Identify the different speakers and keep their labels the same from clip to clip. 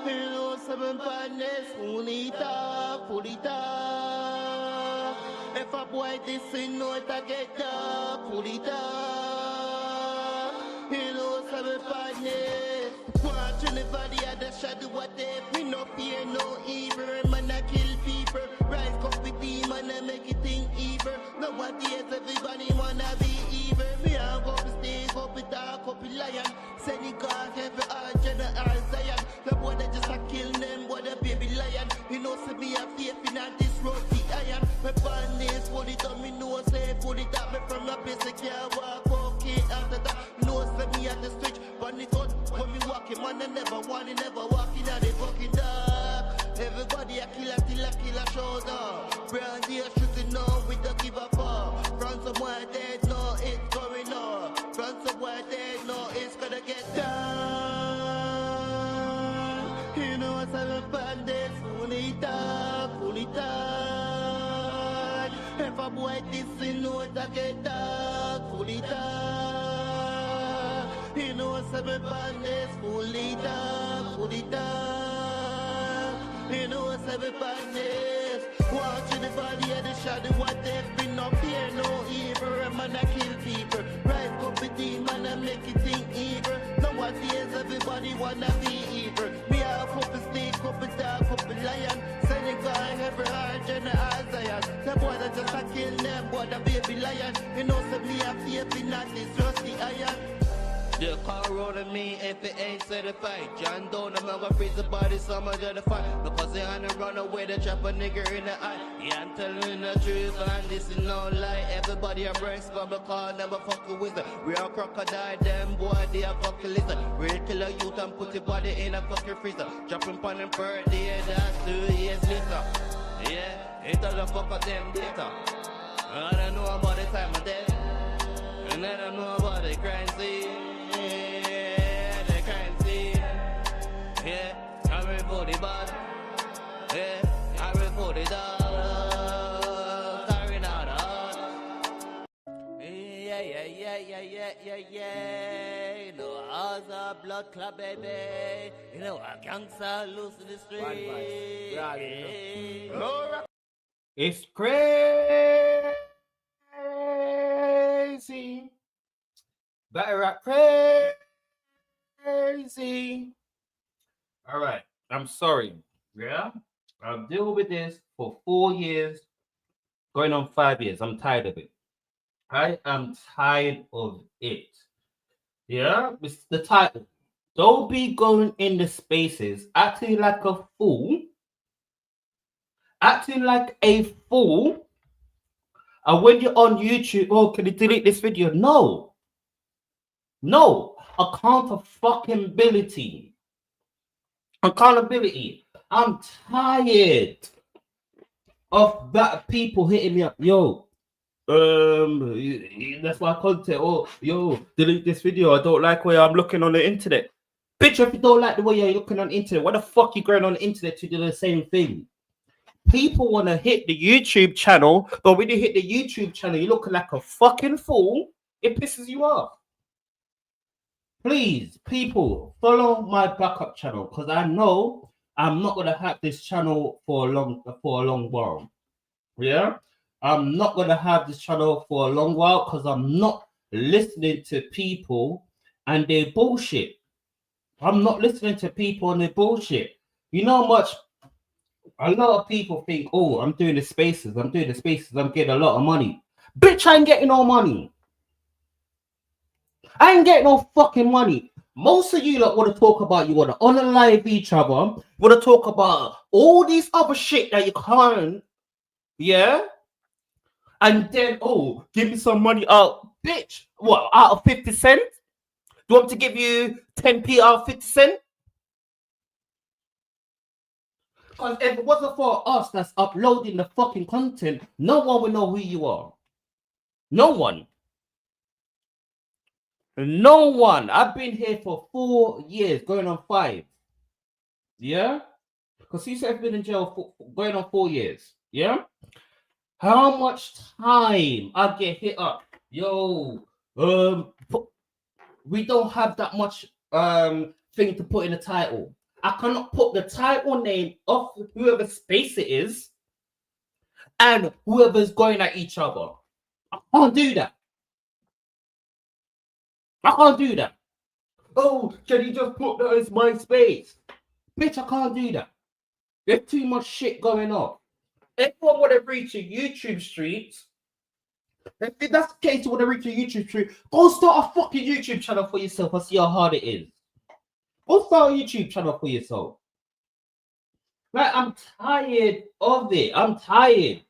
Speaker 1: Hello, seven partners, pulita, pulita. If a boy this in no it get pulita. Hello, seven partners. Watching the body of the shadow, what if we no fear, no evil. Man, I kill people. Rise up with demon and make it think evil. Nowadays, everybody wanna be evil. Me, I go to stay, go to talk, go to lion. Send it God, every art, general Zion. The boy that just a kill them, boy, the baby lion. You know, see me a faith in this road, the iron. My bandits, pull it up, me know, say, pull it up. Me from a place, I can't walk, okay, after that. No, see me at the street, but it out. When me walking, man, I never want it, never walking at the fucking dark. Everybody a killer till a killer shows up. Brand here shooting now, we don't give a fuck. From somewhere dead, no, it's going on. From somewhere dead, no, it's gonna get done. You know what's all about this? Pulita, pulita. If a boy this in no it a get done, pulita. You know what's all about this? Pulita, pulita. You know what's all about this? Watching the body of the shadow, what they've been up here, no evil. A man I kill people, rise up with demon and make it think evil. Nowadays everybody wanna be evil. Me a couple snake, couple dog, couple lion. Senegal, every heart, and the Zion. The boy that just a kill them, boy the baby lion. You know some me a faith in that is just the iron. The car rolling me if it ain't certified. John Doe, I'm gonna freeze the body, some of the fight. Because they wanna run away, they trap a nigga in the eye. Yeah, I'm telling the truth, and this is no lie. Everybody a brain scrub, because never fuck with them. We are crocodile, them boy, they are fucking lizard. Real killer youth and put your body in a fucking freezer. Dropping pan and birthday, that's 2 years later. Yeah, it all the fuck of them data. I don't know about the time of day. And I don't know about the crime scene. The crime scene. Yeah, I report the bad. Yeah, I report the dog. Carrying out the heart. Yeah. You know, ours are blood club, baby. You know, our gangster loose in the street.
Speaker 2: It's crazy. Better rap crazy. All right. I'm sorry. Yeah. I've dealt with this for 4 years, going on 5 years. I'm tired of it. I am tired of it. Yeah. It's the title. Don't be going in the spaces acting like a fool. Acting like a fool. And when you're on YouTube, oh, can you delete this video? No. Accountability. I'm tired of that people hitting me up. Yo, that's my content. Oh, yo, delete this video. I don't like where I'm looking on the internet. Bitch, if you don't like the way you're looking on the internet, what the fuck you going on the internet to do the same thing? People want to hit the YouTube channel, but when you hit the YouTube channel, you're looking like a fucking fool. It pisses you off. Please, people, follow my backup channel because I know I'm not gonna have this channel for a long while. Yeah, I'm not gonna have this channel for a long while because I'm not listening to people and their bullshit. I'm not listening to people and their bullshit. You know how much a lot of people think, oh, I'm doing the spaces, I'm getting a lot of money. Bitch, I ain't getting no money. I ain't getting no fucking money. Most of you lot want to talk about you want to unalive each other, want to talk about all these other shit that you can't, yeah? And then, oh, give me some money out. Bitch, what, out of 50 cents? Do you want me to give you 10p out of 50 cents? Because if it wasn't for us that's uploading the fucking content, no one will know who you are. No one. I've been here for 4 years, going on 5. Yeah? Because you said I've been in jail for going on 4 years. Yeah? How much time I get hit up? Yo, we don't have that much thing to put in the title. I cannot put the title name of whoever space it is and whoever's going at each other. I can't do that. I can't do that. Oh, can you just put that as my space? Bitch, I can't do that. There's too much shit going on. Everyone want to reach a YouTube streets. If that's the case, you want to reach a YouTube street, go start a fucking YouTube channel for yourself and see how hard it is. Go start a YouTube channel for yourself. Like, I'm tired of it. I'm tired.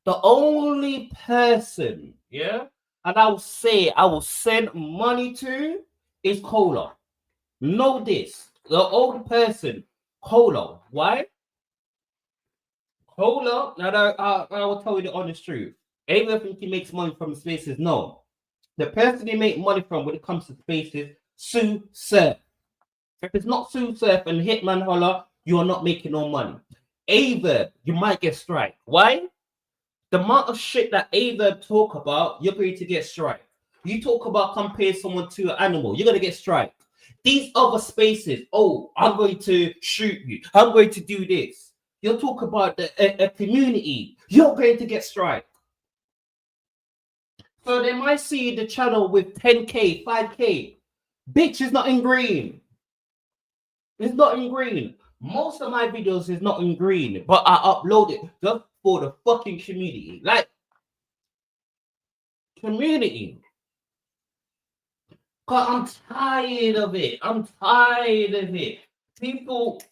Speaker 2: The only person, yeah, and I will say I will send money to is Cola. Know this. The only person, Cola. Why? Cola, now I will tell you the honest truth. Even think he makes money from spaces, no. The person he make money from when it comes to spaces, Sue Surf. If it's not Sue Surf and Hitman Holler, you are not making no money. Averb, you might get strike. Why? The amount of shit that Averb talk about, you're going to get strike. You talk about comparing someone to an animal, you're going to get strike. These other spaces, oh, I'm going to shoot you. I'm going to do this. You'll talk about a community, you're going to get strike. So they might see the channel with 10K, 5K. Bitch is not in green. It's not in green. Most of my videos is not in green, but I upload it just for the fucking community. Like, community. Cause I'm tired of it. I'm tired of it. People,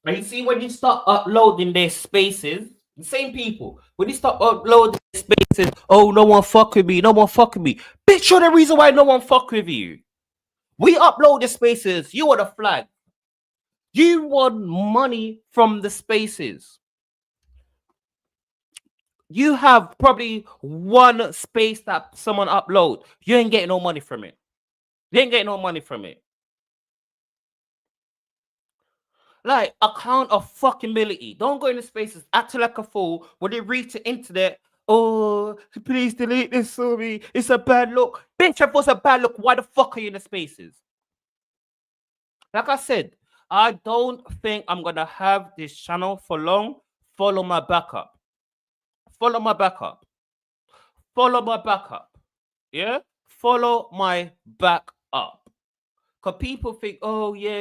Speaker 2: and you see when you start uploading their spaces, the same people, when you start uploading their spaces, oh, no one fuck with me, no one fuck with me. Bitch, you're the reason why no one fuck with you. We upload the spaces, you are the flag. You want money from the spaces. You have probably one space that someone upload. You ain't getting no money from it. You ain't getting no money from it. Like, accountability. Don't go into spaces acting like a fool when they reach the internet. Oh, please delete this for me. It's a bad look. Bitch, if it was a bad look, why the fuck are you in the spaces? Like I said, I don't think I'm gonna have this channel for long. Follow my backup. Follow my backup. Follow my backup. Yeah? Follow my backup. Because people think, oh, yeah.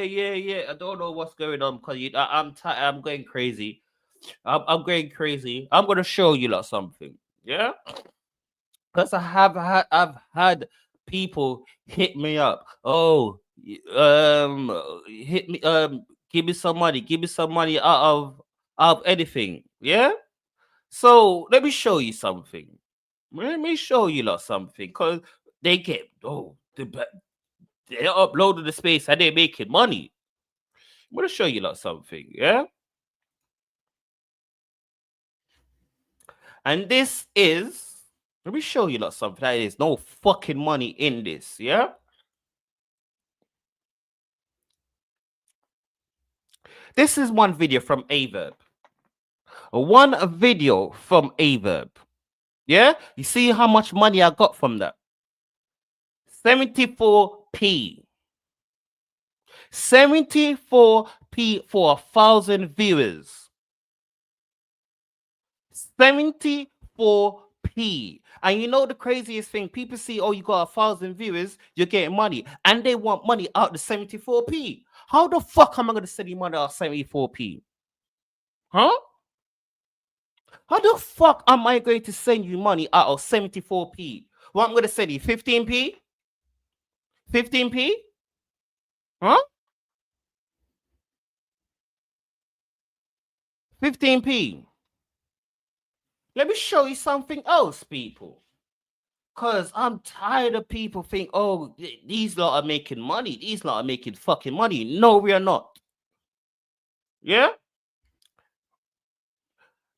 Speaker 2: I don't know what's going on because I'm going crazy. I'm going crazy. I'm going to show you lot something. Yeah? Because I've had people hit me up. Oh, hit me, give me some money out of anything. Yeah? So let me show you something. Let me show you lot something. Because they get, they uploaded the space and they're making money. I'm gonna show you lot something, yeah? And this is, let me show you lot something. There is no fucking money in this, yeah? This is one video from Averb. One video from Averb. Yeah? You see how much money I got from that? 74p. 74p for 1,000 viewers. 74p. And you know the craziest thing? People see, oh, you got 1,000 viewers, you're getting money. And they want money out the 74p. How the fuck am I going to send you money out 74p? Huh? How the fuck am I going to send you money out of 74p? What I'm going to send you? 15p? 15p? Huh? 15p. Let me show you something else, people. Because I'm tired of people think, oh, these lot are making money. These lot are making fucking money. No, we are not. Yeah?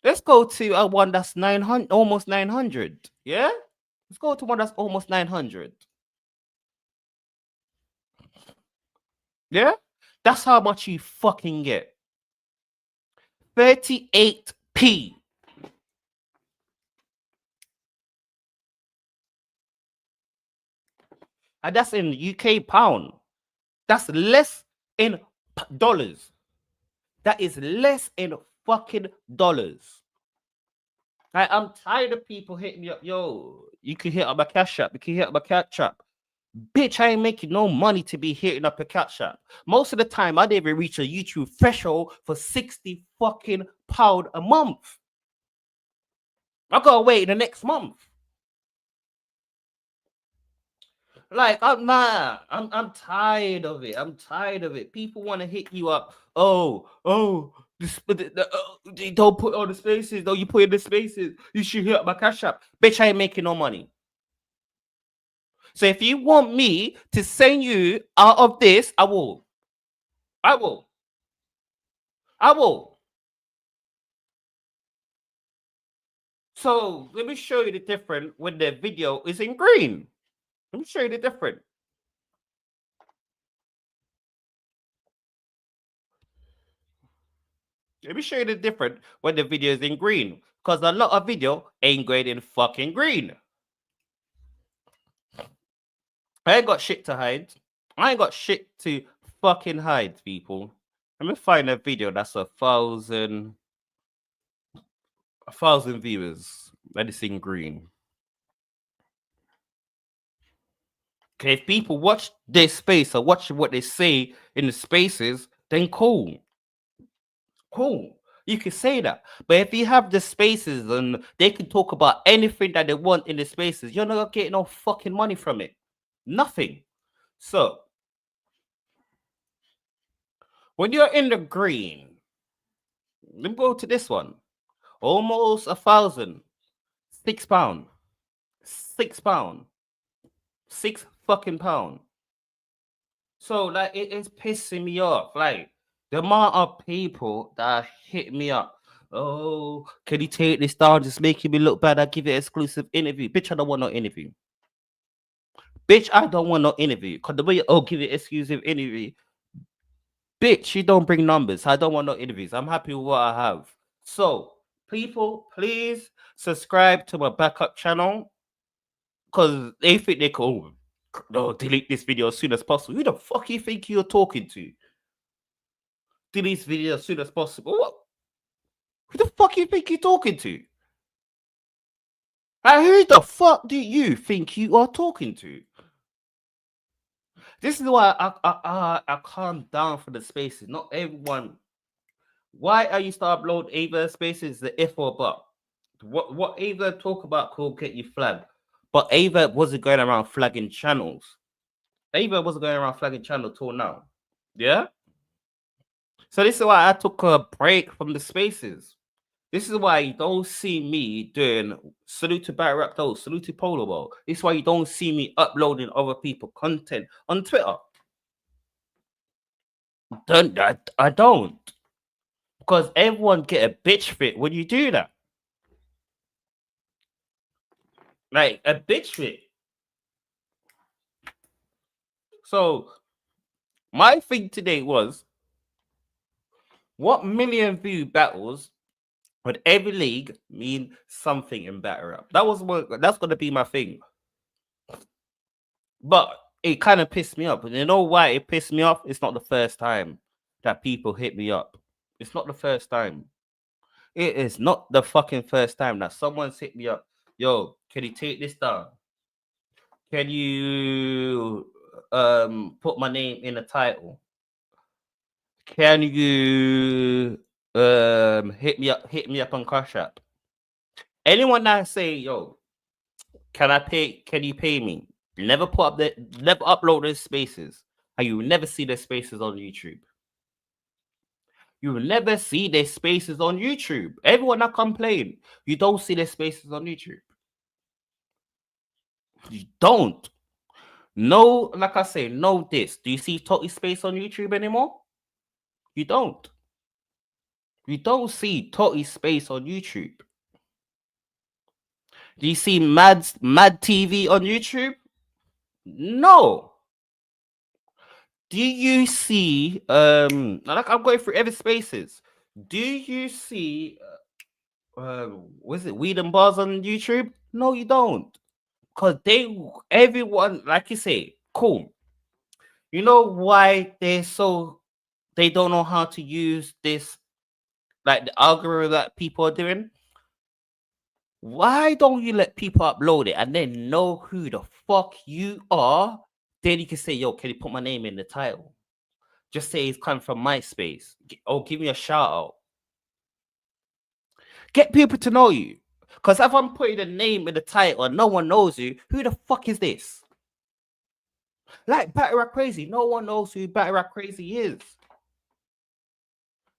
Speaker 2: Let's go to one that's 900, almost 900. Yeah? Let's go to one that's almost 900. Yeah? That's how much you fucking get. 38p. And that's in UK pound. That's less in dollars. That is less in fucking dollars. I'm tired of people hitting me up. Yo, you can hit up my cash app. You can hit up my cash app. Bitch, I ain't making no money to be hitting up a cash app. Most of the time, I didn't even reach a YouTube threshold for 60 fucking pound a month. I gotta wait the next month. Like, I'm tired of it. I'm tired of it. People want to hit you up. You don't put all the spaces. Though you put in the spaces. You should hit up my cash app. Bitch, I ain't making no money. So if you want me to send you out of this, I will. I will. I will. So let me show you the difference when the video is in green. Let me show you the difference. Let me show you the difference when the video is in green. Because a lot of video ain't going in fucking green. I ain't got shit to hide. I ain't got shit to fucking hide, people. Let me find a video that's a thousand viewers. Let it in green. Okay, if people watch their space or watch what they say in the spaces, then cool. Cool. You can say that. But if you have the spaces and they can talk about anything that they want in the spaces, you're not getting no fucking money from it. Nothing. So when you're in the green, let me go to this one. Almost 1,000. £6. £6. £6 fucking pound. So like it is pissing me off. Like the amount of people that hit me up. Oh, can you take this down? Just making me look bad. I give it exclusive interview. Bitch, I don't want no interview. Bitch, I don't want no interview. Cause the way give it exclusive interview. Bitch, you don't bring numbers. I don't want no interviews. I'm happy with what I have. So, people, please subscribe to my backup channel. Cause they think they can delete this video as soon as possible. Who the fuck you think you're talking to? Delete this video as soon as possible. What? Who the fuck you think you're talking to? And who the fuck do you think you are talking to? This is why I calm down for the spaces. Not everyone. Why I used to upload either spaces the if or but. What either talk about could get you flagged. But Ava wasn't going around flagging channels. Ava wasn't going around flagging channel till now. Yeah? So this is why I took a break from the spaces. This is why you don't see me doing salute to Barry Raptor, salute to Polo Ball. This is why you don't see me uploading other people content on Twitter. I don't. Because everyone get a bitch fit when you do that. Like a bitch fit. So my thing today was, what million view battles would every league mean something in battle rap? That's gonna be my thing. But it kind of pissed me off. And you know why it pissed me off? It's not the first time that people hit me up. It's not the first time. It is not the fucking first time that someone's hit me up. Yo, can you take this down? Can you put my name in the title? Can you hit me up on Cash App? Anyone that say, yo, can you pay me? Never upload those spaces. And you will never see their spaces on YouTube. You will never see their spaces on YouTube. Everyone that complain, you don't see their spaces on YouTube. You don't. No, like I say, no this. Do you see Totty's space on YouTube anymore? You don't. You don't see Totty's space on YouTube. Do you see Mad TV on YouTube? No. Do you see like I'm going through every spaces? Do you see was it Weed and Bars on YouTube? No, you don't. Because everyone, like you say, cool. You know why they're so They don't know how to use this, like the algorithm that people are doing. Why don't you let people upload it and then know who the fuck you are? Then you can say, yo, can you put my name in the title? Just say it's coming from MySpace. Or give me a shout out. Get people to know you. Because if I'm putting a name in the title and no one knows you, who the fuck is this? Like Battle Rap Crazy. No one knows who Battle Rap Crazy is.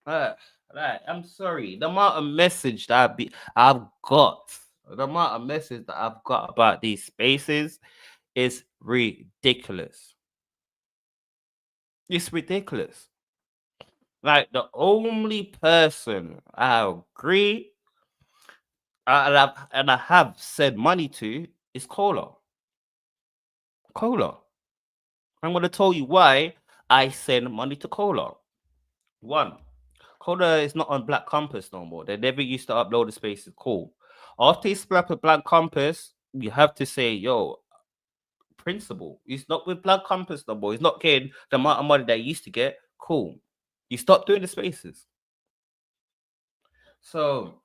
Speaker 2: Uh, right, I'm sorry. The amount of message that I've got, the amount of message that I've got about these spaces is ridiculous. It's ridiculous. Like the only person I agree and I have said money to is Cola. Cola. I'm gonna tell you why I send money to Cola. One, Coda is not on Black Compass no more. They never used to upload the spaces. Cool. After he split up with Black Compass, you have to say, yo, principal. He's not with Black Compass no more. He's not getting the amount of money that he used to get. Cool. You stop doing the spaces. So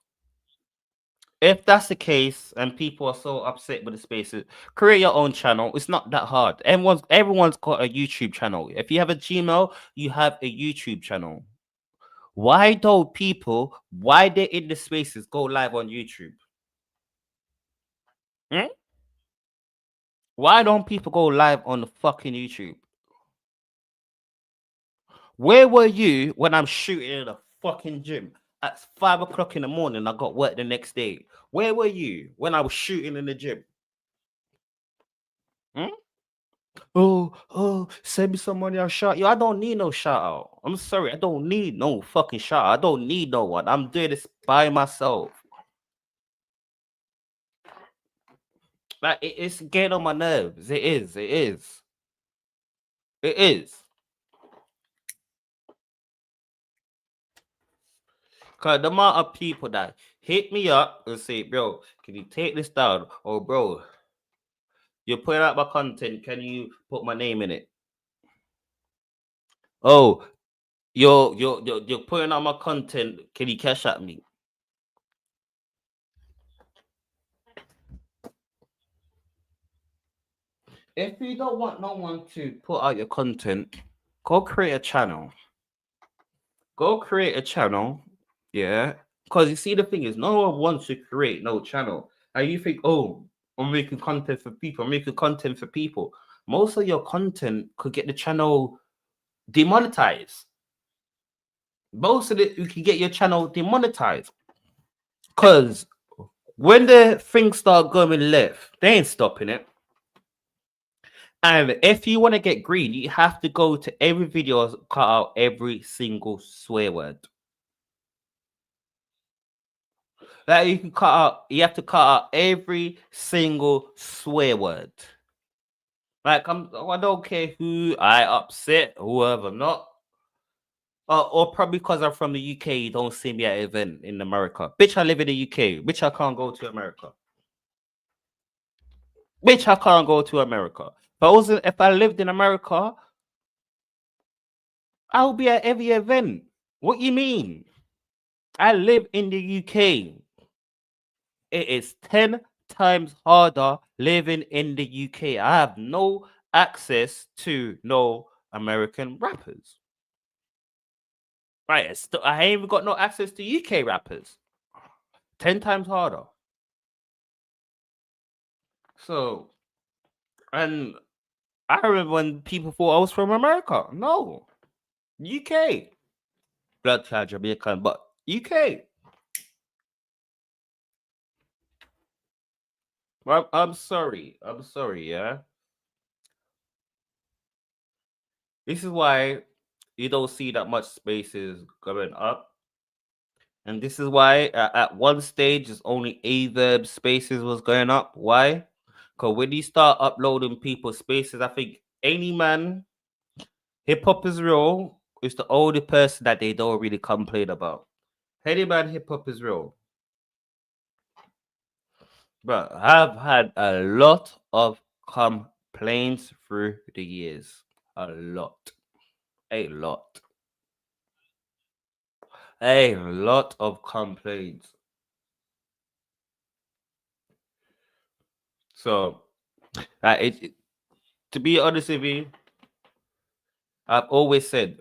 Speaker 2: if that's the case and people are so upset with the spaces, create your own channel. It's not that hard. Everyone's got a YouTube channel. If you have a Gmail, you have a YouTube channel. Why don't people, why they in the spaces, go live on YouTube? Hmm? Why don't people go live on the fucking YouTube? Where were you when I'm shooting in the fucking gym at 5 o'clock in the morning? I got work the next day. Where were you when I was shooting in the gym? Hmm? Oh, send me some money. I'll shout you. I don't need no shout out. I'm sorry. I don't need no fucking shout out. I don't need no one. I'm doing this by myself. Like it's getting on my nerves. It is. It is. It is. Cause the amount of people that hit me up and say, bro, can you take this down? Or bro, you're putting out my content. Can you put my name in it? Oh, you're putting out my content. Can you cash at me? If you don't want no one to put out your content, go create a channel. Go create a channel. Yeah. Because you see, the thing is, no one wants to create no channel. And you think, oh, I'm making content for people. I'm making content for people. Most of your content could get the channel demonetized. Most of it, you can get your channel demonetized. Because when the things start going left, they ain't stopping it. And if you want to get green, you have to go to every video, cut out every single swear word. Like you can cut out, you have to cut out every single swear word. Like I don't care who I upset, whoever not. Or probably because I'm from the UK, you don't see me at an event in America. Bitch, I live in the UK. Bitch, I can't go to America. Bitch, I can't go to America. If I lived in America, I would be at every event. What you mean? I live in the UK. It is 10 times harder living in the UK. I have no access to no American rappers. Right, I ain't even got no access to UK rappers. 10 times harder. So, and I remember when people thought I was from America. No, UK. Blood child Jamaican, but UK. Well, I'm sorry. I'm sorry, yeah. This is why you don't see that much spaces going up. And this is why at one stage it's only Averb spaces was going up. Why? Because when you start uploading people's spaces, I think any man, hip hop is real, is the only person that they don't really complain about. Any man, hip hop is real. But I've had a lot of complaints through the years. A lot. A lot. A lot of complaints. So, to be honest with you, I've always said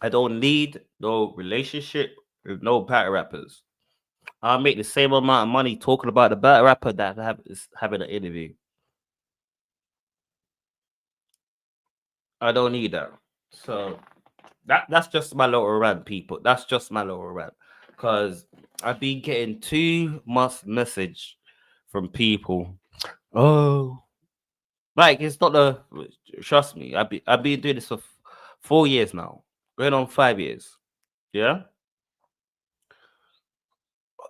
Speaker 2: I don't need no relationship with no battle rappers. I'll make the same amount of money talking about the battle rapper that is having an interview. I don't need that. So that's just my little rant, people. That's just my little rant. Cause I've been getting too much message from people. Oh, like it's not the trust me. I've been doing this for 4 years now, going on 5 years. Yeah.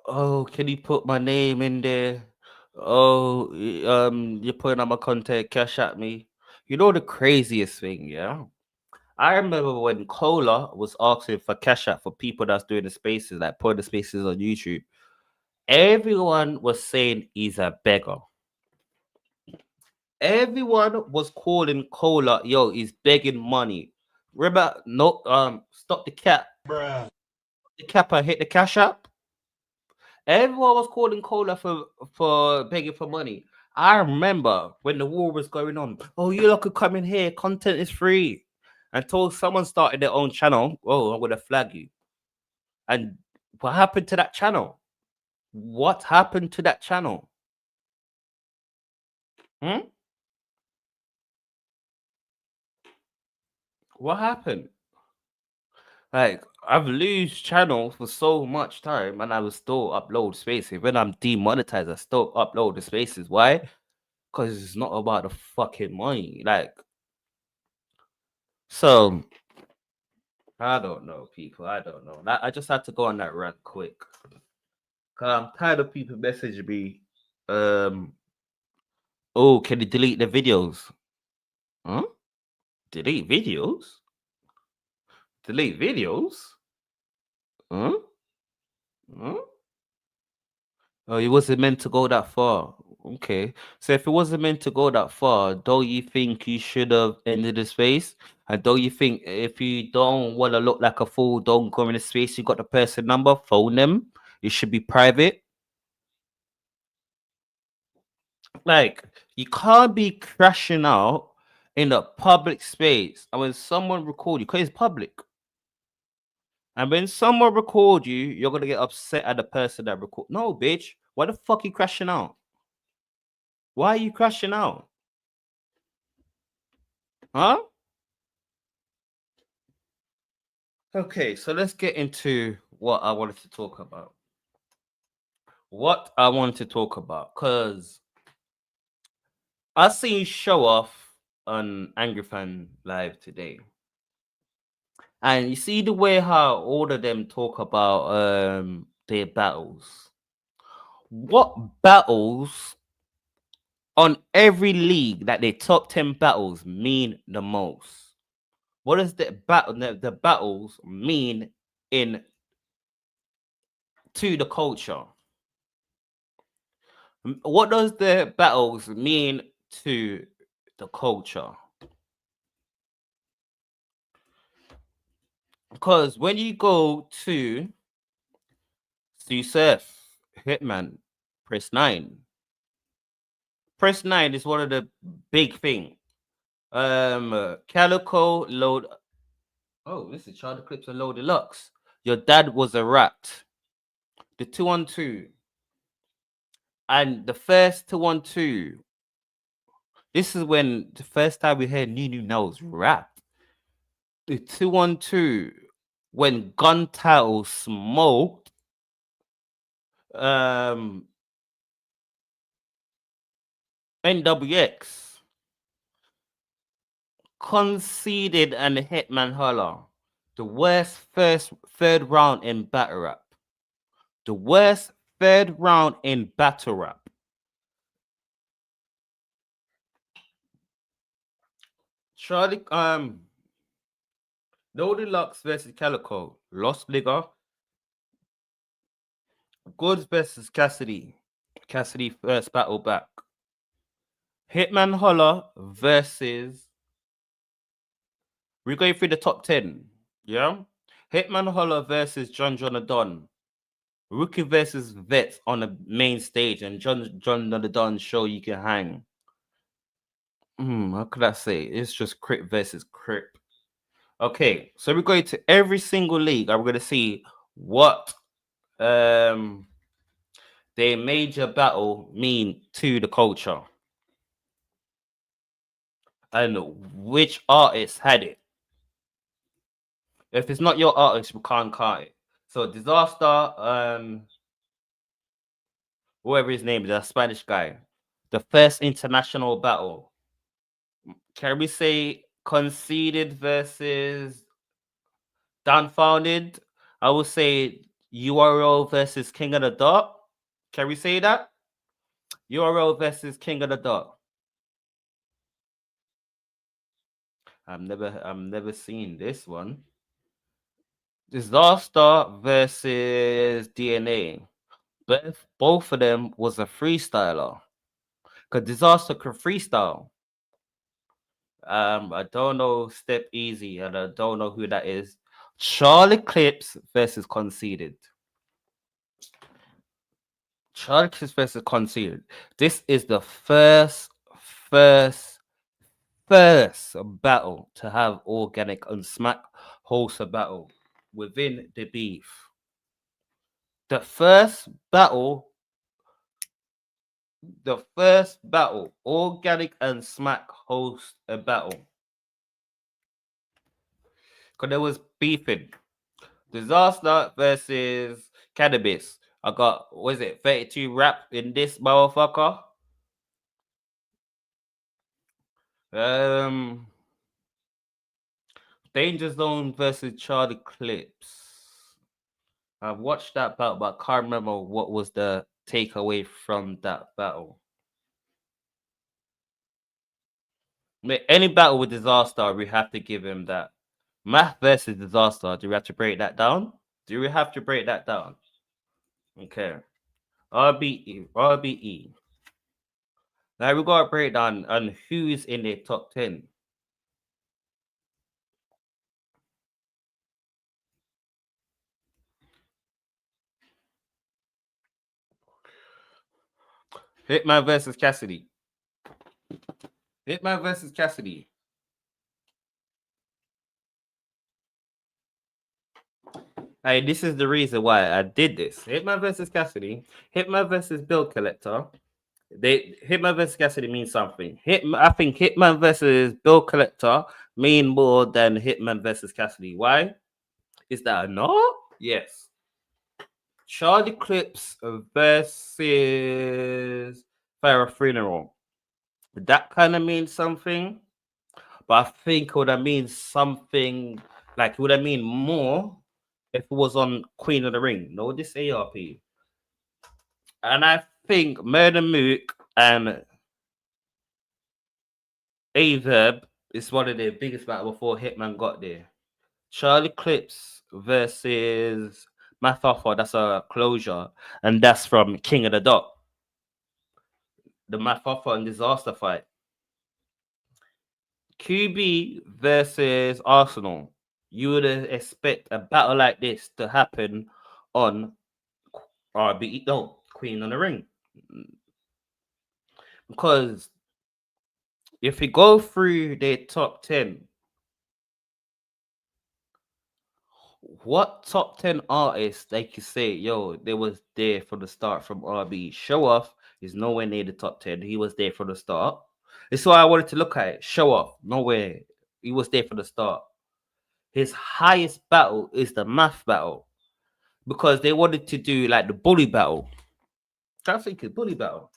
Speaker 2: Oh, can you put my name in there? Oh, you're putting on my content, cash at me. You know the craziest thing, yeah? I remember when Cola was asking for cash out for people that's doing the spaces, like putting the spaces on YouTube. Everyone was saying he's a beggar. Everyone was calling Cola, yo, he's begging money. Remember, no, stop the cap,
Speaker 1: Bruh.
Speaker 2: the cap, and hit the cash app. Everyone was calling Cola for begging for money. I remember when the war was going on. Oh, you lot could come in here. Content is free. Until someone started their own channel. Oh, I'm gonna flag you. And what happened to that channel? What happened to that channel? Hmm? What happened? Like I've lose channel for so much time, and I will still upload spaces. When I'm demonetized, I still upload the spaces. Why? Because it's not about the fucking money. Like so. I don't know, people. I don't know. I just had to go on that rant quick. Cause I'm tired of people messaging me. Oh, can you delete the videos? Huh? Delete videos? Delete videos? Huh? Huh? Oh, it wasn't meant to go that far. Okay. So if it wasn't meant to go that far, don't you think you should have ended the space? And don't you think if you don't want to look like a fool, don't go in the space, you got the person number, phone them. It should be private. Like you can't be crashing out in a public space. And when someone record you, because it's public. And when someone record you, you're gonna get upset at the person that record. No, bitch. Why the fuck you crashing out? Why are you crashing out? Huh? Okay, so let's get into what I wanted to talk about. What I wanted to talk about, because I seen Show Off on Angry Fan Live today. And you see the way how all of them talk about their battles. What battles on every league that their top 10 battles mean the most? What does the battles mean in to the culture? What does the battles mean to the culture? Because when you go to Seth, Hitman, press 9. Press 9 is one of the big thing. Calico load. Oh, this is Child Clips and Low Deluxe. Your dad was a rat. The 2-on-2. And the first 2-on-2. This is when the first time we heard Nunu Nell's rap. The 2-on-2. When Gun Title smoked. NWX conceded and Hitman Holler. The worst third round in battle rap. The worst third round in battle rap. Charlie, No Deluxe versus Calico. Lost nigga. Goods versus Cassidy. Cassidy first battle back. Hitman Holler versus. We're going through the top 10. Yeah. Hitman Holler versus John the Don. Rookie versus Vets on the main stage, and John the Don show you can hang. How could I say? It's just Crip versus Crip. Okay, so we're going to every single league. I'm going to see what their major battle mean to the culture, and which artist had it. If it's not your artist, we can't count it. So Disaster, whoever his name is, a Spanish guy, the first international battle. Can we say Conceded versus Dumbfounded? I would say URL versus King of the Dot. Can we say that? URL versus King of the Dot. I've never seen this one. Disaster versus DNA. Both of them was a freestyler. Cause Disaster could freestyle. I don't know Step Easy, and I don't know who that is. Charlie Clips versus Conceded. Charlie Clips versus Conceded. This is the first battle to have Organic and Smack host a battle within the beef. The first battle, Organic and Smack host a battle. Because there was beefing. Disaster versus Cannabis. I got, what is it, 32 rap in this motherfucker. Danger Zone versus Charlie Clips. I've watched that battle, but I can't remember what was the takeaway from that battle. Any battle with Disaster, we have to give him that. Math versus Disaster, do we have to break that down? Okay. RBE. Now we got a breakdown on who's in the top 10. Hitman versus Cassidy. Hey, this is the reason why I did this. Hitman versus Cassidy. Hitman versus Bill Collector. Hitman versus Cassidy means something. I think Hitman versus Bill Collector mean more than Hitman versus Cassidy. Why? Is that a no? Yes. Charlie Clips versus Farrah Funeral. That kind of means something, but I think it would have mean something like it would have mean more if it was on Queen of the Ring. No, this ARP. And I think Murder Mook and Averb is one of the biggest battles before Hitman got there. Charlie Clips versus Math Offer, that's a closure, and that's from King of the Dot. The Math Offer and Disaster fight. QB versus Arsenal. You would expect a battle like this to happen on Queen of the Ring. Because if you go through their top 10, what top 10 artists they could say, yo, they was there from the start from RB? Show Off is nowhere near the top 10. He was there from the start. It's why I wanted to look at it. Show Off, nowhere. He was there from the start. His highest battle is the Math battle. Because they wanted to do like the bully battle. I think it's bully battle.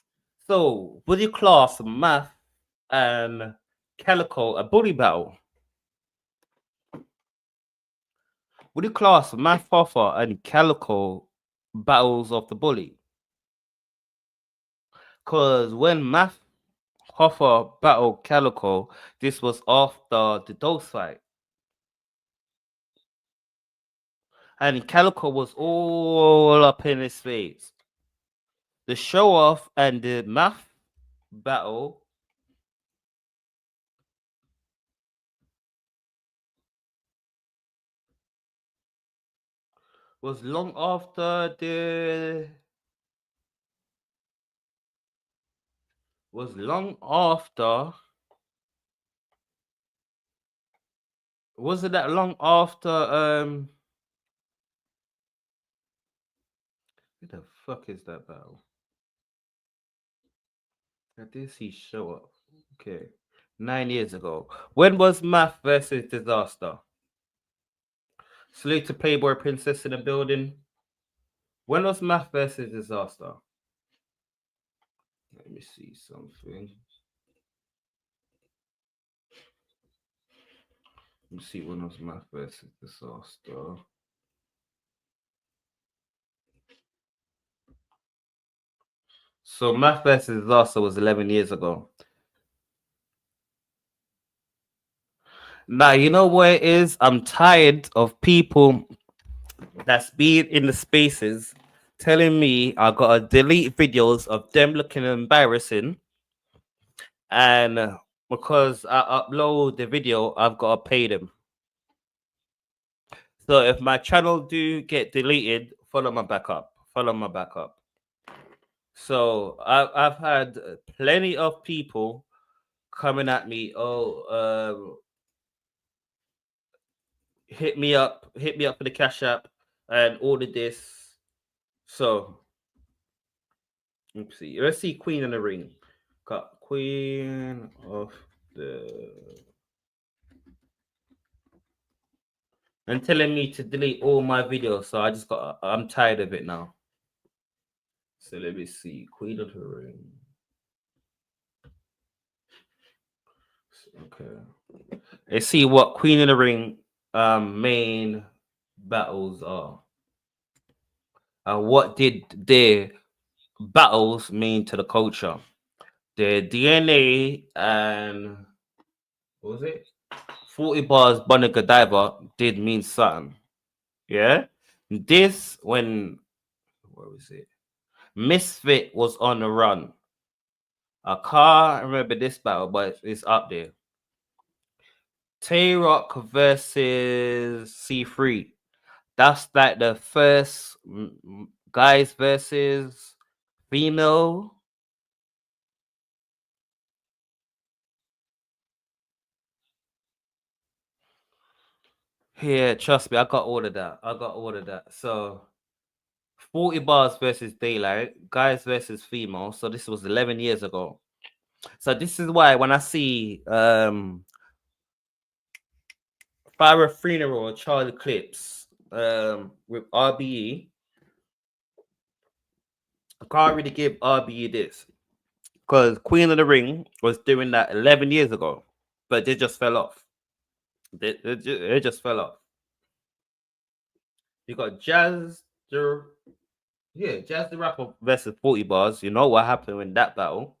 Speaker 2: So, would you class Math and Calico a bully battle? Would you class Math Hoffa and Calico battles of the bully? Because when Math Hoffa battled Calico, this was after the Dose fight. And Calico was all up in his face. The Show Off and the Math battle Was long after the was long after wasn't that long after who the fuck is that battle? I did see show up. Okay. 9 years ago. When was Math versus Disaster? Salute to Playboy Princess in the building. When was Math versus Disaster? Let me see something. Let me see when was Math versus Disaster. So Math versus Disaster was 11 years ago. Now, you know what it is? I'm tired of people that's been in the spaces telling me I gotta delete videos of them looking embarrassing, and because I upload the video, I've gotta pay them. So if my channel do get deleted, follow my backup. Follow my backup. So I've had plenty of people coming at me. Oh, hit me up for the Cash App and order this. So let's see Queen in the Ring. Got Queen of the and telling me to delete all my videos. So I'm tired of it now. So let me see. Queen of the Ring. Okay. Let's see what Queen of the Ring main battles are. What did their battles mean to the culture? Their DNA and what was it? 40 bars Bunny Godiva did mean something. Yeah. This when where was it? Misfit was on the run. I can't remember this battle, but it's up there. Tay Rock versus C3. That's like the first guys versus female. Yeah, trust me, I got all of that. I got all of that. So 40 bars versus daylight, guys versus female. So this was 11 years ago. So this is why when I see Fire Funeral or Charlie Clips with RBE, I can't really give RBE this because Queen of the Ring was doing that 11 years ago, but they just fell off. They just fell off. You got Jazz the Rapper versus 40 bars. You know what happened in that battle?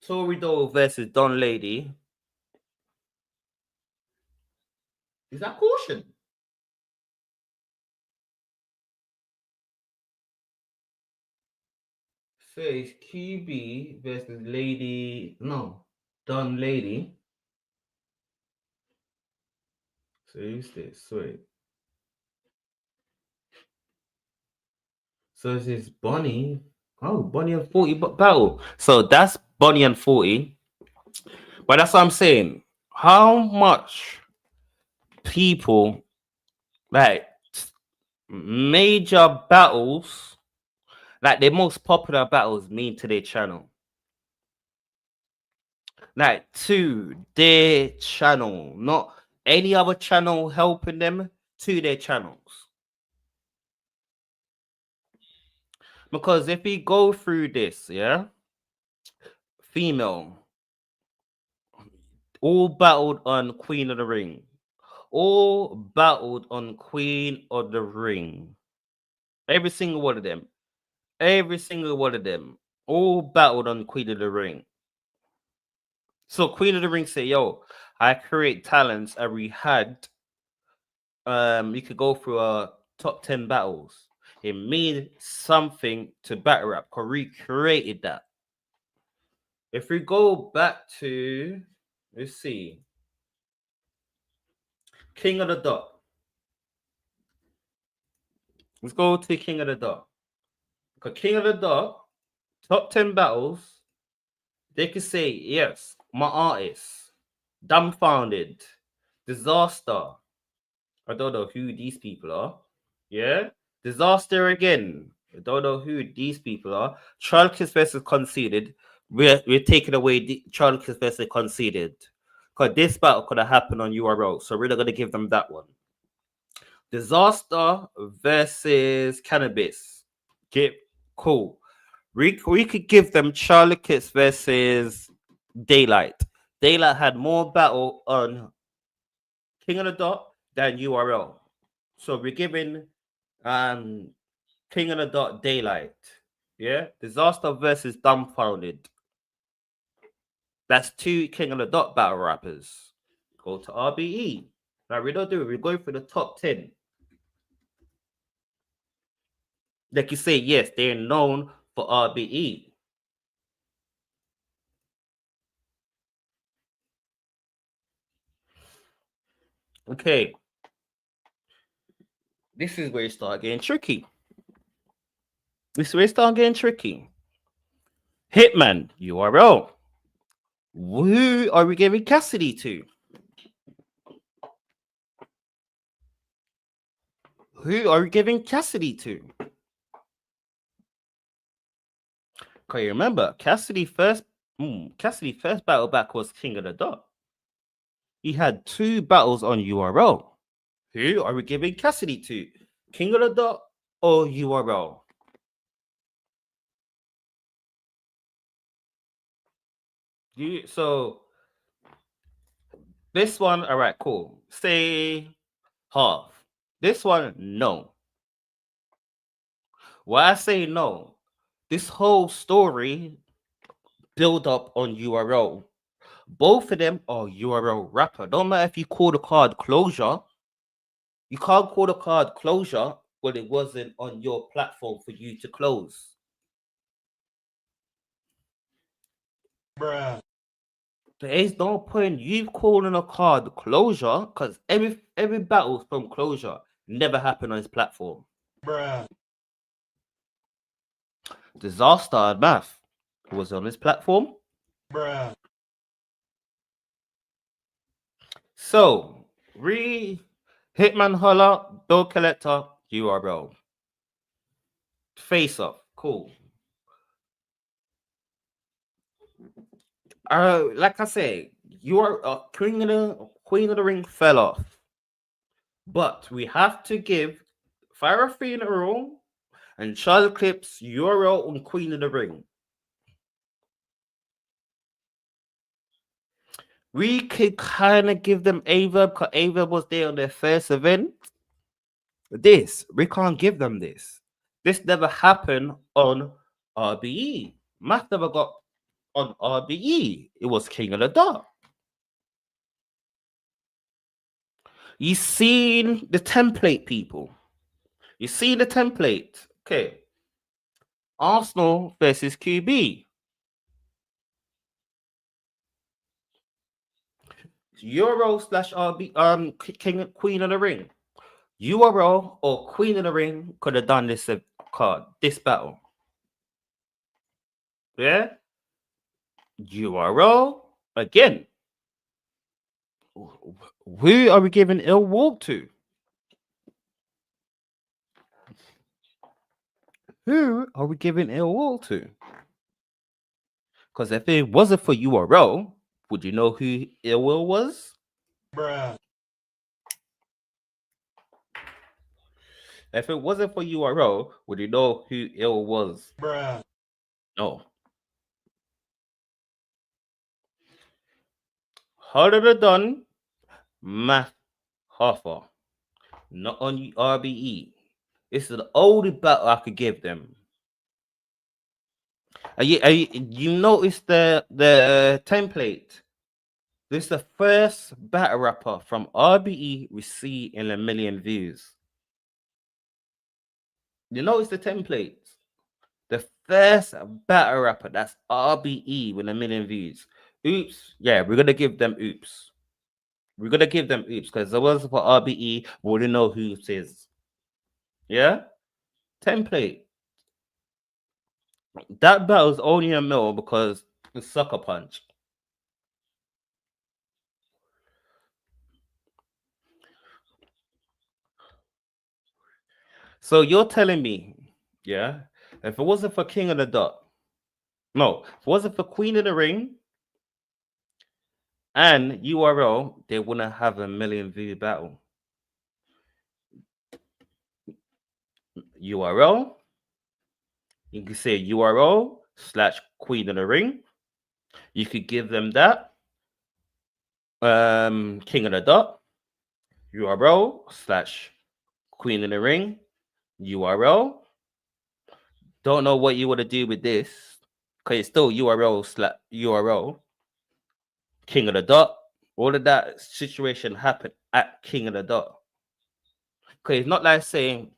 Speaker 2: Tory Doe versus Don Lady. Is that caution? So it's QB versus Lady. No, Don Lady. So who's this? Wait. So this is Bonnie. Oh, Bonnie and 40 battle. So that's Bonnie and 40. But that's what I'm saying. How much people like major battles, like the most popular battles, mean to their channel? Like to their channel, not any other channel helping them, to their channels. Because if we go through this, yeah, female, all battled on Queen of the Ring, all battled on Queen of the Ring. Every single one of them, all battled on Queen of the Ring. So Queen of the Ring say, "Yo, I create talents, and we had you could go through a top 10 battles. It means something to battle rap. Recreated that. If we go back to, let's see, King of the Dot. Let's go to King of the Dot. Because King of the Dot, top 10 battles, they could say, yes, my artist, dumbfounded, disaster. I don't know who these people are. Yeah? Disaster again. I don't know who these people are. Charles versus conceded. We're taking away Charles versus conceded. Because this battle could have happened on URL. So we're not going to give them that one. Disaster versus cannabis. Get cool. We could give them Charlie Kitts versus Daylight. Daylight had more battle on King of the Dot than URL. So we're giving King of the Dot Daylight. Yeah? Disaster versus Dumbfounded. That's two King of the Dot battle rappers. Go to RBE. Now we don't do it. We're going for the top 10. Like you say, yes, they're known for RBE. Okay. This is where it start getting tricky. This is where it start getting tricky. Hitman, URL. Who are we giving Cassidy to? Who are we giving Cassidy to? Can you remember Cassidy first battle back was King of the Dot. He had 2 battles on URL. Who are we giving Cassidy to? King of the Dot or URL? So this one, all right, cool. Say half. This one, no. Why I say no? This whole story build up on URL. Both of them are URL rapper. Don't matter if you call the card closure. You can't call the card closure when it wasn't on your platform for you to close.
Speaker 1: Bruh.
Speaker 2: There is no point you calling a card closure because every battle from closure never happened on his platform.
Speaker 1: Bruh.
Speaker 2: Disaster and Math was on his platform.
Speaker 1: Bruh.
Speaker 2: So, Hitman Holler, Bill Collector, URL. Face off. Cool. Like I say, your Queen of the Ring fell off. But we have to give Farafina Room and Charlotte Clips URL on Queen of the Ring. We could kind of give them Ava because Ava was there on their first event. We can't give them this. This never happened on RBE. Math never got on RBE. It was King of the Dot. You seen the template, people. You see the template. Okay. Arsenal versus QB. Euro slash RB King Queen of the Ring. URL or Queen of the Ring could have done this card, this battle. Yeah? URL again. Who are we giving ill walk to? Who are we giving ill walk to? Because if it wasn't for URL, would you know who ill will was?
Speaker 1: Bruh.
Speaker 2: If it wasn't for URL, would you know who ill was?
Speaker 1: Bruh.
Speaker 2: No. Harder done, Math Hoffer. Not on RBE. This is the only battle I could give them. You notice the template? This is the first battle rapper from RBE we see in 1 million views. You notice the template? The first battle rapper that's RBE with 1 million views. Oops. Yeah, we're gonna give them oops. We're gonna give them oops because the ones for RBE wouldn't know who it is. Yeah? template. That battle's only a mill because it's sucker punch. So you're telling me, yeah, if it wasn't for King of the Dot, no, if it wasn't for Queen of the Ring and URL, they wouldn't have a million view battle. URL, you can say URL / Queen of the Ring. You could give them that. King of the Dot, URL / Queen of the Ring, URL. Don't know what you want to do with this because it's still URL / URL. King of the Dot. All of that situation happened at King of the Dot. Because it's not like saying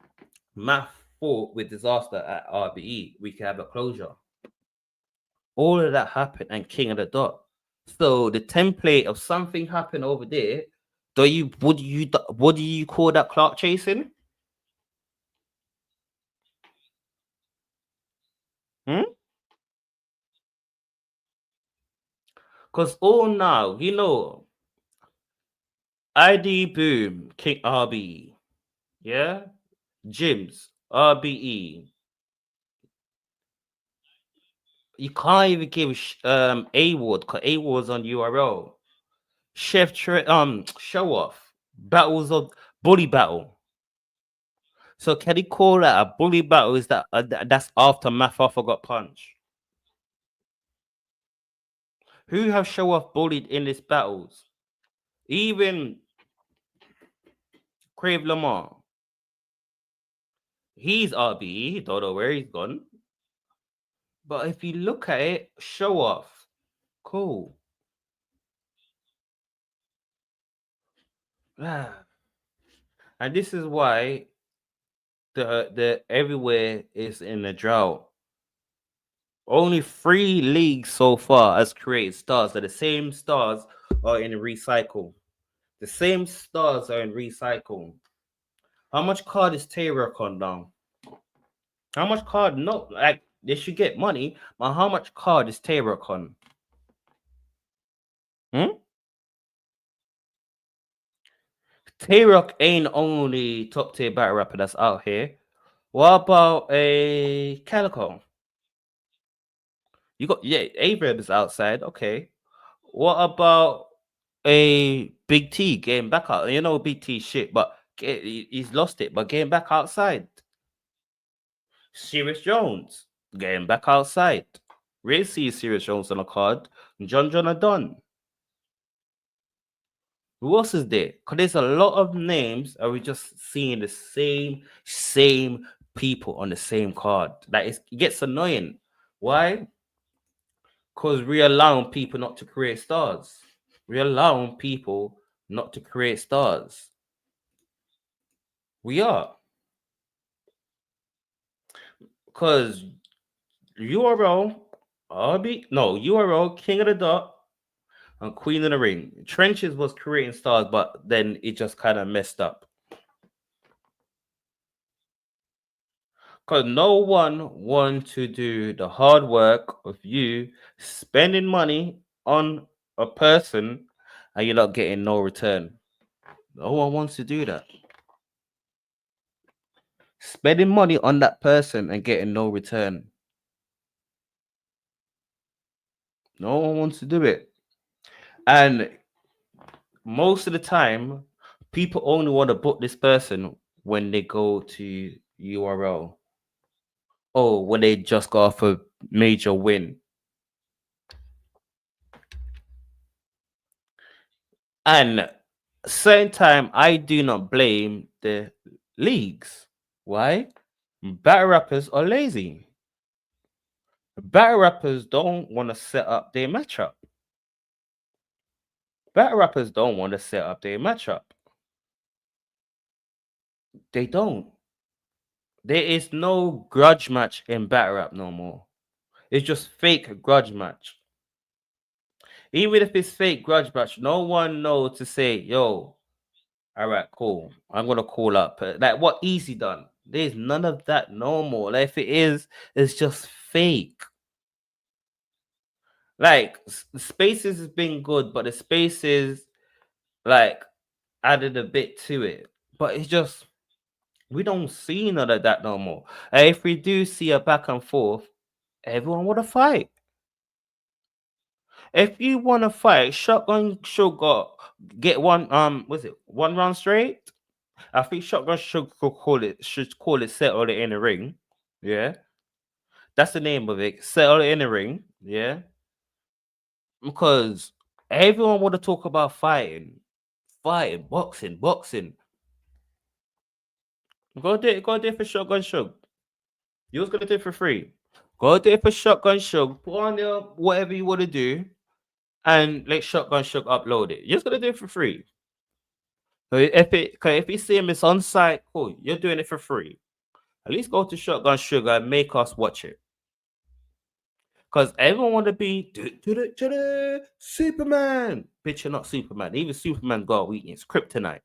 Speaker 2: math fought with disaster at RBE. We can have a closure. All of that happened and King of the Dot. So the template of something happened over there. What do you call that clock chasing? Because all now, ID Boom, King RBE, yeah, Gyms, RBE. You can't even give A Ward because A Ward's on URL. Show off battles of bully battle. So can you call that a bully battle? Is that's after Math Alpha got punched? Who have show off bullied in these battles? Even Crave Lamar. He's RBE. Don't know where he's gone. But if you look at it, show off. Cool. And this is why the everywhere is in a drought. Only 3 leagues so far has created stars. That the same stars are in recycle. The same stars are in recycle. How much card is Tay-Rock on now? How much card? No, like they should get money, but how much card is Tay-Rock on? Tay-Rock ain't only top tier battle rapper that's out here. What about a Calico? You got Abrams is outside. Okay. What about a Big T getting back out? You know Big T shit, but he's lost it. But getting back outside. Sirius Jones getting back outside. Really see Sirius Jones on a card. John are done. Who else is there? Because there's a lot of names, and we're just seeing the same people on the same card. Like it gets annoying. Why? Because we're allowing people not to create stars. We're allowing people not to create stars. We are. Because URL, URL, King of the Dot, and Queen of the Ring. Trenches was creating stars, but then it just kind of messed up. Because no one wants to do the hard work of you spending money on a person and you're not getting no return. No one wants to do that. Spending money on that person and getting no return. No one wants to do it. And most of the time, people only want to book this person when they go to URL. Oh, when they just got off a major win. And same time, I do not blame the leagues. Why? Battle rappers are lazy. Battle rappers don't want to set up their matchup. Battle rappers don't want to set up their matchup. They don't. There is no grudge match in battle rap no more. It's just fake grudge match. Even if it's fake grudge match, no one knows to say, yo, all right, cool. I'm gonna call up. Like what Easy done. There's none of that no more. Like, if it is, it's just fake. Like, Spaces has been good, but the Spaces like added a bit to it. But it's just we don't see none of that no more. And if we do see a back and forth, everyone want to fight. If you want to fight, Shotgun Sugar get one was it 1 round straight? I think Shotgun Sugar should call it settle it in the ring. Yeah. That's the name of it. Settle it in the ring. Yeah. Because everyone want to talk about fighting, boxing. Go do it for Shotgun Sugar. You was gonna do it for free. Go do it for Shotgun Sugar. Put on your whatever you want to do, and let Shotgun Sugar upload it. You're just gonna do it for free. So if you see him, it's on site. Cool. You're doing it for free. At least go to Shotgun Sugar and make us watch it. Cause everyone want to be Superman. Bitch, you're not Superman. Even Superman got weakness. Kryptonite.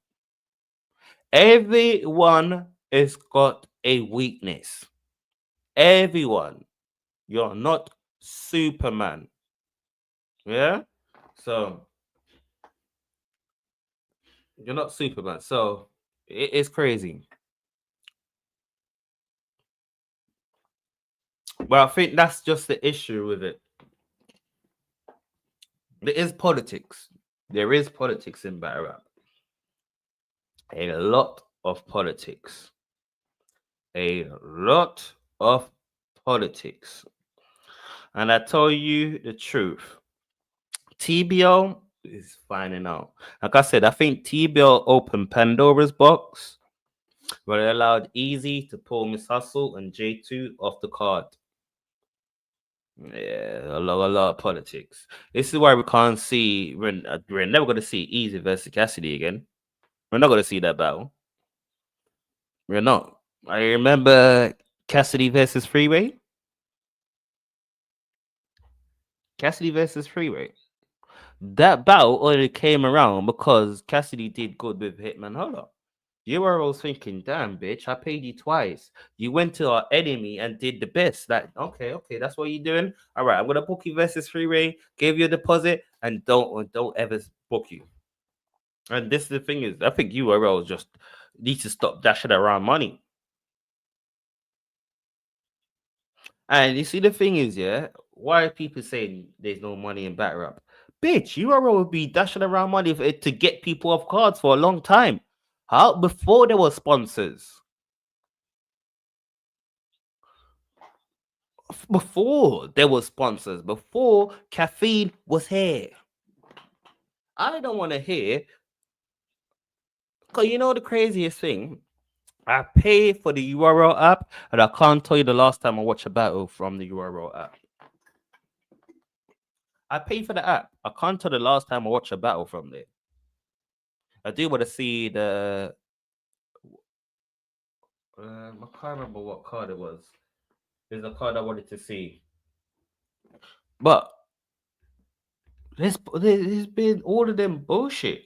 Speaker 2: Everyone has got a weakness. Everyone. You're not Superman. Yeah? So you're not Superman. So it's crazy. But I think that's just the issue with it. There is politics. There is politics in battle rap. A lot of politics. A lot of politics. And I tell you the truth. TBL is finding out. Like I said, I think TBL opened Pandora's box, but it allowed Easy to pull Miss Hustle and J2 off the card. Yeah, a lot of politics. This is why we can't see. We're never going to see Easy versus Cassidy again. We're not going to see that battle. We're not. I remember Cassidy versus Freeway. Cassidy versus Freeway. That battle only came around because Cassidy did good with Hitman Holler. You were all thinking, damn, bitch, I paid you twice. You went to our enemy and did the best. Like, okay, that's what you're doing. All right, I'm gonna book you versus Freeway, give you a deposit, and don't ever book you. And this is the thing is, I think URL just need to stop dashing around money. And you see, the thing is, yeah, why are people saying there's no money in battle rap? Bitch, URL would be dashing around money to get people off cards for a long time. How before there were sponsors? Before there were sponsors, before caffeine was here. I don't want to hear, because you know the craziest thing? I pay for the URL app, and I can't tell you the last time I watched a battle from the URL app. I pay for the app. I can't tell the last time I watched a battle from there. I do want to see the. I can't remember what card it was. There's a card I wanted to see, but there's been all of them bullshit.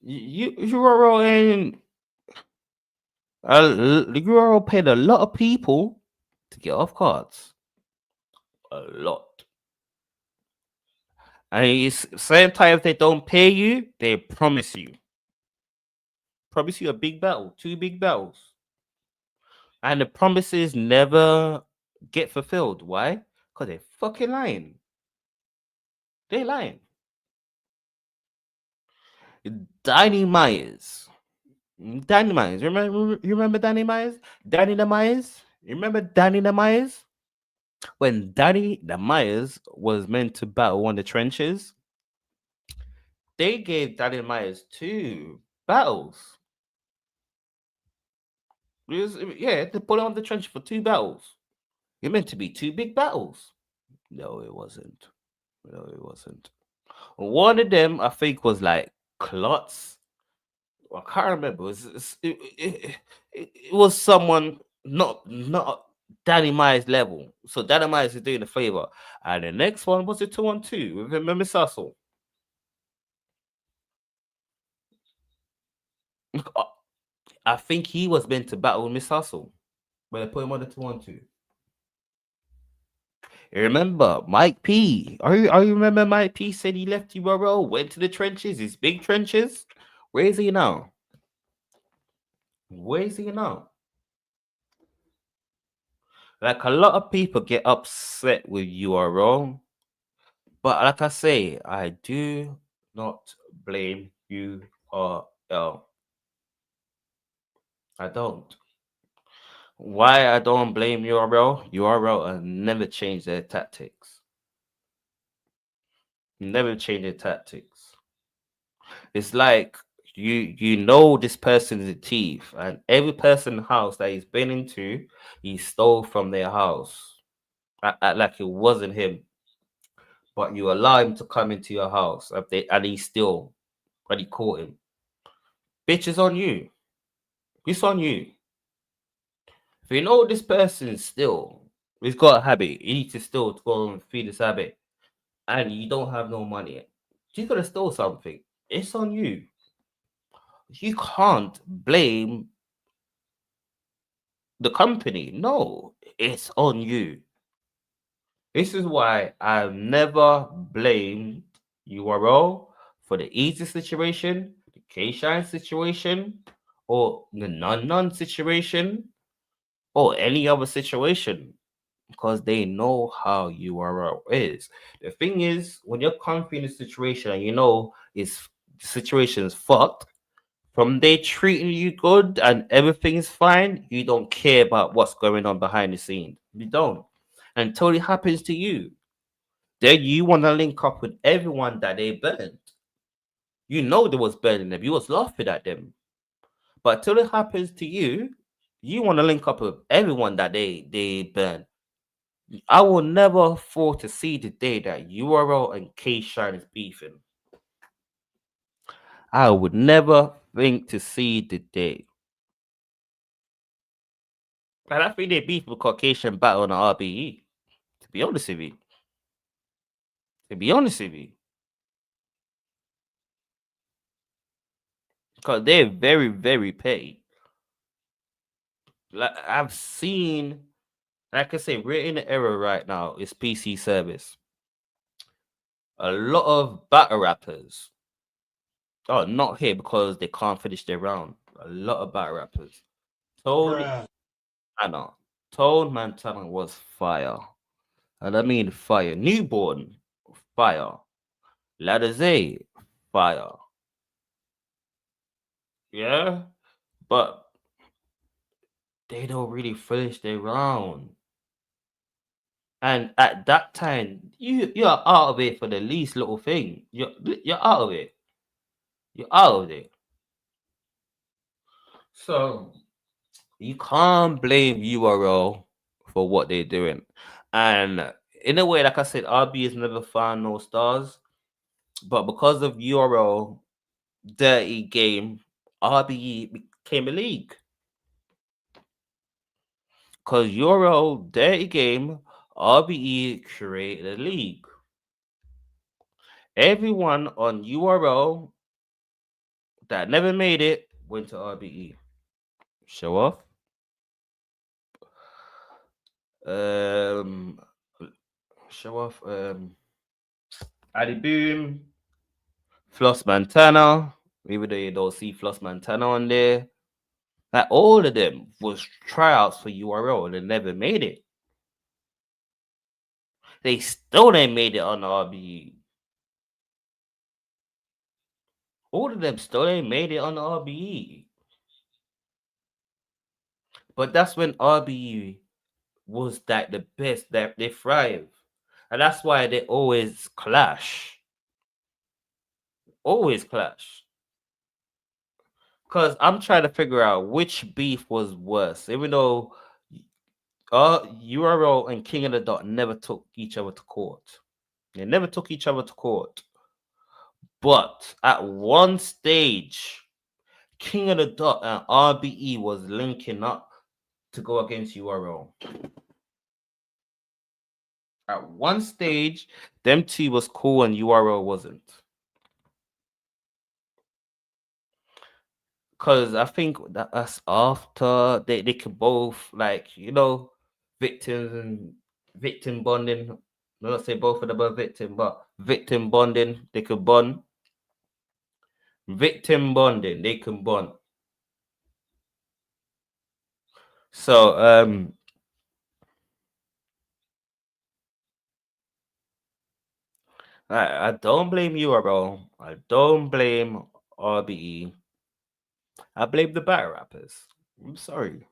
Speaker 2: URL and URL paid a lot of people to get off cards. A lot. And sometimes they don't pay you, they promise you. Promise you a big battle, 2 big battles. And the promises never get fulfilled. Why? Because they're fucking lying. They're lying. Danny Myers. Danny Myers. You remember Danny Myers? Danny the Myers? You remember Danny the Myers? When Danny the Myers was meant to battle on the trenches, they gave Danny Myers 2 battles. Yeah, to put on the trench for 2 battles. It meant to be 2 big battles. No, it wasn't. No, it wasn't. One of them, I think, was like Klotz. I can't remember. It was someone not Danny Myers level. So Danny Myers is doing a favor. And the next one was a 2-on-2 with him and Miss Hustle. I think he was meant to battle with Miss Hustle, but they put him on the 2-on-2. You remember Mike P? I remember Mike P said he left URL, went to the trenches, his big trenches. Where is he now? Where is he now? Like a lot of people get upset with URL, but like I say, I do not blame URL. I don't. Why I don't blame URL? URL never changed their tactics. Never change their tactics. It's like you know this person is a thief, and every person house that he's been into, he stole from their house. Act like it wasn't him, but you allow him to come into your house, and he still, but he caught him. Bitch, it's on you. It's on you. If you know this person is still, he's got a habit. You need to still to go and feed this habit, and you don't have no money. You could have stole something. It's on you. You can't blame the company. No, it's on you. This is why I've never blamed URL for the easy situation, the K-Shine situation, or the non situation, or any other situation, because they know how URL is. The thing is, when you're comfy in a situation and you know the situation is fucked, from they treating you good and everything's fine, you don't care about what's going on behind the scene. You don't. Until it happens to you. Then you want to link up with everyone that they burned. You know they was burning them. You was laughing at them. But till it happens to you, you want to link up with everyone that they burn. I will never fall to see the day that URL and K Shine is beefing. I would never think to see the day. And I think they beef with Caucasian battle on the RBE. To be honest with you. To be honest with you. Because they're very, very petty. Like I've seen, like I say, we're in an era right now. It's PC service. A lot of battle rappers. Oh, not here because they can't finish their round. A lot of battle rappers. Tone Montana. Tone Montana was fire. And I mean fire. Newborn, fire. Ladazay, fire. Yeah? But they don't really finish their round. And at that time, you're out of it for the least little thing. You're out of it. You're out of it. So you can't blame URL for what they're doing. And in a way, like I said, RB has never found no stars. But because of URL dirty game, RBE became a league. Because URL dirty game, RBE created a league. Everyone on URL that never made it went to RBE. Show off. Um, show off. Addy Boom, Floss Montana. Even though you don't see Floss Montana on there, like all of them was tryouts for URL and they never made it. They still ain't made it on the RBE. All of them still ain't made it on the RBE. But that's when RBE was that the best, that they thrive. And that's why they always clash. Always clash. Because I'm trying to figure out which beef was worse. Even though URL and King of the Dot never took each other to court. They never took each other to court. But at one stage, King of the Dot and RBE was linking up to go against URL. At one stage, them two was cool and URL wasn't. Cause I think that's after they could both like victims and victim bonding. Not say both of them are victim, but victim bonding they could bond. Victim bonding they can bond. So I don't blame you, bro. I don't blame RBE. I blame the battle rappers. I'm sorry.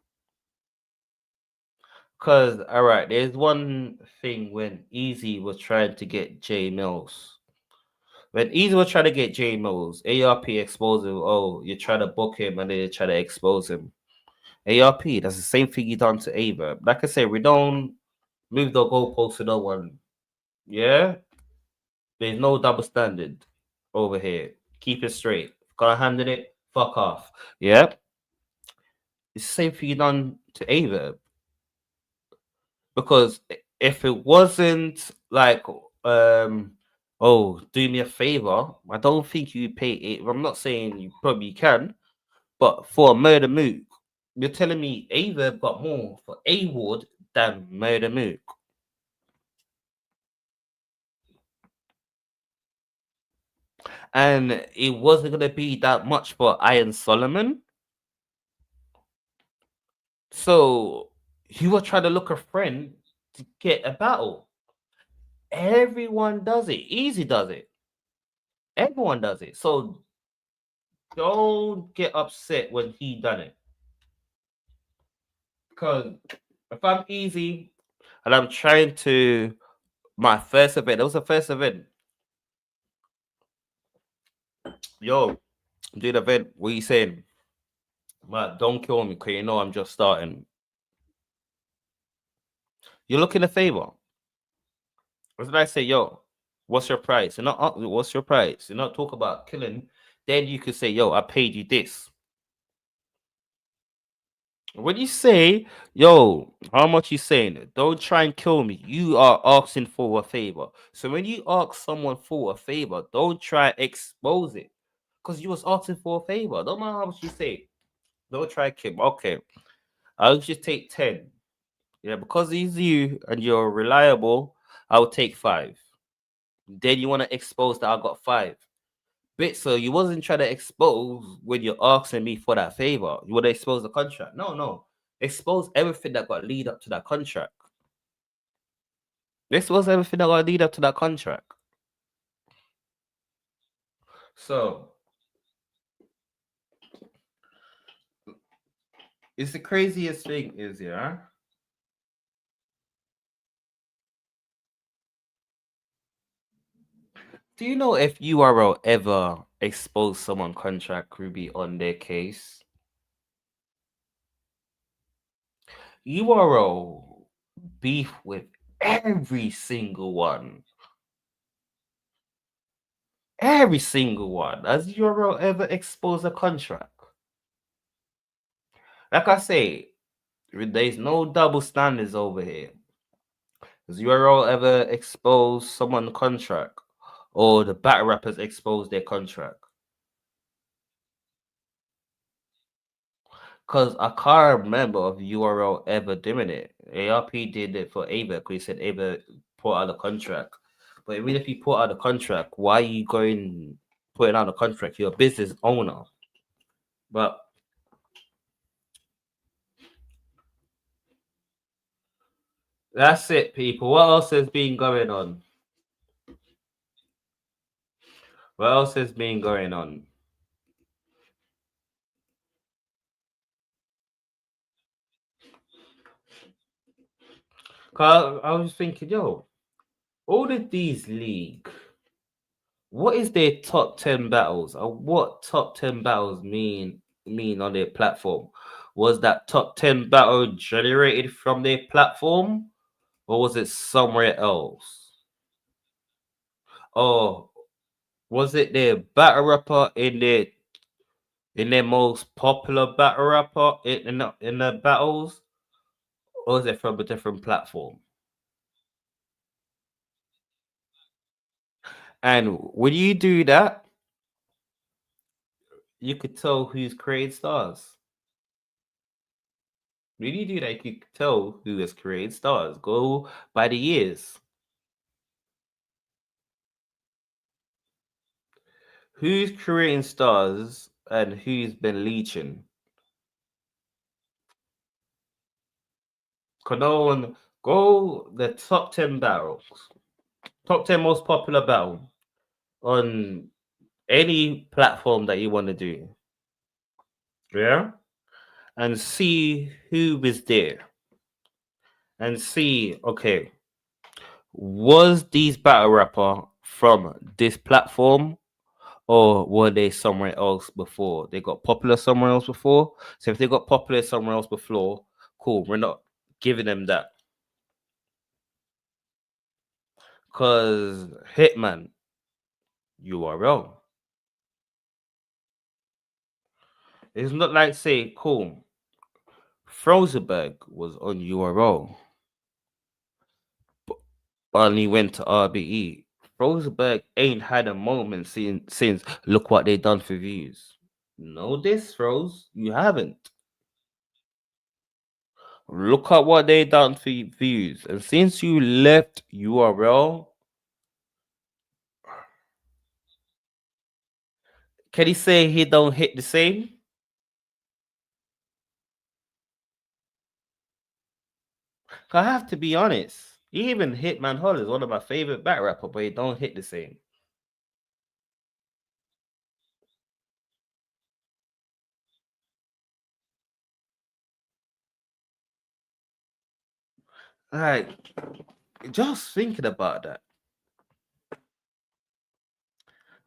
Speaker 2: Cause all right, there's one thing when Easy was trying to get J Mills. When Easy was trying to get J Mills, ARP exposed him. Oh, you try to book him and then you try to expose him. ARP, that's the same thing you done to Ava. Like I said, we don't move the goalposts to no one. Yeah? There's no double standard over here. Keep it straight. Got a hand in it, fuck off. Yeah? It's the same thing you done to Ava. Because if it wasn't like oh, do me a favor, I don't think you pay it. I'm not saying you probably can, but for a murder mook, you're telling me Ava got more for A Ward than murder mook. And it wasn't gonna be that much for Iron Solomon. So you were trying to look a friend to get a battle. Everyone does it. Easy does it. Everyone does it. So don't get upset when he done it. Because if I'm easy and I'm trying to my first event, that was the first event. Yo, do the event. What you saying? But don't kill me because you know I'm just starting. You're looking a favor. What did I say? Yo, what's your price? You're not what's your price? You're not talk about killing. Then you could say, yo, I paid you this. When you say, yo, how much you saying? Don't try and kill me. You are asking for a favor. So when you ask someone for a favor, don't try expose it. Because you was asking for a favor. Don't matter how much you say. Don't try kill me. Okay. I'll just take 10. Yeah, because he's you and you're reliable, I'll take 5. Then you want to expose that I got 5. Bit so you wasn't trying to expose when you're asking me for that favor. You want to expose the contract. No, no. Expose everything that got lead up to that contract. This was everything that got lead up to that contract. So it's the craziest thing is, yeah. Do you know if URL ever exposed someone contract Ruby on their case? URL beef with every single one. Every single one. Has URL ever exposed a contract? Like I say, there's no double standards over here. Has URL ever exposed someone contract? Or the battle rappers exposed their contract? Because I can't remember of URL ever doing it. ARP did it for Ava because he said Ava put out a contract. But even if you put out a contract, why are you going putting out a contract? You're a business owner. But that's it, people. What else has been going on? What else has been going on? Cause I was thinking, yo, all of these league, what is their top 10 battles? Or what top 10 battles mean on their platform? Was that top 10 battle generated from their platform? Or was it somewhere else? Or was it their battle rapper in their most popular battle rapper in the battles? Or is it from a different platform? And when you do that, You could tell who's created stars. When you do that, you could tell who has created stars. Go by the years. Who's creating stars and who's been leeching? Could no one go the top 10 battles, top 10 most popular battle on any platform that you want to do, yeah, and see who was there and see, okay, was these battle rapper from this platform or were they somewhere else before? They got popular somewhere else before. So if they got popular somewhere else before, cool. We're not giving them that because Hitman URL. It's not like say, cool. Frozenberg was on URL, but he went to RBE. Frozenberg ain't had a moment since look what they done for views. No, this Froze, you haven't. Look at what they done for views, and since you left URL, can he say he don't hit the same? I have to be honest. Even Hitman Hall is one of my favorite back rapper, but he don't hit the same. Like, just thinking about that,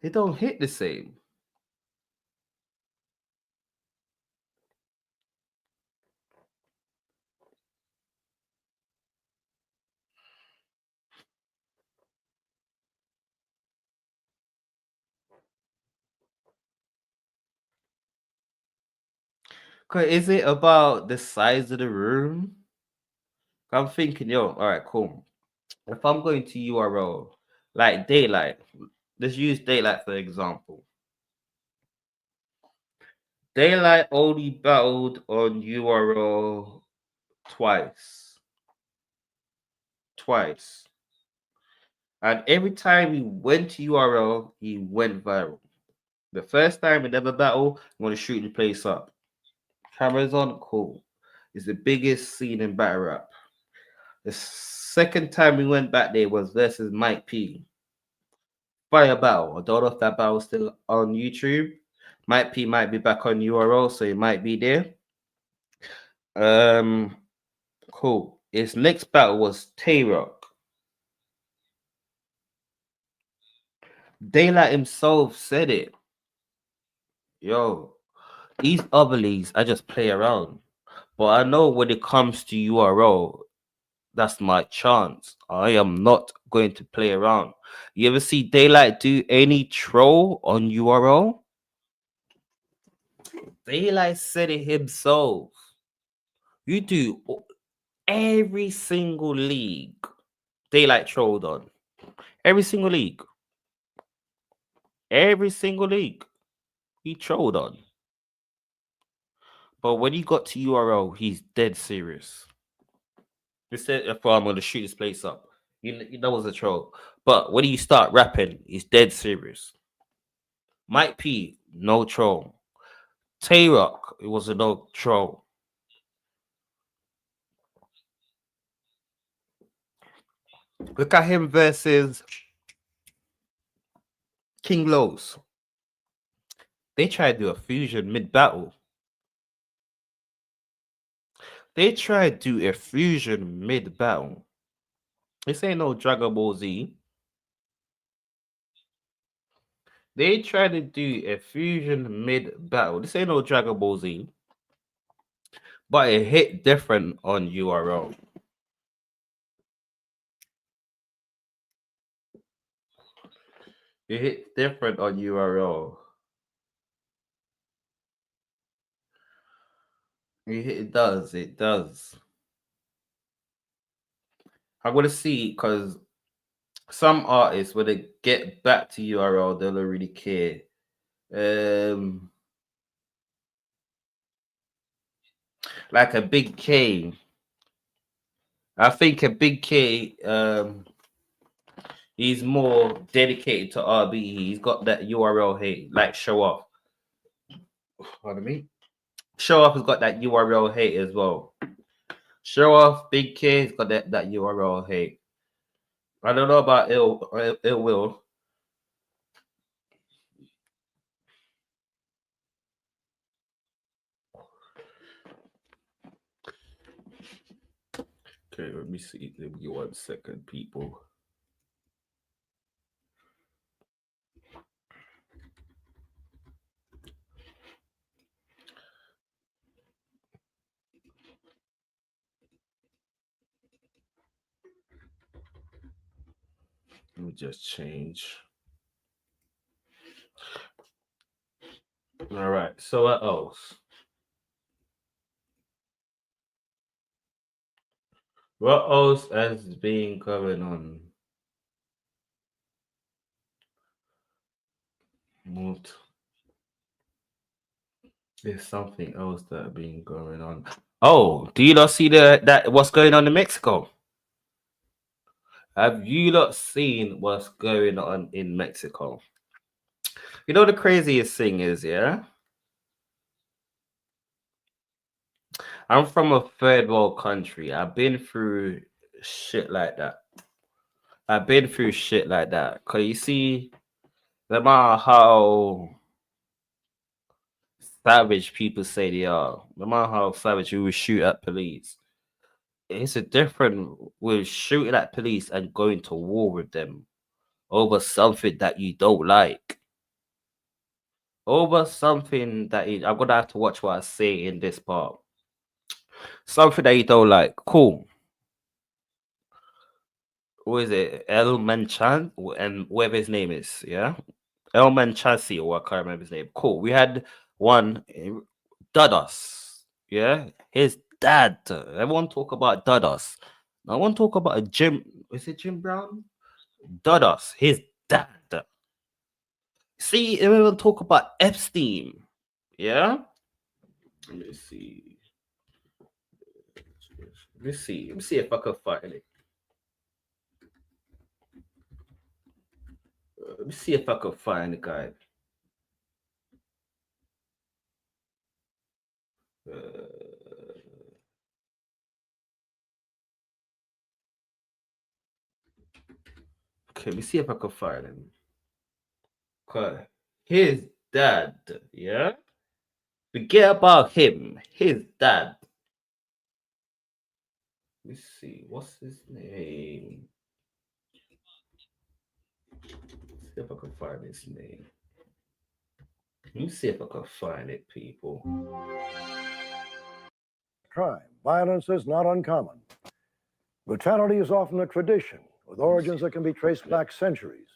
Speaker 2: they don't hit the same. Cause is it about the size of the room? I'm thinking, yo, all right, cool. If I'm going to URL, like Daylight, let's use Daylight for example. Daylight only battled on URL twice. Twice. And every time he went to URL, he went viral. The first time he never battled, I'm gonna shoot the place up. Cameras on, cool. It's the biggest scene in battle rap. The second time we went back there was versus Mike P. Fire battle. I don't know if that battle is still on YouTube. Mike P might be back on URL, so it might be there. Um, cool. His next battle was Tay Rock. Daylight himself said it. Yo, these other leagues, I just play around. But I know when it comes to URL, that's my chance. I am not going to play around. You ever see Daylight do any troll on URL? Daylight said it himself. You do every single league. Daylight trolled on every single league. Every single league he trolled on. But when he got to URL, he's dead serious. He said, "If I'm gonna shoot this place up," you know, was a troll. But when you start rapping, he's dead serious. Mike P, no troll. Tay Rock, it was a no troll. Look at him versus King Lowe's. They tried to do a fusion mid battle. They tried to do a fusion mid battle. This ain't no Dragon Ball Z. They tried to do a fusion mid battle. This ain't no Dragon Ball Z. But it hit different on URL. It hit different on URL. It does. It does. I'm gonna see because some artists when they get back to URL, they don't really care. Um, like a big K. I think a big K. He's more dedicated to RB. He's got that URL hate, like show off. Pardon me. Show off has got that URL hate as well. Show off, big K, has got that URL hate. I don't know about ill will. Okay, let me see. Give me 1 second, people. Let me just change. All right. So what else? What else has been going on? Moved. There's something else that been going on. Oh, do you not see that what's going on in Mexico? Have you not seen what's going on in Mexico? You know the craziest thing is, yeah? I'm from a third world country. I've been through shit like that. I've been through shit like that. Cause you see, no matter how savage people say they are, no matter how savage you will shoot at police, it's a different with shooting at police and going to war with them over something that you don't like. Over something that I'm gonna have to watch what I say in this part. Something that you don't like. Cool. What is it? El Manchan and whatever his name is, yeah? El Manchasi, or I can't remember his name. Cool. We had one Dadas, yeah? His dad. Everyone talk about Dadas. I want to talk about a Jim. Is it Jim Brown? Dadas, his dad. See, everyone talk about Epstein, yeah? Let me see. Let me see. Let me see if I can find it. Let me see if I can find the guy. Okay, let me see if I can find him. Okay. His dad, yeah? Forget about him. His dad. Let me see. What's his name? Let's see if I can find his name. Let me see if I can find it, people.
Speaker 3: Crime. Violence is not uncommon. Brutality is often a tradition with origins that can be traced back centuries.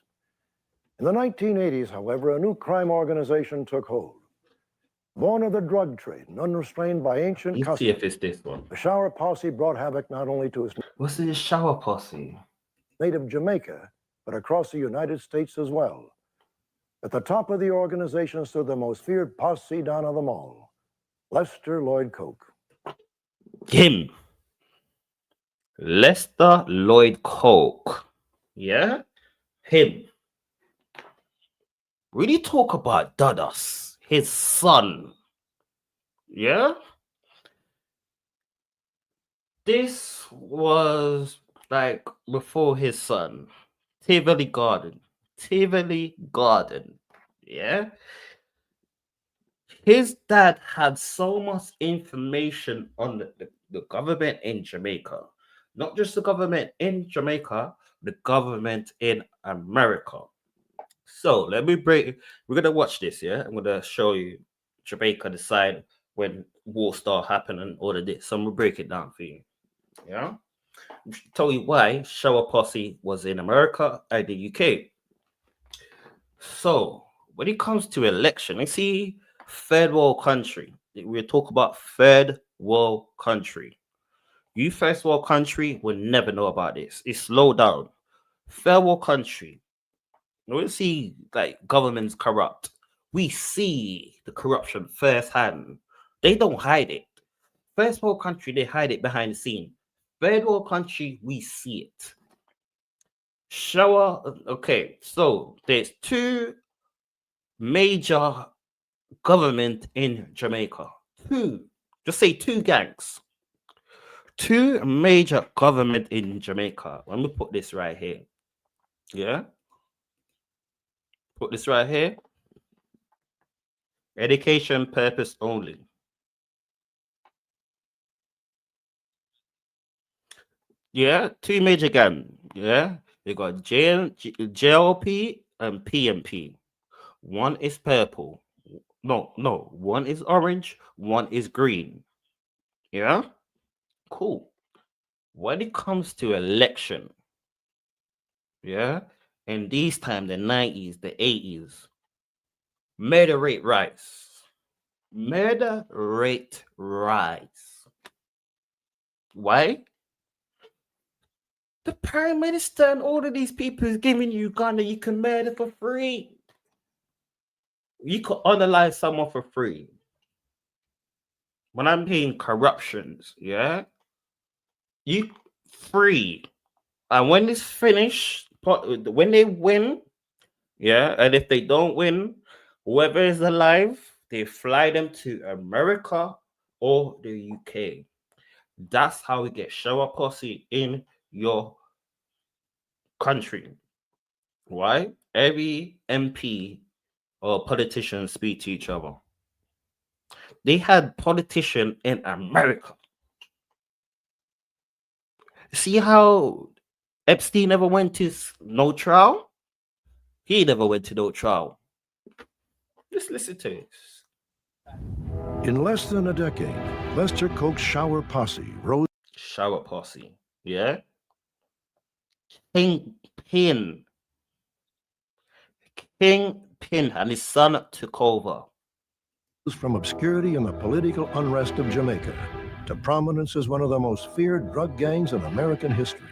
Speaker 3: In the 1980s, however, a new crime organization took hold. Born of the drug trade and unrestrained by ancient
Speaker 2: Let's see
Speaker 3: customs,
Speaker 2: if it's this one.
Speaker 3: the shower posse brought havoc not only to its
Speaker 2: What's in the shower posse?
Speaker 3: native Jamaica, but across the United States as well. At the top of the organization stood the most feared posse don of them all, Lester Lloyd Coke.
Speaker 2: Him. Lester Lloyd Coke. Yeah? Him. Really talk about Dadas, his son. Yeah? This was like before his son. Tivoli Garden. Tivoli Garden. Yeah? His dad had so much information on the government in Jamaica. Not just the government in Jamaica, the government in America. So let me break. We're gonna watch this, yeah. I'm gonna show you Jamaica decide when war start happening and all of this. So I'm gonna break it down for you. Yeah. Tell you why Shower Posse was in America and the UK. So when it comes to election, you see third world country. We talk about third world country. You first world country will never know about this. It's slow down. Third world country. We see like governments corrupt. We see the corruption firsthand. They don't hide it. First world country, they hide it behind the scene. Third world country, we see it. Shower. Okay, so there's two major government in Jamaica. Two. Just say two gangs. Two major government in Jamaica. Let me put this right here. Yeah. Put this right here. Education purpose only. Yeah, two major gangs. Yeah. You got JLP and PMP. One is purple. No. One is orange. One is green. Yeah. Cool. When it comes to election, yeah, in these times, the 90s, the 80s, murder rate rise. Murder rate rise. Why? The Prime Minister and all of these people is giving you gun that you can murder for free. You could unalive someone for free. When I'm paying corruptions, yeah, you free. And when it's finished, when they win, yeah, and if they don't win, whoever is alive, they fly them to America or the UK. That's how we get shower pussy in your country. Why? Every MP or politician speak to each other. They had politician in America. See how Epstein never went to no trial? He never went to no trial. Just listen to this.
Speaker 3: In less than a decade, Lester Coke's shower posse rose.
Speaker 2: Shower posse, yeah? Kingpin and his son took over.
Speaker 3: From obscurity and the political unrest of Jamaica to prominence as one of the most feared drug gangs in American history.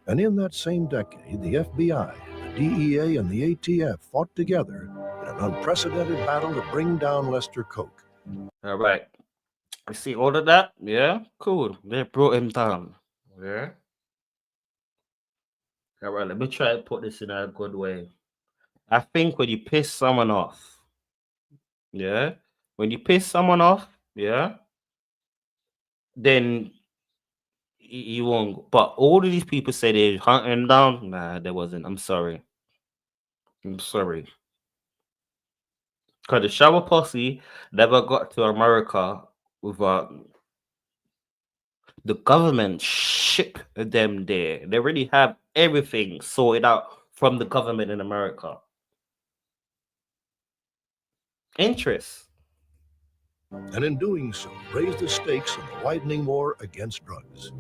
Speaker 3: And in that same decade, the FBI, the DEA, and the ATF fought together in an unprecedented battle to bring down Lester Coke.
Speaker 2: All right. You see all of that? Yeah? Cool. They brought him down. Yeah? All right, let me try to put this in a good way. I think when you piss someone off, yeah? When you piss someone off, yeah? Then you won't. But all of these people say they're hunting him down. Nah, there wasn't. I'm sorry. Because the shower posse never got to America without the government ship them there. They already have everything sorted out from the government in America. Interest.
Speaker 3: And in doing so, raised the stakes in the widening war against drugs.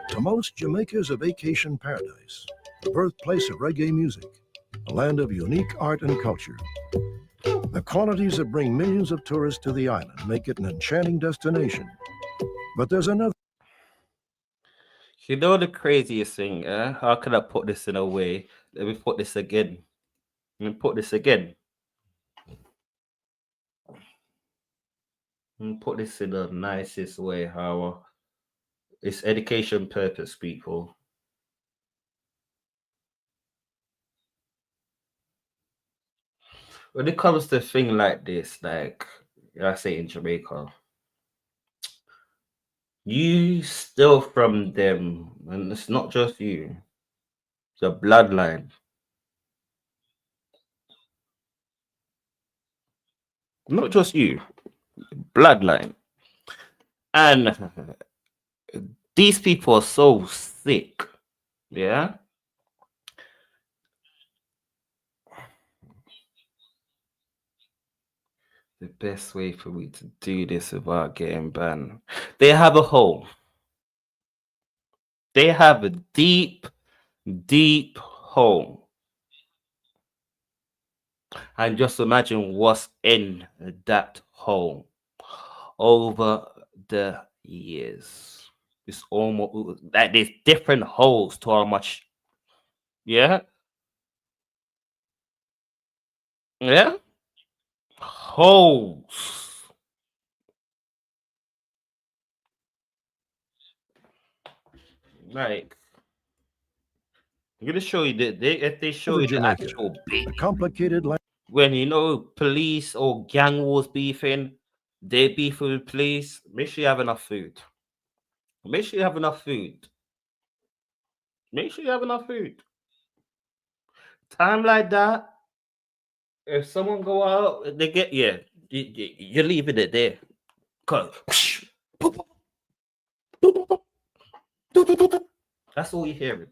Speaker 3: To most, Jamaica is a vacation paradise, the birthplace of reggae music, a land of unique art and culture. The qualities that bring millions of tourists to the island make it an enchanting destination. But there's another.
Speaker 2: You know the craziest thing, how can I put this in a way? Let me put this again. Let me put this again. Let me put this in the nicest way, how it's education purpose, people. When it comes to a thing like this, like I say in Jamaica, you steal from them, and it's not just you, the bloodline. Not just you, bloodline. And these people are so sick. Yeah. The best way for me to do this without getting banned. They have a hole. They have a deep, deep hole. And just imagine what's in that hole over the years. It's almost like there's different holes to how much. Yeah. Yeah. Holes. Like, I'm gonna show you that if they show you the
Speaker 3: Jamaica,
Speaker 2: actual beef,
Speaker 3: a complicated
Speaker 2: when you know police or gang wars beefing, they beef with police. Make sure you have enough food. Make sure you have enough food. Make sure you have enough food. Time like that, if someone go out, they get you're leaving it there. Cause that's all you're hearing.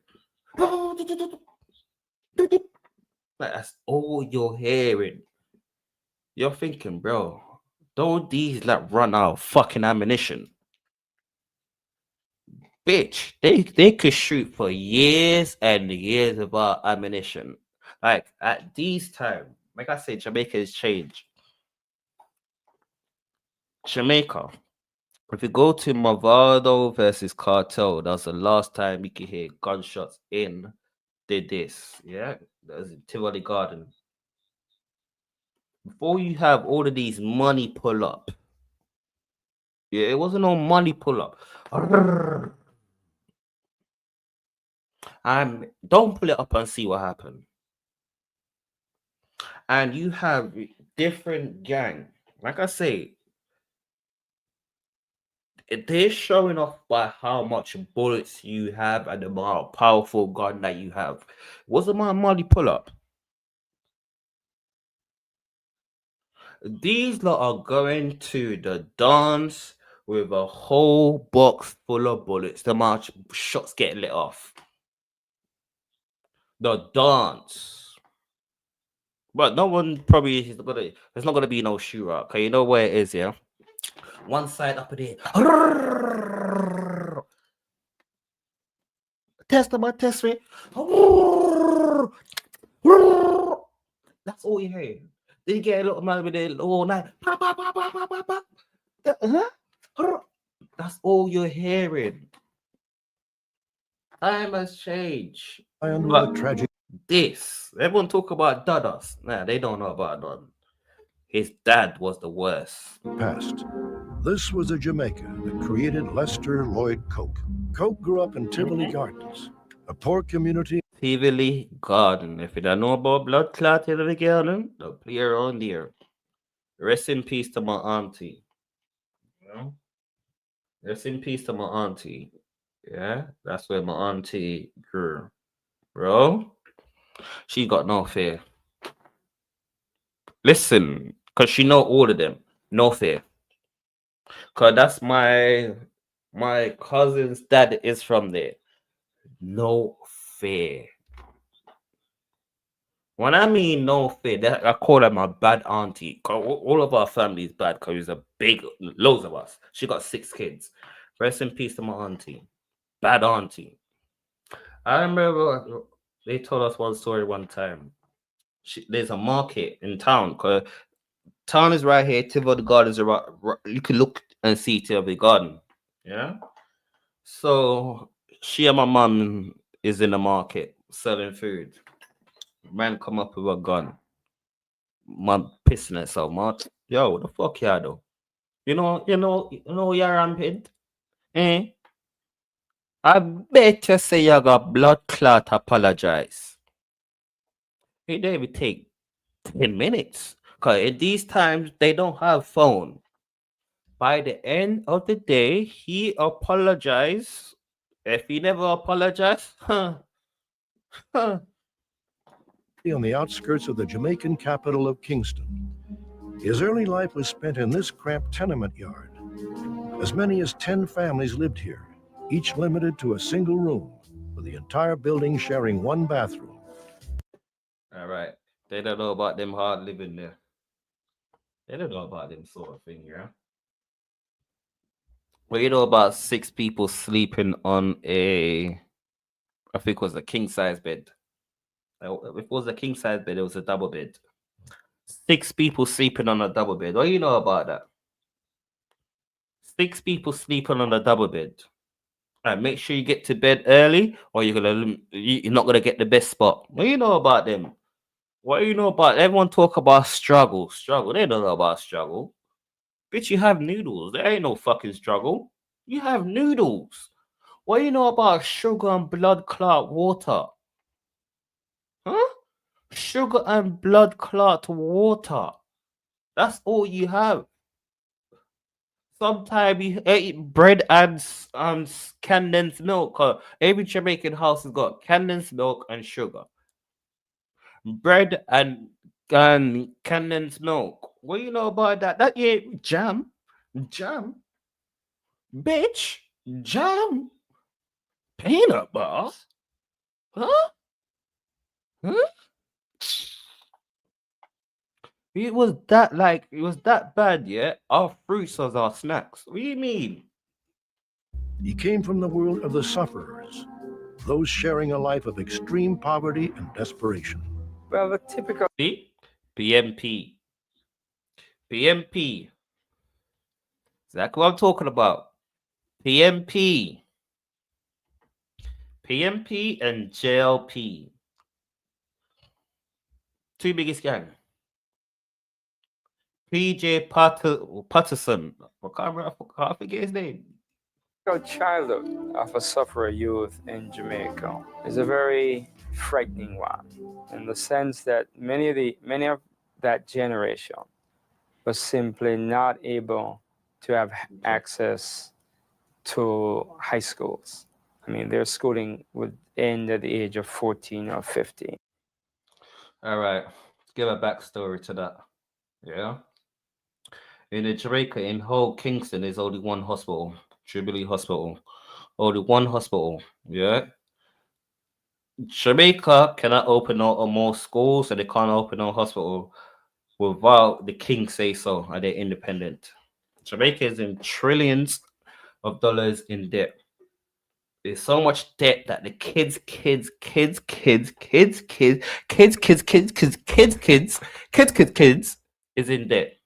Speaker 2: Like, that's all you're hearing. You're thinking, bro, don't these like run out of fucking ammunition? Bitch, they could shoot for years and years without ammunition. Like at these times, like I said, Jamaica has changed. Jamaica. If you go to Movado versus Cartel, that was the last time you could hear gunshots in this. Yeah, that was in Tivoli Garden. Before you have all of these money pull up. Yeah, it wasn't no money pull up. Don't pull it up and see what happened. And you have different gang. Like I say, they're showing off by how much bullets you have and the more powerful gun that you have. Wasn't my money pull up? These lot are going to the dance with a whole box full of bullets. The much shots get lit off. The dance. But no one probably is gonna. There's not gonna be no shooter. Okay, you know where it is, yeah. One side up there. Test my test me. That's all you hear. Then you get a little man with it all night. That's all you're hearing. Time has changed. But
Speaker 3: tragic
Speaker 2: this, everyone talk about Dadas. Nah, they don't know about Dad. His dad was the worst.
Speaker 3: past. This was a Jamaica that created Lester Lloyd Coke. Coke grew up in Tivoli Gardens, a poor community.
Speaker 2: Tivoli Garden. If you don't know about blood clot Tivoli Garden, don't play around there. Rest in peace to my auntie. You know? Rest in peace to my auntie. Yeah, that's where my auntie grew. Bro, she got no fear. Listen, because she know all of them. No fear. Because that's my cousin's dad is from there. No fear. When I mean no fear, I call her my bad auntie. All of our family is bad because there's a big, loads of us. She got 6 kids. Rest in peace to my auntie. Bad auntie. I remember they told us one story one time. There's a market in town because town is right here. Tivoli Gardens are right. You can look and see Tivoli Garden. Yeah. So she and my mum is in the market selling food. Man come up with a gun. Man pissing herself, man. Yo, what the fuck you do? You know you're rampant. Eh? I bet you say you got blood clot apologize. It don't even take 10 minutes. Cause in these times they don't have phone. By the end of the day, he apologized. If he never apologized,
Speaker 3: On the outskirts of the Jamaican capital of Kingston. His early life was spent in this cramped tenement yard. As many as 10 families lived here, each limited to a single room, with the entire building sharing one bathroom.
Speaker 2: all right. They don't know about them hard living there. They don't know about them sort of thing, yeah. Well, you know about 6 people sleeping on I think it was a king size bed. If it was a king size bed, it was a double bed. 6 people sleeping on a double bed. What do you know about that? 6 people sleeping on a double bed. All right, make sure you get to bed early, or you're not gonna get the best spot. What do you know about them? What do you know about everyone talk about struggle? Struggle. They don't know about struggle. Bitch, you have noodles. There ain't no fucking struggle. You have noodles. What do you know about sugar and blood clot water? Huh? Sugar and blood clot water. That's all you have. Sometimes you eat bread and condensed milk. Every Jamaican house has got condensed milk and sugar. Bread and condensed milk. What do you know about that? That yeah, jam, bitch, jam, peanut butter. Huh? Huh? It was that bad, yeah? Our fruits was our snacks. What do you mean?
Speaker 3: He came from the world of the sufferers, those sharing a life of extreme poverty and desperation.
Speaker 4: Well, the typical
Speaker 2: See? PMP. PMP. Exactly what I'm talking about. PMP. PMP and JLP. Two biggest gang. PJ Patterson. I can't forget his name.
Speaker 4: childhood of a sufferer youth in Jamaica is a very frightening one, in the sense that many of that generation was simply not able to have access to high schools. I mean, their schooling would end at the age of 14 or 15.
Speaker 2: All right. Let's give a backstory to that. Yeah. In Jamaica, in whole Kingston, there's only one hospital, Jubilee Hospital. Only one hospital. Yeah. Jamaica cannot open no more schools, and they can't open no hospital without the king say so, and they're independent. Jamaica is in trillions of dollars in debt. There's so much debt that the kids is in debt.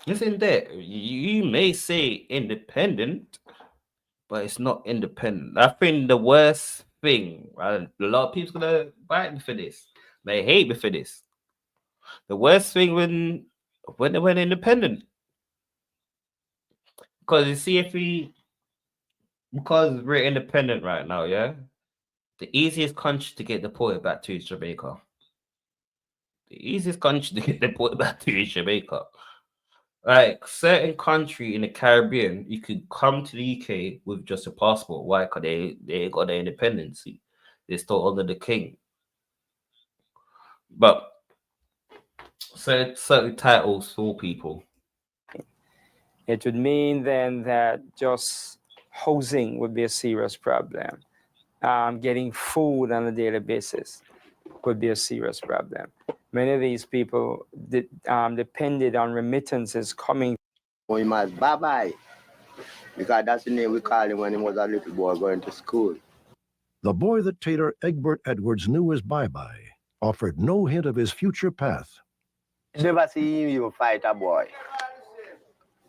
Speaker 2: It's in debt. You may say independent, but it's not independent. I think the worst thing, right, a lot of people's gonna fight me for this. They hate me for this. The worst thing when they went independent. Because you see, because we're independent right now, yeah, the easiest country to get deported back to is Jamaica. The easiest country to get deported back to is Jamaica. Like certain country in the Caribbean, you could come to the UK with just a passport. Why? Because they got their independence. They're still under the king. But certain titles for people.
Speaker 4: It would mean then that just housing would be a serious problem. Getting food on a daily basis would be a serious problem. Many of these people depended on remittances coming.
Speaker 5: He must bye-bye, because that's the name we called him when he was a little boy going to school.
Speaker 3: The boy that Taylor Egbert Edwards knew as Bye-Bye offered no hint of his future path.
Speaker 5: I never see him even fight a boy.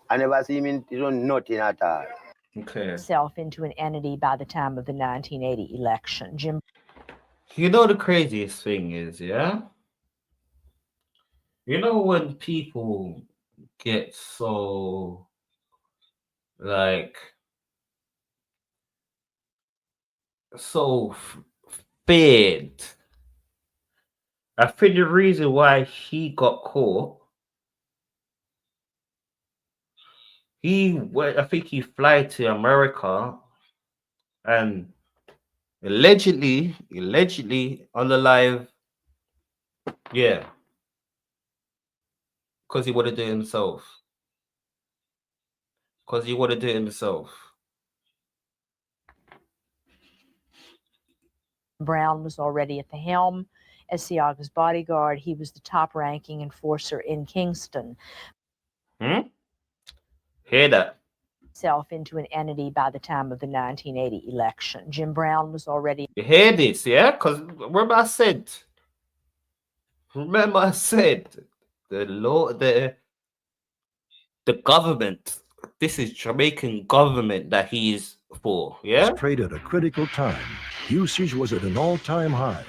Speaker 5: I never see him do nothing at all.
Speaker 2: Okay.
Speaker 6: Himself into an entity by the time of the 1980 election. Jim.
Speaker 2: You know the craziest thing is, yeah? You know when people get so like so feared. I think the reason why he got caught, I think he fly to America and allegedly on the live, yeah, because he would have done it himself. Because he would have done it himself.
Speaker 6: Brown was already at the helm. As Seaga's bodyguard, he was the top-ranking enforcer in Kingston.
Speaker 2: Hear that?
Speaker 6: Himself into an entity by the time of the 1980 election. Jim Brown was already.
Speaker 2: You hear this, yeah? Because remember I said the law, the government. This is Jamaican government that he's for, yeah?
Speaker 3: Trade at a critical time. Usage was at an all-time high.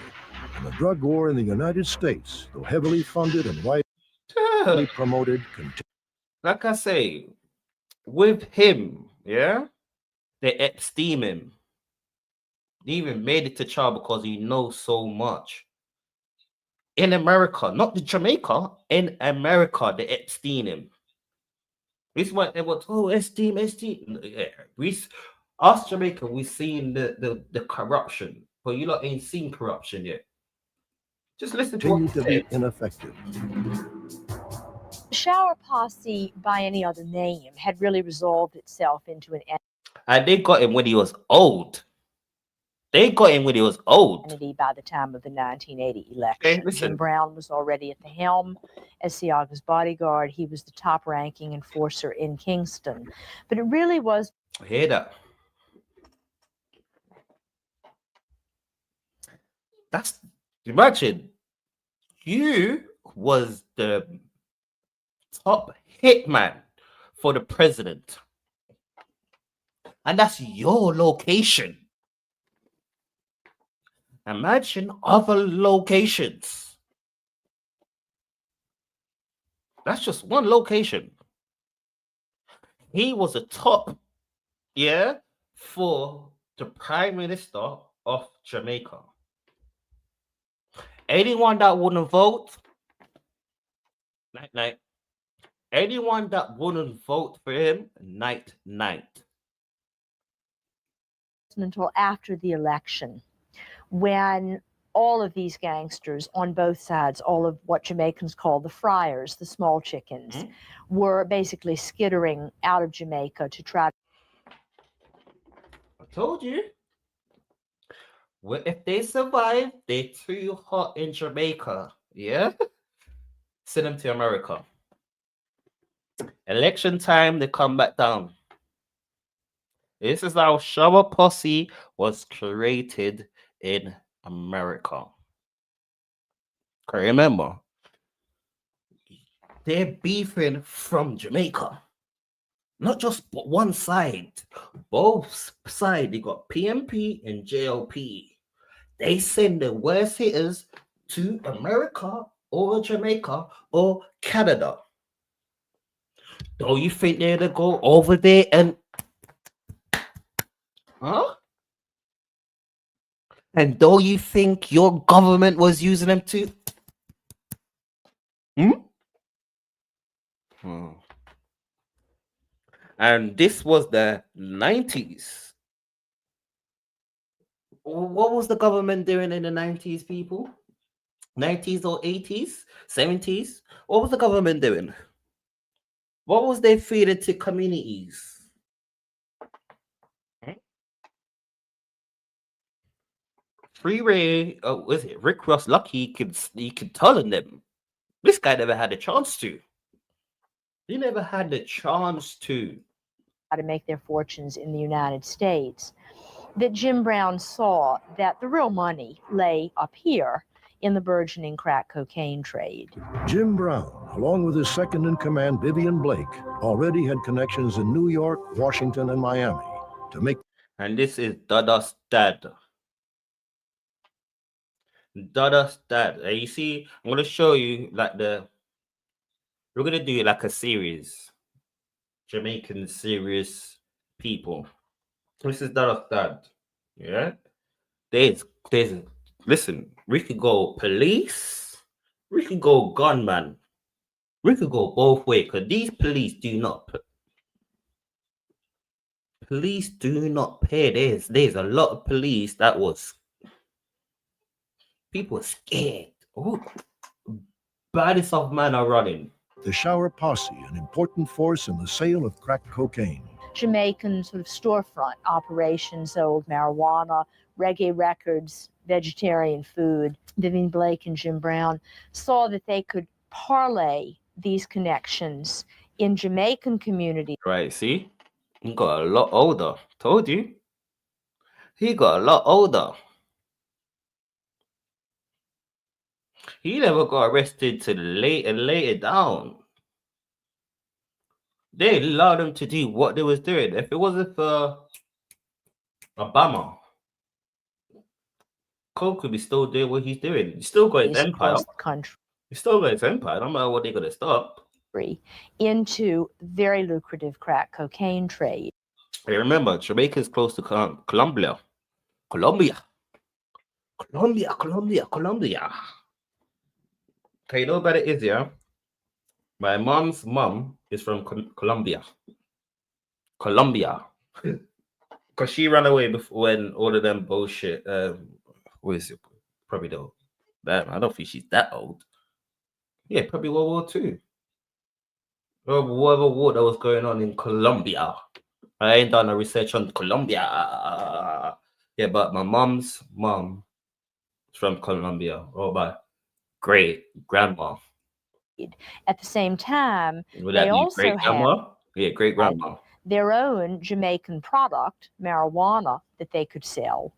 Speaker 3: And the drug war in the United States, though heavily funded and widely promoted, continued.
Speaker 2: Like I say, with him, yeah, they esteem him. He even made it to trial because he knows so much. In America, not the Jamaica, in America, they esteem him. This is what they want. Oh, esteem. Yeah, us Jamaica, we seen the corruption, but you lot ain't seen corruption yet. Just listen to what he
Speaker 3: Continued to be
Speaker 2: said.
Speaker 3: ineffective.
Speaker 6: The shower posse, by any other name, had really resolved itself into an
Speaker 2: And they got him when he was old. They got him when he was old.
Speaker 6: entity by the time of the 1980
Speaker 2: Okay,
Speaker 6: election.
Speaker 2: listen.
Speaker 6: Jim Brown was already at the helm as Seaga's bodyguard. He was the top-ranking enforcer in Kingston. But it really was
Speaker 2: Hear that? That's imagine you was the top hitman for the president, and that's your location. Imagine other locations. That's just one location. He was a top, yeah, for the prime minister of Jamaica. Anyone that wouldn't vote, night. Anyone that wouldn't vote for him, night.
Speaker 6: until after the election, when all of these gangsters on both sides, all of what Jamaicans call the friars, the small chickens, were basically skittering out of Jamaica to try
Speaker 2: I told you. Well, if they survive, they're too hot in Jamaica. Yeah? Send them to America. Election time, they come back down. This is how Shower Posse was created in America. Okay, remember, they're beefing from Jamaica. Not just one side. Both sides, they got PMP and JLP. They send the worst hitters to America or Jamaica or Canada. Don't you think they're gonna go over there and And don't you think your government was using them too? And this was the 90s. What was the government doing in the 90s, people? 90s or 80s, 70s? What was the government doing? What was they feeding to communities? Freeway, was it Rick Ross lucky he could tell them? This guy never had a chance to. He never had the chance to
Speaker 6: make their fortunes in the United States. That Jim Brown saw that the real money lay up here in the burgeoning crack cocaine trade.
Speaker 3: Jim Brown, along with his second in command, Vivian Blake, already had connections in New York, Washington, and Miami to make.
Speaker 2: And this is Dada's dad. Dada's dad. And you see, I'm going to show you like we're going to do like a series. Jamaican serious people. This is Dada's dad. Yeah? There's listen, we could go police, we could go gunman, we could go both ways because these police do not pay. There's a lot of police that was people were scared. Oh, baddest of men are running.
Speaker 3: The Shower Posse, an important force in the sale of crack cocaine.
Speaker 6: Jamaican sort of storefront operations sold marijuana, reggae records, vegetarian food. Vivian Blake and Jim Brown saw that they could parlay these connections in Jamaican communities.
Speaker 2: Right, see? He got a lot older. Told you. He got a lot older. He never got arrested till later down. They allowed him to do what they was doing. If it wasn't for Obama, Cole could be still doing what he's doing. He still got his empire.
Speaker 6: Across the country.
Speaker 2: He still got his empire. No matter what they're gonna stop.
Speaker 6: into very lucrative crack cocaine trade.
Speaker 2: Hey, remember, Jamaica is close to Colombia. Colombia. Okay, you know about it is, yeah? My mom's mom is from Colombia. Because she ran away before when all of them bullshit. What is it? Probably though. Damn, I don't think she's that old. Yeah, probably World War II. Or whatever war that was going on in Colombia. I ain't done a research on Colombia. Yeah, but my mom's mom is from Colombia. Oh, my great grandma.
Speaker 6: At the same time,
Speaker 2: Would
Speaker 6: they
Speaker 2: that be
Speaker 6: also
Speaker 2: great
Speaker 6: had
Speaker 2: grandma? Yeah, great grandma.
Speaker 6: their own Jamaican product, marijuana, that they could sell.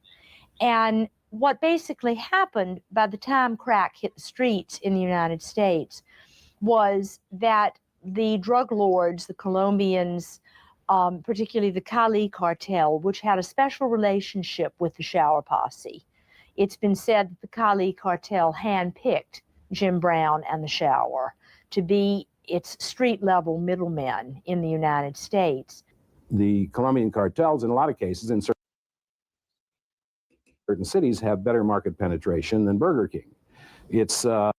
Speaker 6: And what basically happened by the time crack hit the streets in the United States was that the drug lords, the Colombians, particularly the Cali cartel, which had a special relationship with the Shower Posse. It's been said that the Cali cartel handpicked Jim Brown and the Shower to be its street-level middlemen in the United States.
Speaker 7: The Colombian cartels, in a lot of cases, in certain cities, have better market penetration than Burger King. It's
Speaker 2: all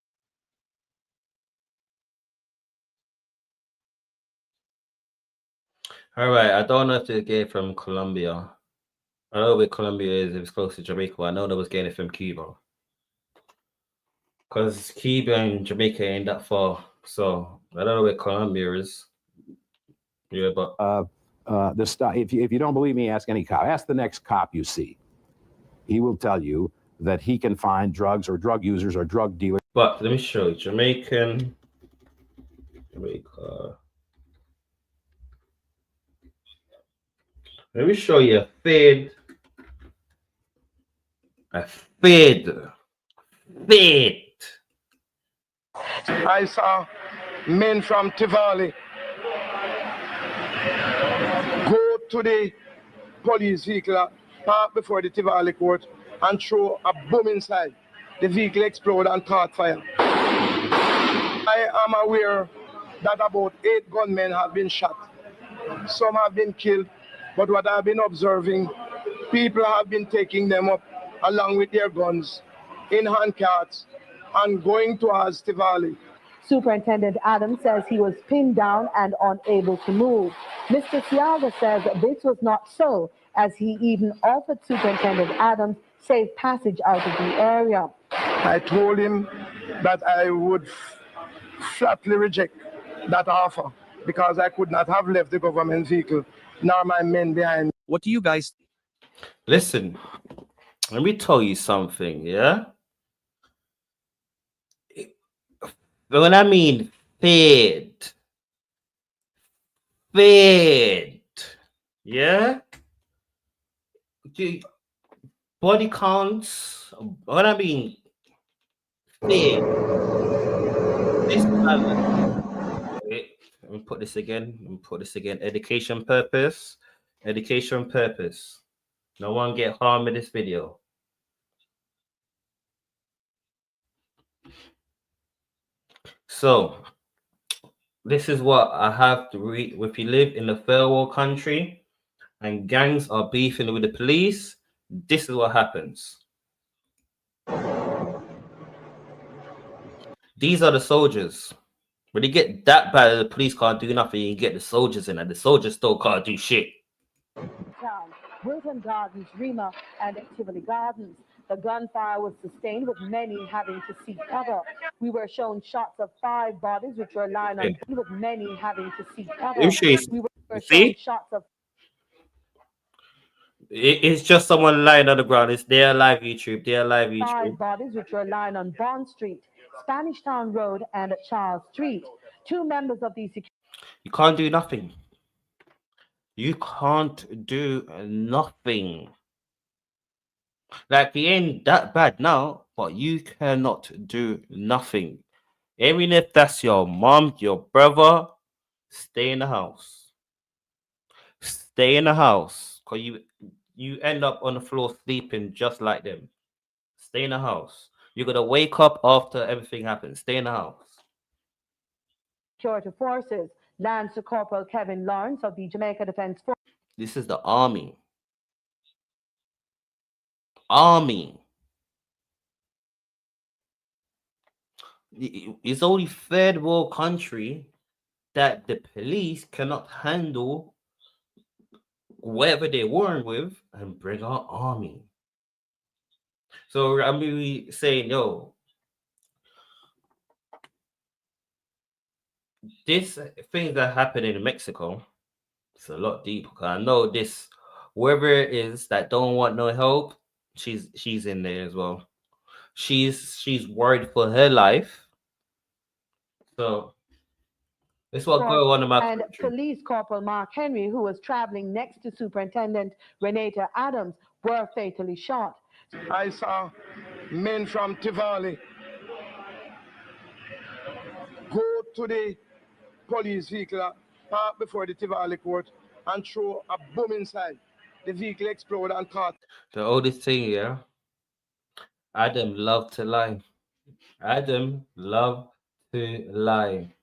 Speaker 2: right. I don't know if they get it from Colombia. I know where Colombia is. If it's close to Jamaica. I know they was getting it from Cuba. Because Cuba and Jamaica ain't that far. So I don't know where Colombia is. Yeah, but
Speaker 7: if you don't believe me, ask any cop. Ask the next cop you see. He will tell you that he can find drugs or drug users or drug dealers.
Speaker 2: But let me show you. Jamaica. Let me show you a fed.
Speaker 8: I saw men from Tivoli go to the police vehicle, park before the Tivoli court, and throw a bomb inside. The vehicle exploded and caught fire. I am aware that about 8 gunmen have been shot. Some have been killed, but what I've been observing, people have been taking them up along with their guns in handcarts and going towards Tivoli.
Speaker 9: Superintendent Adams says he was pinned down and unable to move. Mr. Siaga says this was not so, as he even offered Superintendent Adams safe passage out of the area.
Speaker 8: I told him that I would flatly reject that offer because I could not have left the government vehicle nor my men behind me.
Speaker 10: What do you guys
Speaker 2: listen? Let me tell you something, yeah? When I mean fed, yeah? Body counts, when I mean fed, this let me put this again, education purpose. No one get harmed in this video. So this is what I have to read. If you live in a third world country and gangs are beefing with the police, this is what happens. These are the soldiers. When you get that bad, the police can't do nothing. You get the soldiers in, and the soldiers still can't do shit.
Speaker 9: Wilton Gardens, Rima, and Tivoli Gardens. The gunfire was sustained, with many having to seek cover. We were shown shots of 5 bodies which were lying on, with many having to seek cover. We were shown shots of.
Speaker 2: It's just someone lying on the ground. It's their live YouTube.
Speaker 9: 5 bodies which were lying on Bond Street, Spanish Town Road, and Charles Street. 2 members of the security.
Speaker 2: You can't do nothing. You can't do nothing. Like, he ain't that bad now, but you cannot do nothing. Even if that's your mom, your brother, stay in the house. Stay in the house, because you end up on the floor sleeping just like them. Stay in the house. You're going to wake up after everything happens. Stay in the house.
Speaker 9: security forces. Lance Corporal Kevin Lawrence of the Jamaica Defense Force.
Speaker 2: This is the army. Army. It's only third world country that the police cannot handle whatever they're warring with and bring our army. So I'm really saying, yo, this thing that happened in Mexico, it's a lot deeper. I know this, whoever it is that don't want no help, she's in there as well. She's worried for her life. So that's what go on in my
Speaker 9: and
Speaker 2: country.
Speaker 9: Police Corporal Mark Henry, who was traveling next to Superintendent Renata Adams, were fatally shot.
Speaker 8: I saw men from Tivoli go to the police vehicle, park before the Tivoli court, and throw a bomb inside. The vehicle exploded and caught.
Speaker 2: The oldest thing, yeah. Adam loved to lie. Adam loved to lie.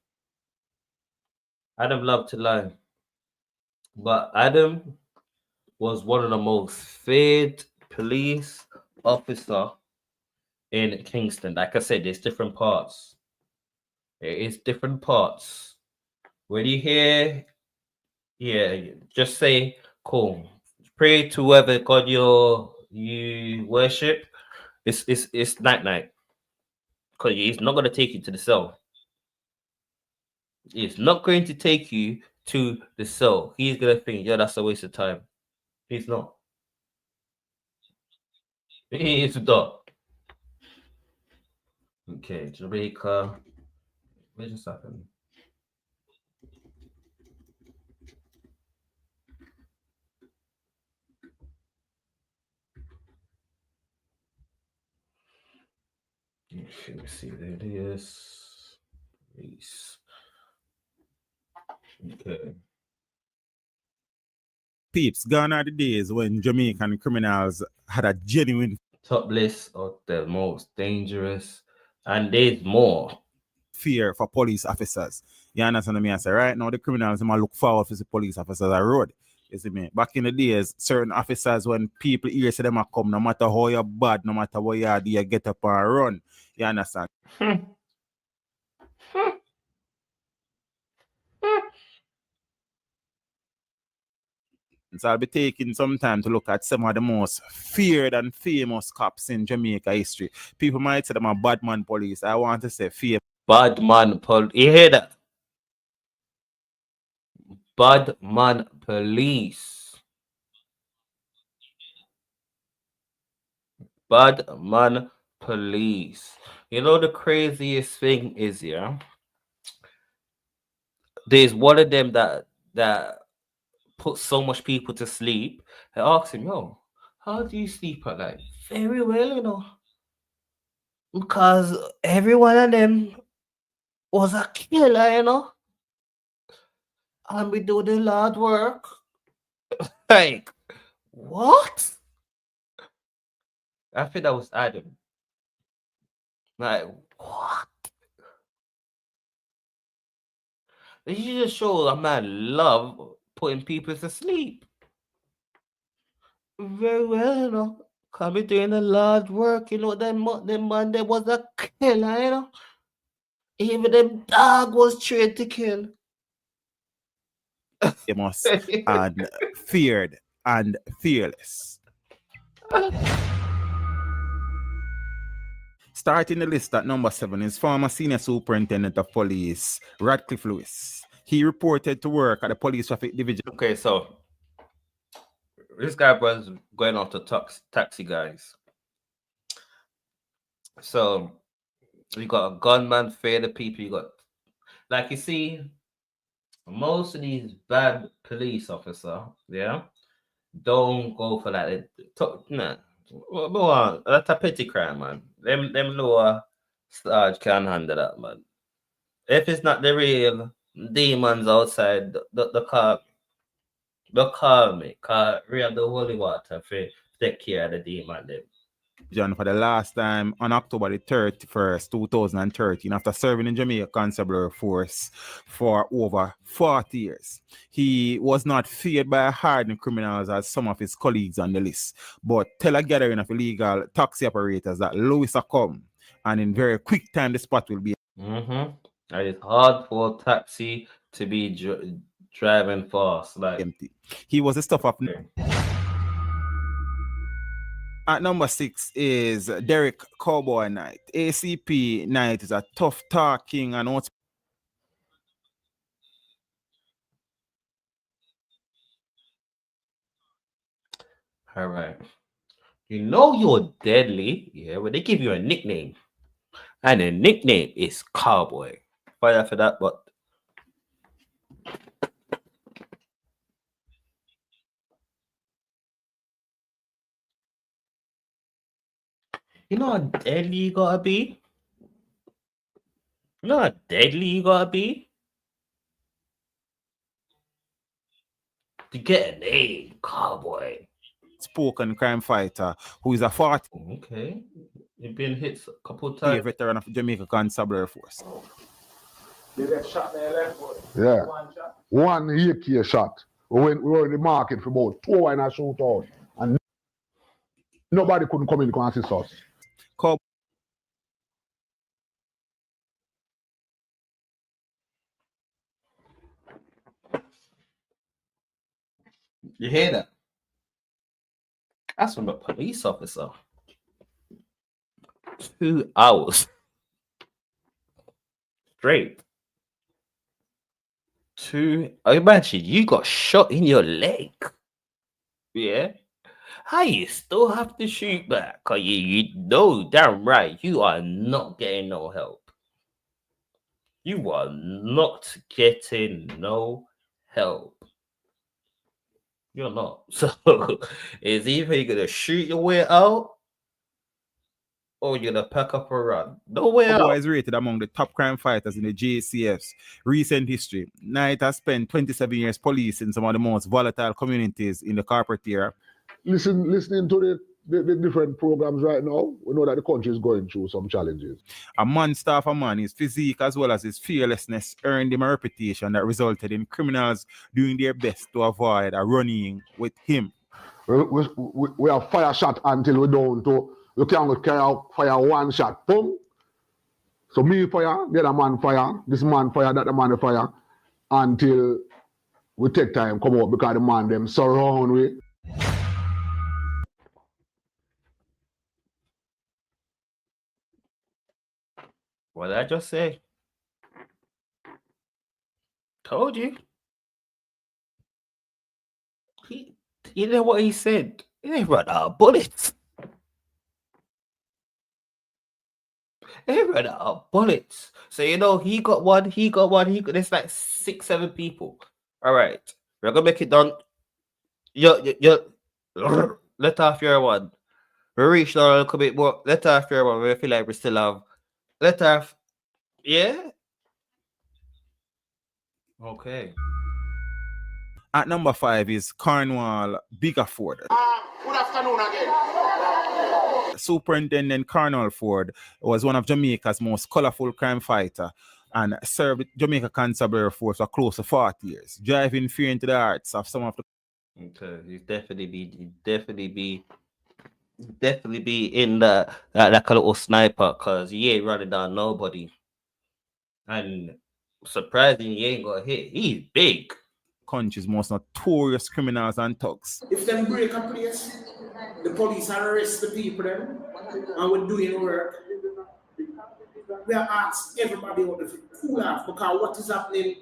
Speaker 2: Adam loved to lie. But Adam was one of the most feared police officer in Kingston. Like I said, there's different parts. There is different parts. When you hear, yeah, just say, cool. Pray to whoever God you worship. It's night. Because he's not gonna take you to the cell. He's not going to take you to the cell. He's gonna think, yeah, that's a waste of time. He's not. He is not. Okay, Jamaica. What just happened? Let me see. There it is. Release. Okay.
Speaker 10: Peeps, gone are the days when Jamaican criminals had a genuine
Speaker 2: top list of the most dangerous, and there's more
Speaker 10: fear for police officers. You understand what I say? Right now, the criminals might look forward to the police officers on the road. You see me? Back in the days, certain officers, when people hear say them come, no matter how you're bad, no matter what you do, you get up and run. You understand? So I'll be taking some time to look at some of the most feared and famous cops in Jamaica history. People might say them are bad man police. I want to say fear.
Speaker 2: Bad man police. You hear that? Bad man police. Bad man police. You know the craziest thing is, yeah, there's one of them that put so much people to sleep. I asked him, yo, how do you sleep at night? Very well, you know. Because every one of them was a killer, you know. And we do the Lord work. Like, what? I think that was Adam. Like, what? This just shows a man love putting people to sleep. Very well, you know. Can be doing the Lord work, you know. Them man, there was a killer, you know. Even them dog was trained to kill.
Speaker 10: Famous and feared and fearless. Starting the list at number 7 is former Senior Superintendent of Police, Radcliffe Lewis. He reported to work at the Police Traffic Division.
Speaker 2: Okay, so this guy was going off the taxi guys. So you got a gunman, fear the people. You got, like, you see, most of these bad police officer, yeah, don't go for that. Nah, that's a petty crime, man. Them lower Sarge can handle that, man. If it's not the real demons outside, the call me. Cause we have the holy water for take care of the demon them.
Speaker 10: for the last time on October the 31st, 2013, after serving in Jamaica Constabulary Force for over 40 years. He was not feared by hardened criminals as some of his colleagues on the list, but tell a gathering of illegal taxi operators that Louis are come, and in very quick time the spot will be
Speaker 2: And it's hard for a taxi to be driving fast. Like,
Speaker 10: empty. He was the stuff of.
Speaker 2: okay.
Speaker 10: At number 6 is Derek Cowboy Knight. ACP Knight is a tough talking and outspoken.
Speaker 2: All right. You know you're deadly, yeah, when they give you a nickname. And the nickname is Cowboy. Fire for that, but you know how deadly you gotta be? You know how deadly you gotta be? To get a name, Cowboy.
Speaker 10: Spoken crime fighter who is a 40
Speaker 2: Okay. You've been hit a couple times.
Speaker 10: veteran of Jamaica Constabulary Force.
Speaker 11: Yeah. One AK shot. We were in the market for about 2 hours in a shootout. And nobody couldn't come in and assist us.
Speaker 2: You hear that? That's from a police officer. 2 hours straight. Imagine you got shot in your leg. Yeah. How you still have to shoot back? Cause you know damn right you are not getting no help. You are not getting no help. You're not. So it's either you're gonna shoot your way out or you're gonna pack up and run. No way out.
Speaker 10: Cowboy is rated among the top crime fighters in the JCF's recent history. Knight has spent 27 years policing some of the most volatile communities in the corporate era.
Speaker 11: Listening to the different programs right now, we know that the country is going through some challenges.
Speaker 10: A monster of a man, his physique as well as his fearlessness earned him a reputation that resulted in criminals doing their best to avoid a run-in with him.
Speaker 11: We have fire shot until we don't to, you can't carry out fire one shot, boom. So me fire, the other man fire, this man fire, that the man fire, until we take time come out because the man them surround we.
Speaker 2: What did I just say? Told you. You know what he said? He ain't run out of bullets. He ran out of bullets. So you know he got one. There's like 6, 7 people. All right, we're gonna make it done. You let off your one. We reached a little bit more. Let off your one. We feel like we still have. Let off. Yeah. Okay.
Speaker 10: At number 5 is Cornwall Biggerford.
Speaker 8: Good afternoon again.
Speaker 10: Superintendent Cornwall Ford was one of Jamaica's most colorful crime fighter and served Jamaica Constabulary Force for close to 40 years, driving fear into the hearts of some of the.
Speaker 2: Okay, he'd definitely be in that like a little sniper, cause he ain't running down nobody. And surprisingly, he ain't got hit. He's big.
Speaker 10: Country's most notorious criminals and thugs.
Speaker 12: If them break a place, the police arrest the people them, and we're doing work. We are asked everybody out to cool off because what is happening,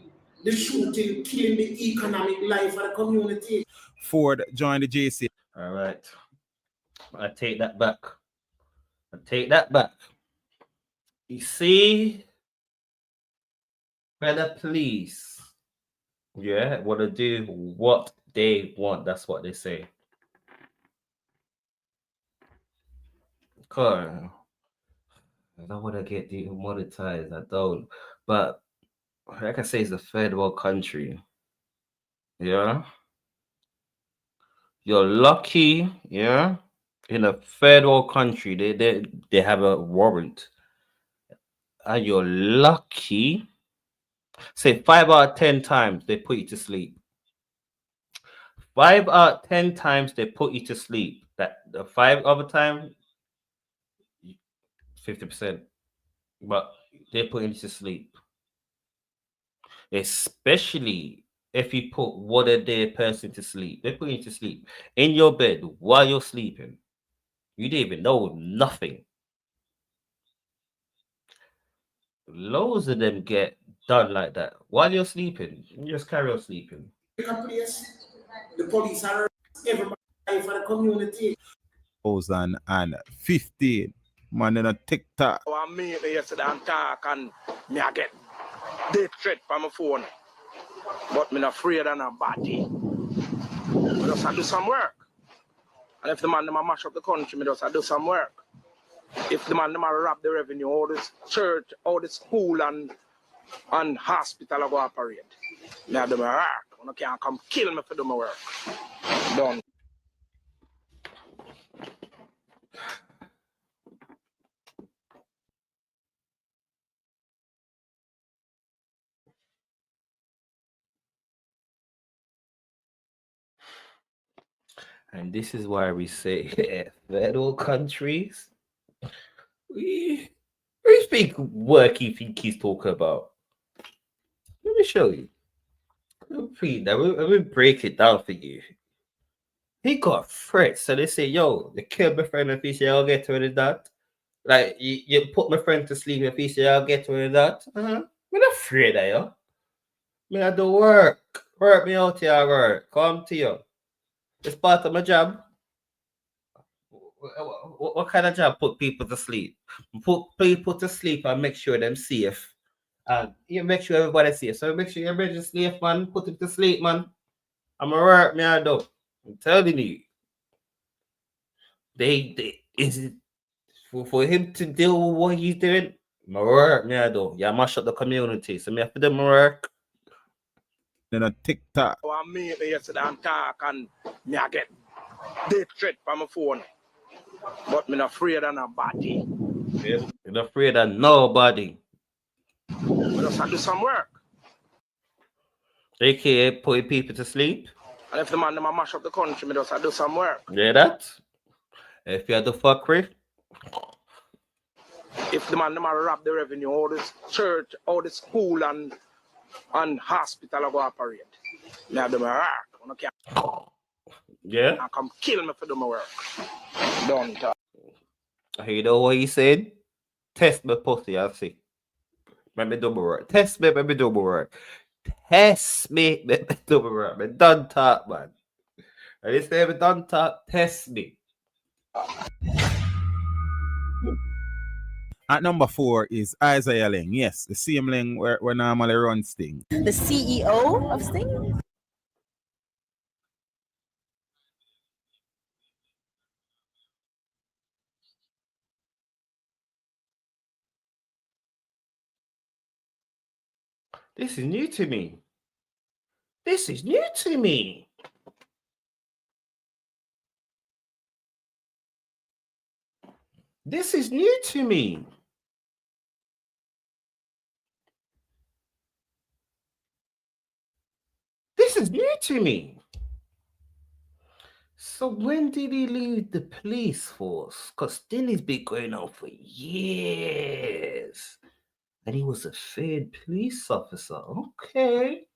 Speaker 12: the shooting, killing the economic life of the community.
Speaker 10: Ford joined the JC.
Speaker 2: All right. I take that back. You see, when the police, want to do what they want, that's what they say. Cause I don't want to get demonetized. I don't. But like I say, it's a third world country. Yeah. You're lucky, yeah, in a third world country, they have a warrant, and you're lucky. Say 5 out of 10 times they put you to sleep. 5 out of 10 times they put you to sleep. That the 5 other time, 50%. But they put you to sleep. Especially if you put one a day person to sleep. They put you to sleep in your bed while you're sleeping. You didn't even know nothing. Loads of them get done like that while you're sleeping. You just carry on sleeping.
Speaker 12: Place, the police arrest everybody for the community.
Speaker 10: 2015. Man, in a TikTok.
Speaker 8: I meet me yesterday and talk and me I get death threat from my phone. But me not afraid of nobody. I just do some work. And if the man them a mash up the country, me just do some work. If the man them a rob the revenue, all this church, all the school and hospital go operate. Me I do my work. You can't come kill me for do my work. Done.
Speaker 2: And this is why we say federal countries. We think work he think he's talking about. Let me show you. Let me break it down for you. He got threats, so they say, "Yo, they killed my friend if he say I'll get rid of that." Like you put my friend to sleep if he say I'll get rid of that. I'm not afraid of you. Me I do work. Work me out here, work. Come to you. It's part of my job. What kind of job put people to sleep? Put people to sleep and make sure them safe. And you make sure everybody's safe. So make sure everybody's safe, man. Put him to sleep, man. I'm a work me I do. I'm telling you. They is it for him to deal with what he's doing? My work me I do. Yeah, mash up the community. So me have to do my work.
Speaker 10: In a TikTok.
Speaker 8: I meet me yesterday and talk and me I get death threat from my phone. But me not afraid of nobody.
Speaker 2: You're not afraid of nobody.
Speaker 8: I just do some work.
Speaker 2: AKA putting people to sleep.
Speaker 8: And if the man them a mash up the country, me just do some work.
Speaker 2: Yeah, that. If you had the fuckery.
Speaker 8: If the man them a rob the revenue, all this church, all the school and hospital go operate. Me I do my work. You can't
Speaker 2: Yeah.
Speaker 8: come kill me for do my work. Done.
Speaker 2: You know what he said? Test me pussy, I'll see. Let me do my work. Test me, let me do my work. Test me, let me do my work. Me done talk, man. And this time, done talk, test me.
Speaker 10: At number 4 is Isaiah Ling. Yes, the same Ling where normally runs Sting.
Speaker 13: The CEO of Sting?
Speaker 2: This is new to me. This is new to me. This is new to me. This is new to me. So when did he leave the police force? Because Stingy's been going on for years. And he was a third police officer. Okay.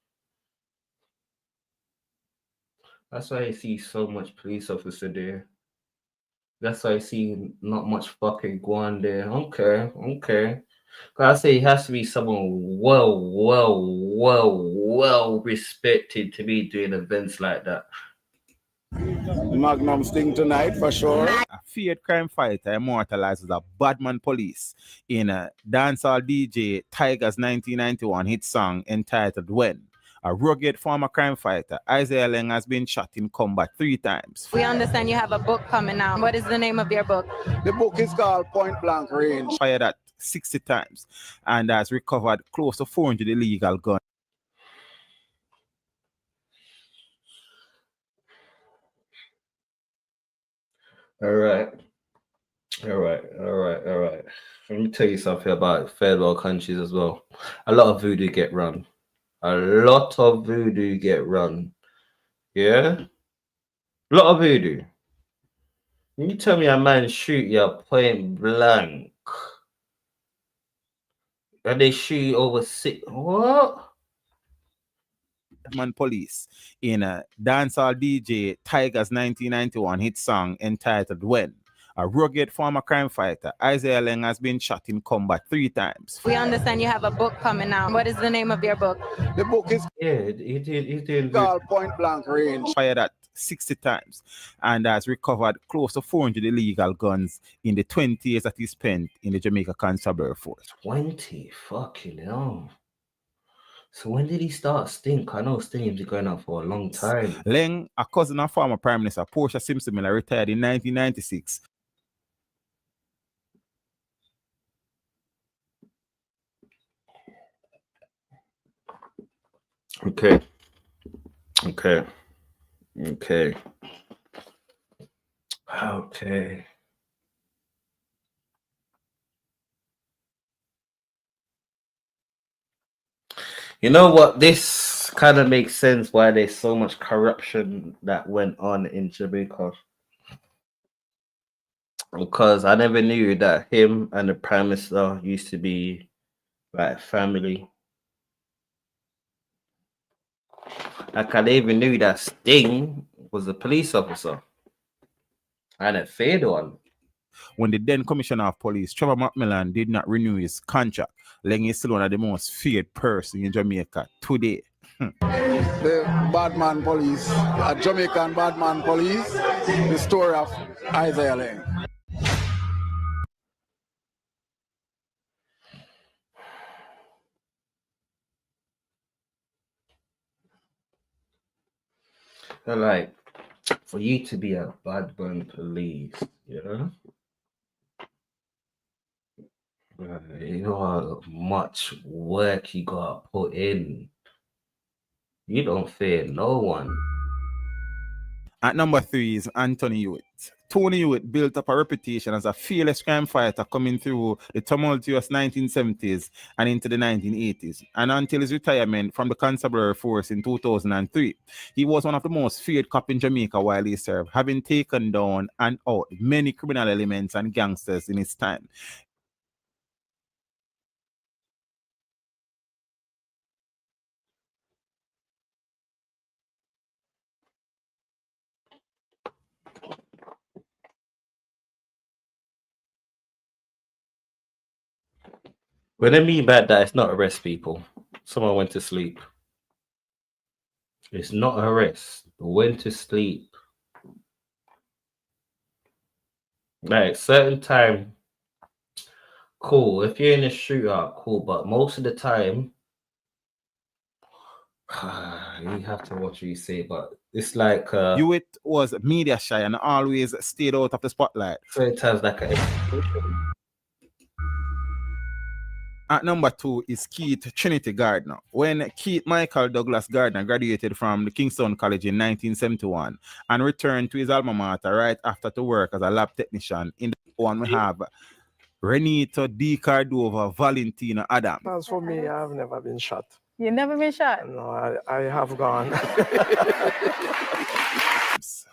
Speaker 2: That's why I see so much police officer there. That's why I see not much fucking going there. Okay. I say it has to be someone well respected to be doing events like that.
Speaker 7: Magnum Sting tonight for sure.
Speaker 10: A feared crime fighter immortalizes a badman police in a dancehall DJ Tiger's 1991 hit song entitled When. A rugged former crime fighter, Isaiah Ling, has been shot in combat 3 times.
Speaker 13: We understand you have a book coming out. What is the name of your book?
Speaker 7: The book is called Point Blank Range.
Speaker 10: Fired at 60 times and has recovered close to 400 illegal guns.
Speaker 2: All right. All right. Let me tell you something about third world countries as well. A lot of voodoo get run. A lot of voodoo get run. Yeah? A lot of voodoo. You tell me a man shoot you point blank. And they shoot you over six. What?
Speaker 10: Man Police in a dancehall DJ Tiger's 1991 hit song entitled When. A rugged former crime fighter, Isaiah Leng, has been shot in combat 3 times.
Speaker 13: We understand you have a book coming out. What is the name of your book?
Speaker 11: The book is
Speaker 2: he did
Speaker 11: called Point Blank Range.
Speaker 10: Fired at 60 times and has recovered close to 400 illegal guns in the 20 years that he spent in the Jamaica Constabulary Force.
Speaker 2: 20? Fucking hell. So when did he start stink? I know Sting's been going on for a long time.
Speaker 10: Leng, a cousin of former Prime Minister Portia Simpson Miller, retired in 1996.
Speaker 2: Okay. You know what? This kind of makes sense why there's so much corruption that went on in Jamaica. Because I never knew that him and the Prime Minister used to be like family. Like I never even knew that Sting was a police officer. And a failed one.
Speaker 10: When the then Commissioner of Police, Trevor Macmillan, did not renew his contract, Leng is still one of the most feared person in Jamaica today.
Speaker 11: The Badman Police, a Jamaican Badman Police, the story of Isaiah Leng.
Speaker 2: So like, for you to be a Badman police, you know? You know how much work you got put in. You don't fear no one.
Speaker 10: At number 3 is Anthony Hewitt. Tony Hewitt built up a reputation as a fearless crime fighter coming through the tumultuous 1970s and into the 1980s. And until his retirement from the Constabulary Force in 2003, he was one of the most feared cops in Jamaica while he served, having taken down and out many criminal elements and gangsters in his time.
Speaker 2: When I mean by that, it's not arrest people. Someone went to sleep. It's not arrest. Went to sleep. Like certain time, cool. If you're in a shootout, cool. But most of the time, you have to watch what you say. But it's like
Speaker 10: Hewitt was media shy and always stayed out of the spotlight.
Speaker 2: certain times like a
Speaker 10: At number 2 is Keith Trinity Gardner. When Keith Michael Douglas Gardner graduated from the Kingston College in 1971 and returned to his alma mater right after to work as a lab technician, in the one we have Renito D. Cardova, Valentina Adams.
Speaker 14: As for me, I've never been shot.
Speaker 13: You've never been shot?
Speaker 14: No, I have gone.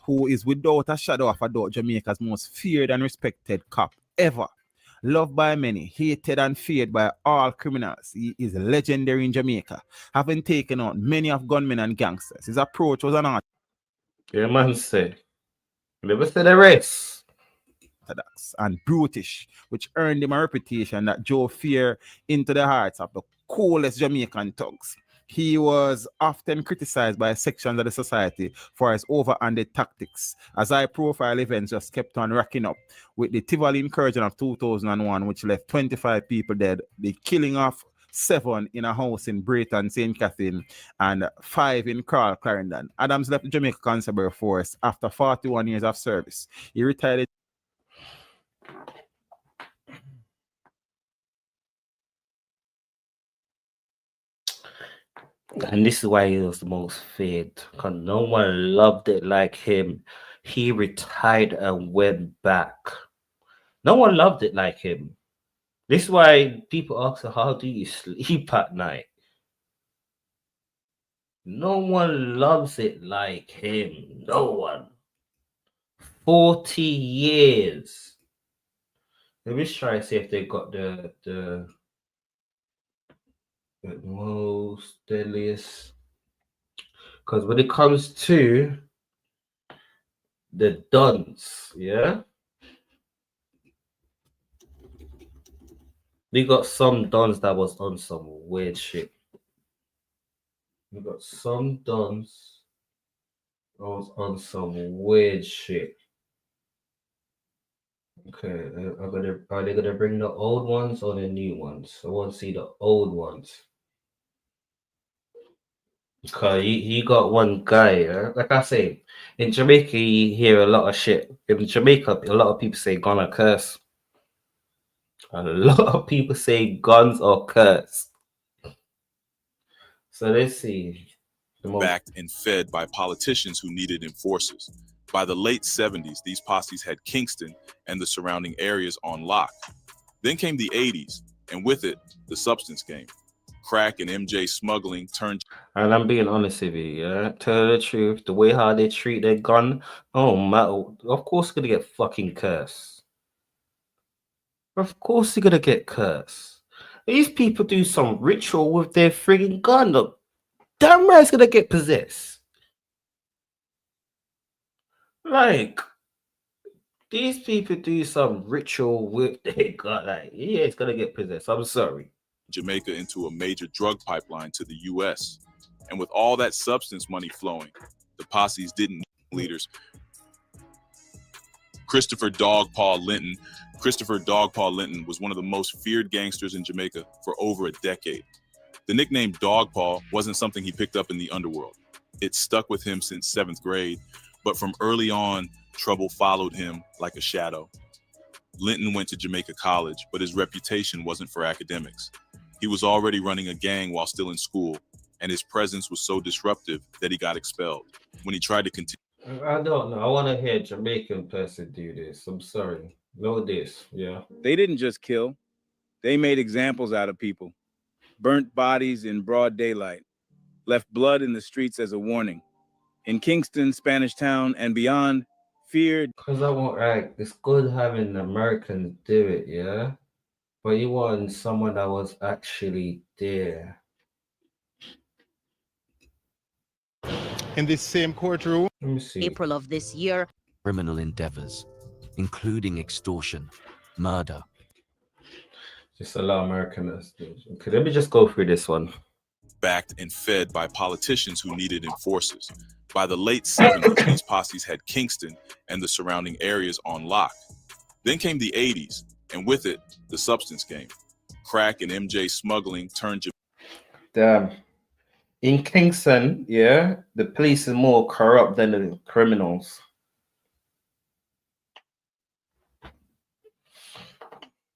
Speaker 10: Who is without a shadow of a doubt Jamaica's most feared and respected cop ever. Loved by many, hated and feared by all criminals. He is legendary in Jamaica, having taken out many of gunmen and gangsters. His approach was an art.
Speaker 2: Yeah, man said. Never said the rest.
Speaker 10: And brutish, which earned him a reputation that drove fear into the hearts of the coolest Jamaican thugs. He was often criticized by sections of the society for his overhanded tactics, as high-profile events just kept on racking up, with the Tivoli incursion of 2001, which left 25 people dead, the killing of 7 in a house in Brayton, St. Catherine, and 5 in Clarendon. Adams left the Jamaica Constabulary Force after 41 years of service. He retired.
Speaker 2: And this is why he was the most feared, because no one loved it like him. he retired and went back. No one loved it like him. This is why people ask, how do you sleep at night? No one loves it like him. No one. 40 years. Let me try to see if they got the most deadliest. Because when it comes to the Dons, yeah, we got some Dons that was on some weird shit. We got some Dons that was on some weird shit. Okay, are they gonna bring the old ones or the new ones? I want to see the old ones. Because you got one guy, like I say, in Jamaica you hear a lot of shit. In Jamaica, a lot of people say gun or curse. A lot of people say guns or curse. So let's see.
Speaker 15: Backed and fed by politicians who needed enforcers. By the late 70s, these posses had Kingston and the surrounding areas on lock. Then came the 80s, and with it, the substance game. Crack and MJ smuggling turned...
Speaker 2: And I'm being honest with you, yeah? Tell the truth, the way how they treat their gun, oh man, of course you're gonna get fucking cursed. Of course you're gonna get cursed. These people do some ritual with their frigging gun. Look, damn right it's gonna get possessed. Like, these people do some ritual with their gun. Like, yeah, it's gonna get possessed. I'm sorry.
Speaker 15: Jamaica into a major drug pipeline to the U.S. And with all that substance money flowing, the posses didn't need leaders. Christopher Dogpaw Linton was one of the most feared gangsters in Jamaica for over a decade. The nickname Dogpaw wasn't something he picked up in the underworld. It stuck with him since 7th grade, but from early on, trouble followed him like a shadow. Linton went to Jamaica College, but his reputation wasn't for academics. He was already running a gang while still in school, and his presence was so disruptive that he got expelled. When he tried to continue...
Speaker 2: I don't know. I want to hear a Jamaican person do this. I'm sorry. Know this, yeah.
Speaker 16: They didn't just kill. They made examples out of people. Burnt bodies in broad daylight. Left blood in the streets as a warning. In Kingston, Spanish Town, and beyond, feared...
Speaker 2: Because I want, like, it's good having Americans do it, yeah? But you want someone that was actually there.
Speaker 17: In this same courtroom,
Speaker 2: Let me see.
Speaker 18: April of this year, criminal endeavors, including extortion, murder.
Speaker 2: Just a lot of Americans. Okay, let me just go through this one.
Speaker 15: Backed and fed by politicians who needed enforcers. By the late 70s, these posses had Kingston and the surrounding areas on lock. Then came the 80s, and with it, the substance game. Crack and MJ smuggling turned...
Speaker 2: Damn. In Kingston, yeah, the police is more corrupt than the criminals.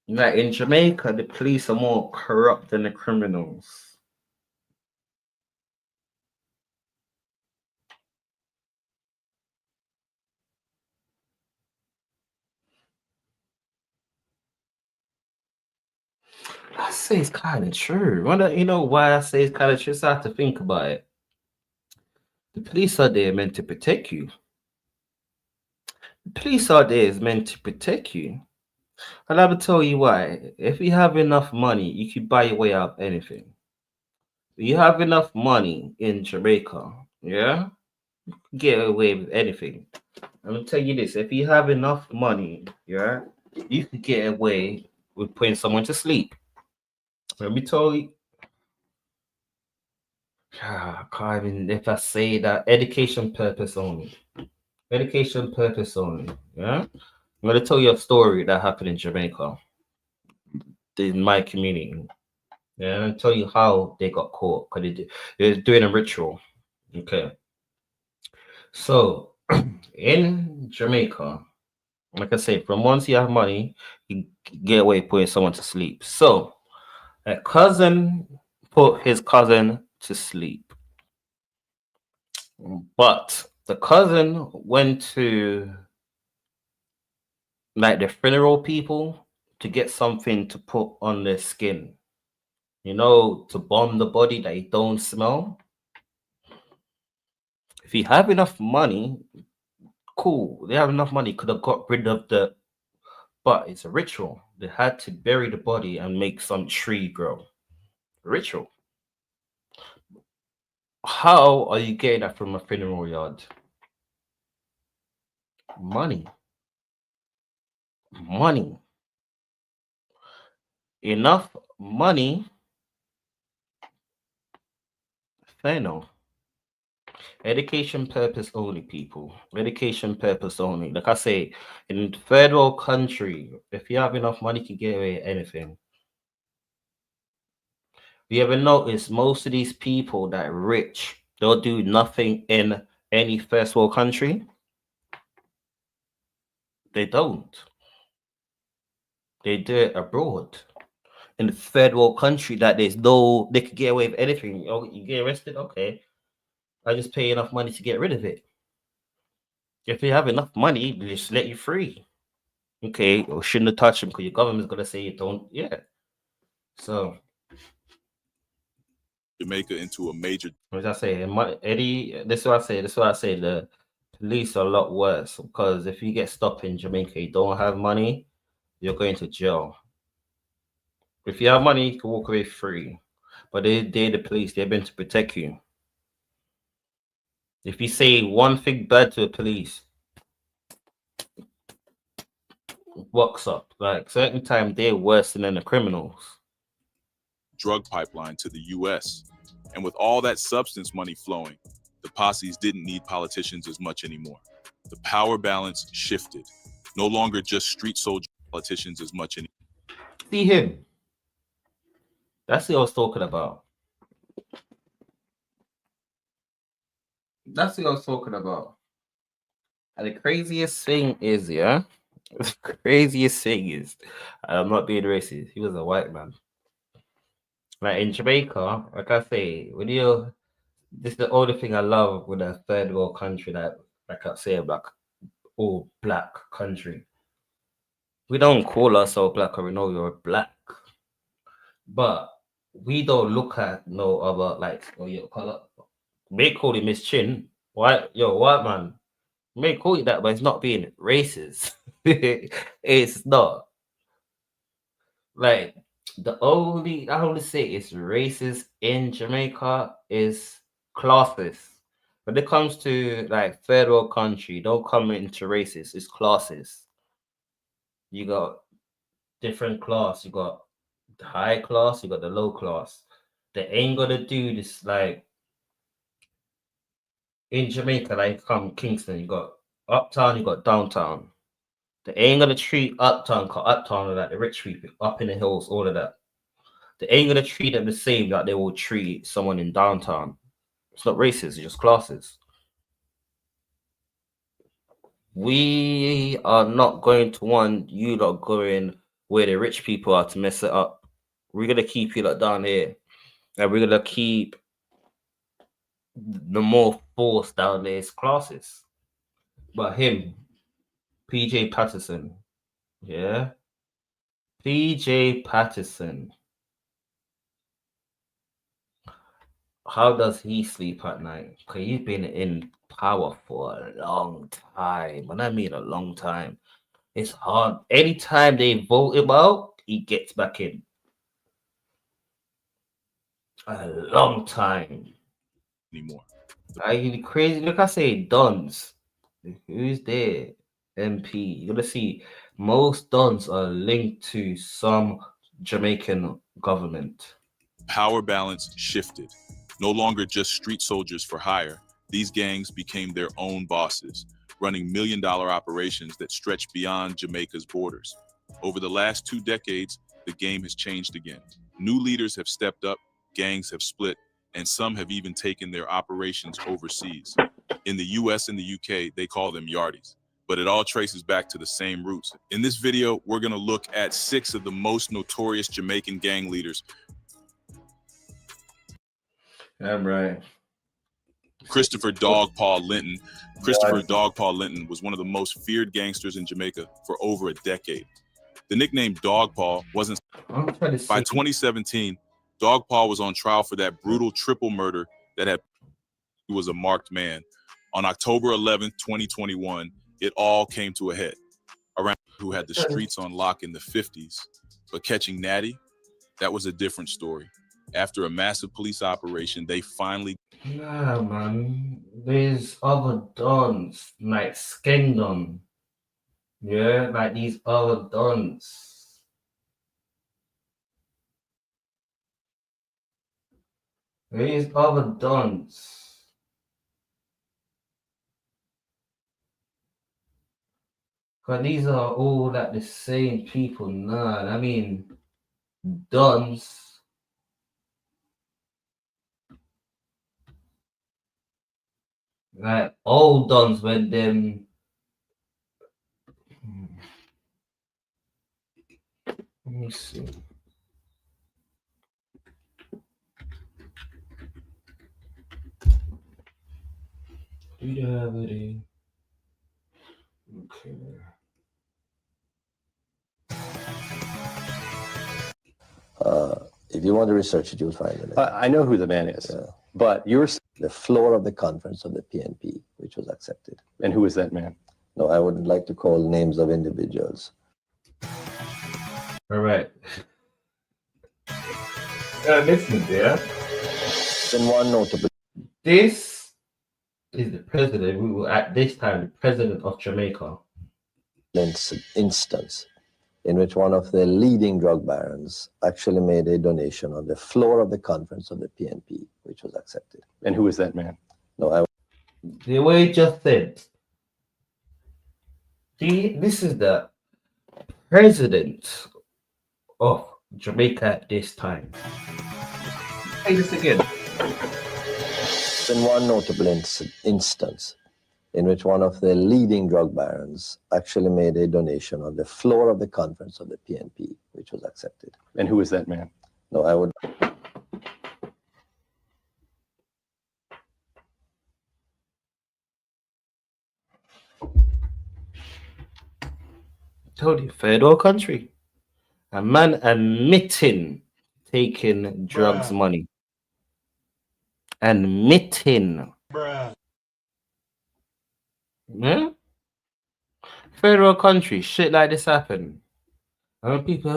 Speaker 2: Like in Jamaica, the police are more corrupt than the criminals. I say it's kind of true. You know why I say it's kind of true? So I have to think about it. The police are there meant to protect you. The police are there is meant to protect you. And I will tell you why. If you have enough money, you can buy your way out of anything. You have enough money in Jamaica, yeah? You can get away with anything. I'm gonna tell you this: if you have enough money, yeah, you could get away with putting someone to sleep. Let me tell you. I can't even, if I say that, education purpose only. Education purpose only. Yeah. I'm gonna tell you a story that happened in Jamaica, in my community. Yeah, and tell you how they got caught because they're doing a ritual. Okay. So in Jamaica, like I said, from once you have money, you get away putting someone to sleep. So a cousin put his cousin to sleep. But The cousin went to like the funeral people to get something to put on their skin. You know, to bomb the body that it don't smell. If you have enough money, cool. They have enough money, could have got rid of the, but it's a ritual. They had to bury the body and make some tree grow. Ritual. How are you getting that from a funeral yard? Money. Money. Enough money. Fair no. Education purpose only, people. Education purpose only. Like I say, in third world country, if you have enough money, you can get away with anything. You ever notice most of these people that are rich, they'll do nothing in any first world country? They don't. They do it abroad. In the third world country, that there's no, they could get away with anything. Oh, you get arrested? Okay. I just pay enough money to get rid of it. If you have enough money, they just let you free. Okay, or shouldn't have touched them because your government's gonna say you don't. Yeah. So
Speaker 15: Jamaica into a major.
Speaker 2: as I say, Eddie, this is what I say. This is what I say. The police are a lot worse because if you get stopped in Jamaica, you don't have money, you're going to jail. If you have money, you can walk away free. But they're the police. They're meant to protect you. If you say one thing bad to the police, walks up. Like certain time, they're worse than the criminals.
Speaker 15: Drug pipeline to the U.S. And with all that substance money flowing, the posses didn't need politicians as much anymore. The power balance shifted. No longer just street soldier politicians as much anymore.
Speaker 2: See him. That's what I was talking about. That's what I was talking about. And the craziest thing is, yeah, the craziest thing is, I'm not being racist. He was a white man. Like in Jamaica, like I say, when you, this is the only thing I love with a third world country that, like I say, all black country. We don't call ourselves black or we know you're black, but we don't look at no other like, oh, your color. May call him Miss Chin, white, white man. May call you that, but it's not being racist. It's not. Like I only say it's racist in Jamaica is classes. When it comes to like third world country, don't come into racist. It's classes. You got different class. You got the high class. You got the low class. They ain't gonna do this like in Jamaica. Like come Kingston, you got uptown. You got downtown. They ain't gonna treat uptown, cause uptown are like the rich people up in the hills, all of that. They ain't gonna treat them the same that they will treat someone in downtown. It's not racist, it's just classes. We are not going to want you lot going where the rich people are to mess it up. We're gonna keep you lot down here. And we're gonna keep the more force down there's classes. But him, PJ Patterson, yeah? PJ Patterson. How does he sleep at night? Because he's been in power for a long time. When I mean a long time, it's hard. Anytime they vote him out, he gets back in. A long time.
Speaker 15: Anymore.
Speaker 2: Are you crazy? Look, I say dons. Who's there? MP. You're gonna see most dons are linked to some Jamaican government.
Speaker 15: Power balance shifted. No longer just street soldiers for hire, these gangs became their own bosses, running million-dollar operations that stretched beyond Jamaica's borders. Over the last 2 decades, the game has changed again. New leaders have stepped up, gangs have split, and some have even taken their operations overseas. In the US and the UK, they call them yardies, but it all traces back to the same roots. In this video, we're gonna look at 6 of the most notorious Jamaican gang leaders.
Speaker 2: I'm right.
Speaker 15: Christopher Dogpaw Linton. Christopher Dogpaw Linton was one of the most feared gangsters in Jamaica for over a decade. The nickname Dogpaw wasn't... By 2017, Dogpaw was on trial for that brutal triple murder that had... He was a marked man. On October 11th, 2021, it all came to a head. Around who had the streets on lock in the 50s, but catching Natty, that was a different story. After a massive police operation, they finally...
Speaker 2: Nah, man. There's other dons, like Skendon. Yeah, like these other dons. These other dons. Because these are all like the same people. Nah, I mean, dons. Like old dons when them... Let me see. Do you have it? Okay.
Speaker 19: If you want to research it, you'll find it. I know who the man is, but you're the floor of the conference of the PNP, which was accepted. And who is that man? No, I wouldn't like to call names of individuals.
Speaker 2: All right. Listen, there.
Speaker 19: Then one notable.
Speaker 2: This is the president, who at this time the president of Jamaica.
Speaker 19: Instance in which one of the leading drug barons actually made a donation on the floor of the conference of the PNP, which was accepted. And who is that man? No,
Speaker 2: The way he just said. See, this is the president of Jamaica at this time. Say this again.
Speaker 19: In one notable instance in which one of the leading drug barons actually made a donation on the floor of the conference of the PNP, which was accepted. And who is that man? No, I would...
Speaker 2: Told you, third world country. A man admitting taking drugs money. Admitting. Yeah? Third world country, shit like this happen. And people,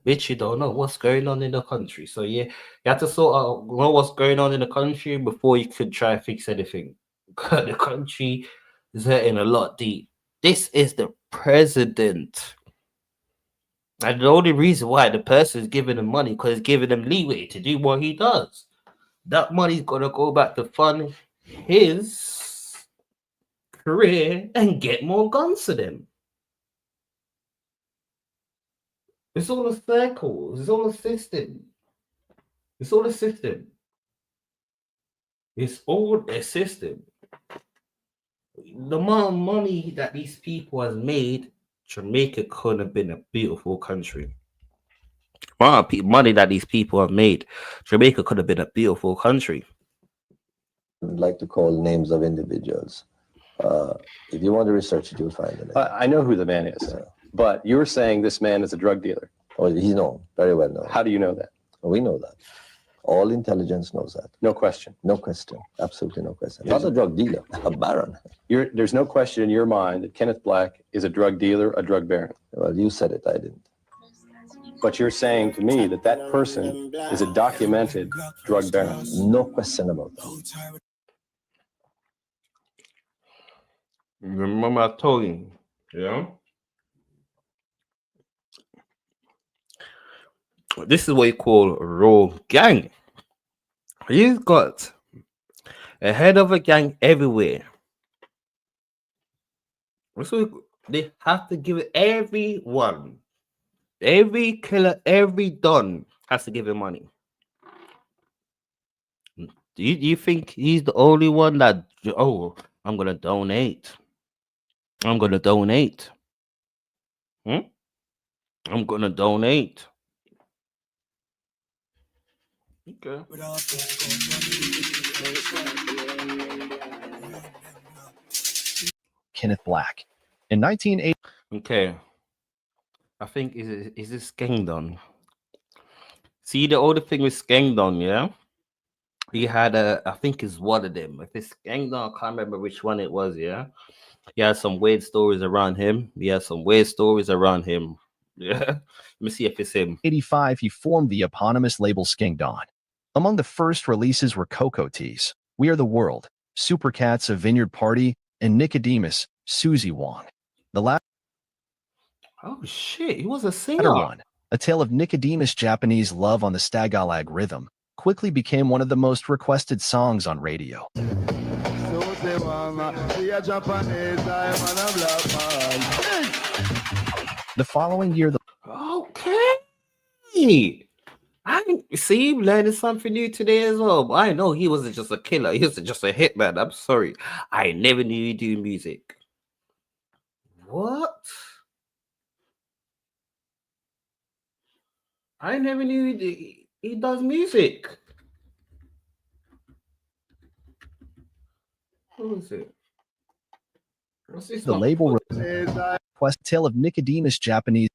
Speaker 2: bitch, you don't know what's going on in the country. So yeah, you have to sort of know what's going on in the country before you could try to fix anything. The country is hurting a lot deep. This is the president. And the only reason why the person is giving him money because it's giving him leeway to do what he does. That money's gonna go back to fund his career and get more guns to them. It's all a circle. It's all a system. It's all a system. It's all a system. The amount of money that these people has made, Jamaica could have been a beautiful country. The amount of money that these people have made, Jamaica could have been a beautiful country.
Speaker 19: I'd like to call names of individuals. If you want to research it, you'll find it. I know who the man is, but you're saying this man is a drug dealer. Oh, he's known, very well known. How do you know that? We know that. All intelligence knows that. No question. No question. Absolutely no question. Not a drug dealer, a baron. There's no question in your mind that Kenneth Black is a drug dealer, a drug baron. Well, you said it, I didn't. But you're saying to me that that person is a documented drug baron. No question about that.
Speaker 2: Remember I told you, yeah? This is what you call a raw gang. You've got a head of a gang everywhere. So they have to give it everyone. Every killer, every don has to give him money. Do you think he's the only one that, oh, I'm going to donate? I'm going to donate. I'm going to donate. Okay.
Speaker 20: Kenneth Black. In 1980.
Speaker 2: Okay. I think is this Skengdon? See the older thing with Skengdon, yeah? He had I think it's one of them. If it's Skengdon, I can't remember which one it was, yeah. He had some weird stories around him. Yeah. Let me see if it's him.
Speaker 20: 1985, he formed the eponymous label Skengdon. Among the first releases were Cocoa Teas, We Are the World, Super Cats, A Vineyard Party, and Nicodemus, Susie Wong. The latter
Speaker 2: Oh shit, he was a singer.
Speaker 20: one, A Tale of Nicodemus' Japanese Love on the Stagalag Rhythm, quickly became one of the most requested songs on radio. The following year,
Speaker 2: Okay. I see learning something new today as well. But I know he wasn't just a killer, he was just a hitman. I'm sorry. I never knew you do music. What? I never knew he does music. Who is it? What's this
Speaker 20: the
Speaker 2: one?
Speaker 20: label request Tale of Nicodemus' Japanese.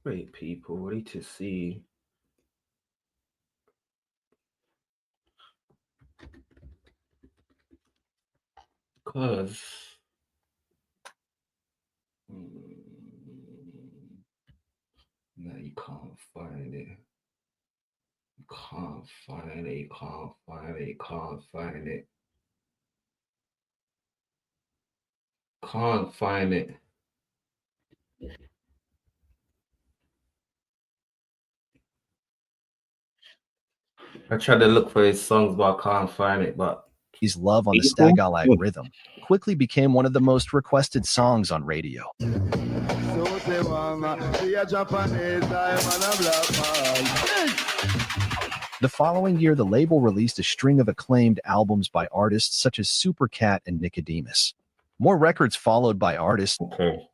Speaker 2: Wait, people, I need to see. Because no, you can't find it. You can't find it. You can't find it. You can't find it. Can't find it. I tried to look for his songs, but I can't find it. But
Speaker 20: His Love on the Stagalag Rhythm quickly became one of the most requested songs on radio. The following year, the label released a string of acclaimed albums by artists such as Super Cat and Nicodemus. More records followed by artists.
Speaker 2: Okay.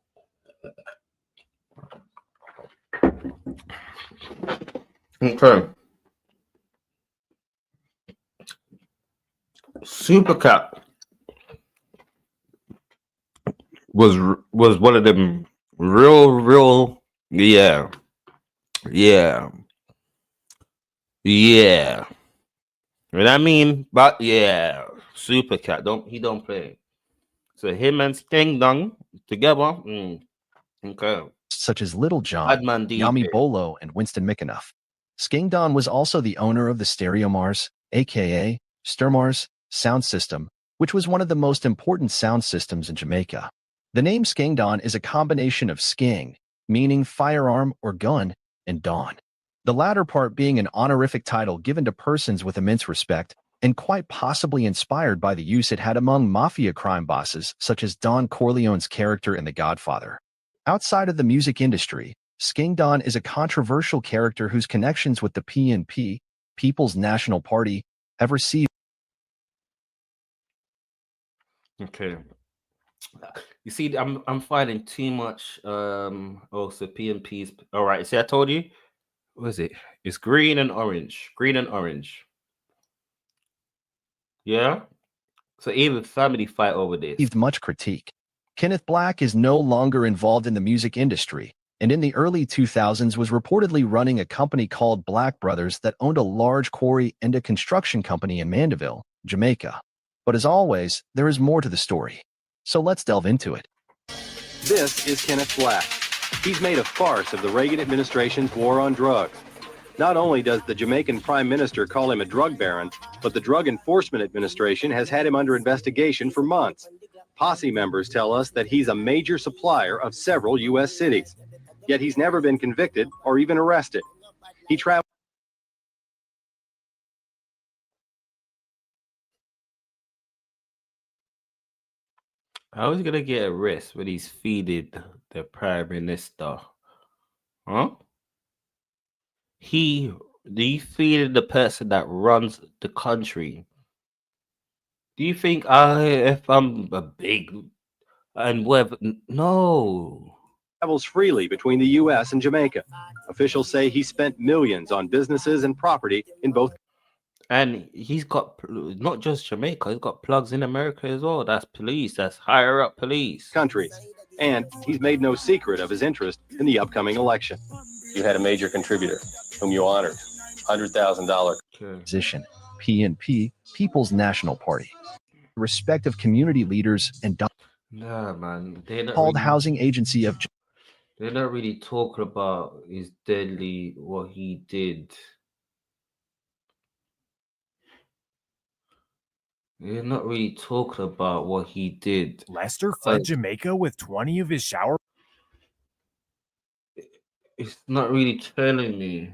Speaker 2: Okay. Supercat was one of them real yeah. You know what I mean? But yeah, Supercat don't play. So him and Sting Dong together. Okay.
Speaker 20: Such as Little John,
Speaker 2: Adman DJ.
Speaker 20: Yami Bolo, and Winston McAnuff. Skingdon was also the owner of the Stereomars, aka Sturmars, sound system, which was one of the most important sound systems in Jamaica. The name Skingdon is a combination of sking, meaning firearm or gun, and don. The latter part being an honorific title given to persons with immense respect, and quite possibly inspired by the use it had among mafia crime bosses such as Don Corleone's character in The Godfather. Outside of the music industry, Skingdon is a controversial character whose connections with the PNP, People's National Party, have received.
Speaker 2: Okay. You see, I'm finding too much. Also PMPs. All right. See, I told you. What is it? It's green and orange. Green and orange. Yeah. So even family fight over this.
Speaker 20: Received much critique. Kenneth Black is no longer involved in the music industry, and in the early 2000s was reportedly running a company called Black Brothers that owned a large quarry and a construction company in Mandeville, Jamaica. But as always, there is more to the story. So let's delve into it.
Speaker 21: This is Kenneth Black. He's made a farce of the Reagan administration's war on drugs. Not only does the Jamaican Prime Minister call him a drug baron, but the Drug Enforcement Administration has had him under investigation for months. Posse members tell us that he's a major supplier of several U.S. cities, yet he's never been convicted or even arrested. He traveled.
Speaker 2: How is he gonna get arrested when he's feeding the Prime Minister? Huh? He feeding the person that runs the country. Do you think if I'm a big and whatever? No.
Speaker 21: Travels freely between the U.S. and Jamaica. Officials say he spent millions on businesses and property in both.
Speaker 2: And he's got not just Jamaica, he's got plugs in America as well. That's police, that's higher up police.
Speaker 21: Countries. And he's made no secret of his interest in the upcoming election.
Speaker 19: You had a major contributor whom you honored, $100,000.
Speaker 20: Position, PNP, People's National Party. Respective community leaders and
Speaker 2: Nah, man, they're not
Speaker 20: called
Speaker 2: really,
Speaker 20: Housing Agency of
Speaker 2: they're not really talking about his deadly what he did. They're not really talking about what he did.
Speaker 1: Lester fled Jamaica with 20 of his shower.
Speaker 2: It's not really telling me.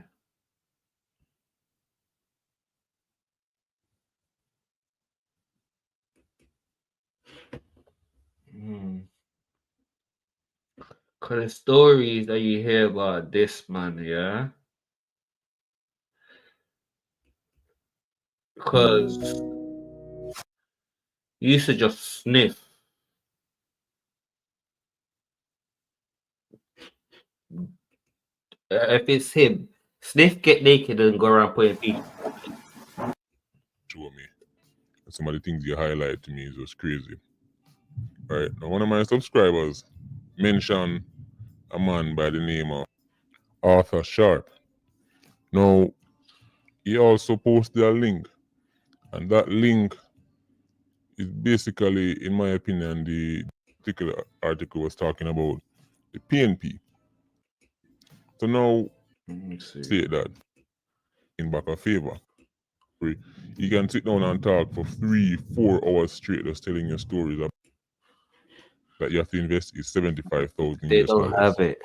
Speaker 2: Cause the stories that you hear about this man, yeah. Because he used to just sniff. If it's him, sniff, get naked, and go around putting people.
Speaker 22: Show me. Some of the things you highlight to me is just crazy. Right now, one of my subscribers mentioned a man by the name of Arthur Sharp. Now, he also posted a link, and that link is basically, in my opinion, the particular article was talking about the PNP. So now, say that in back of favor. You can sit down and talk for 3-4 hours straight just telling your stories that you have to invest is 75,000.
Speaker 2: They don't have it.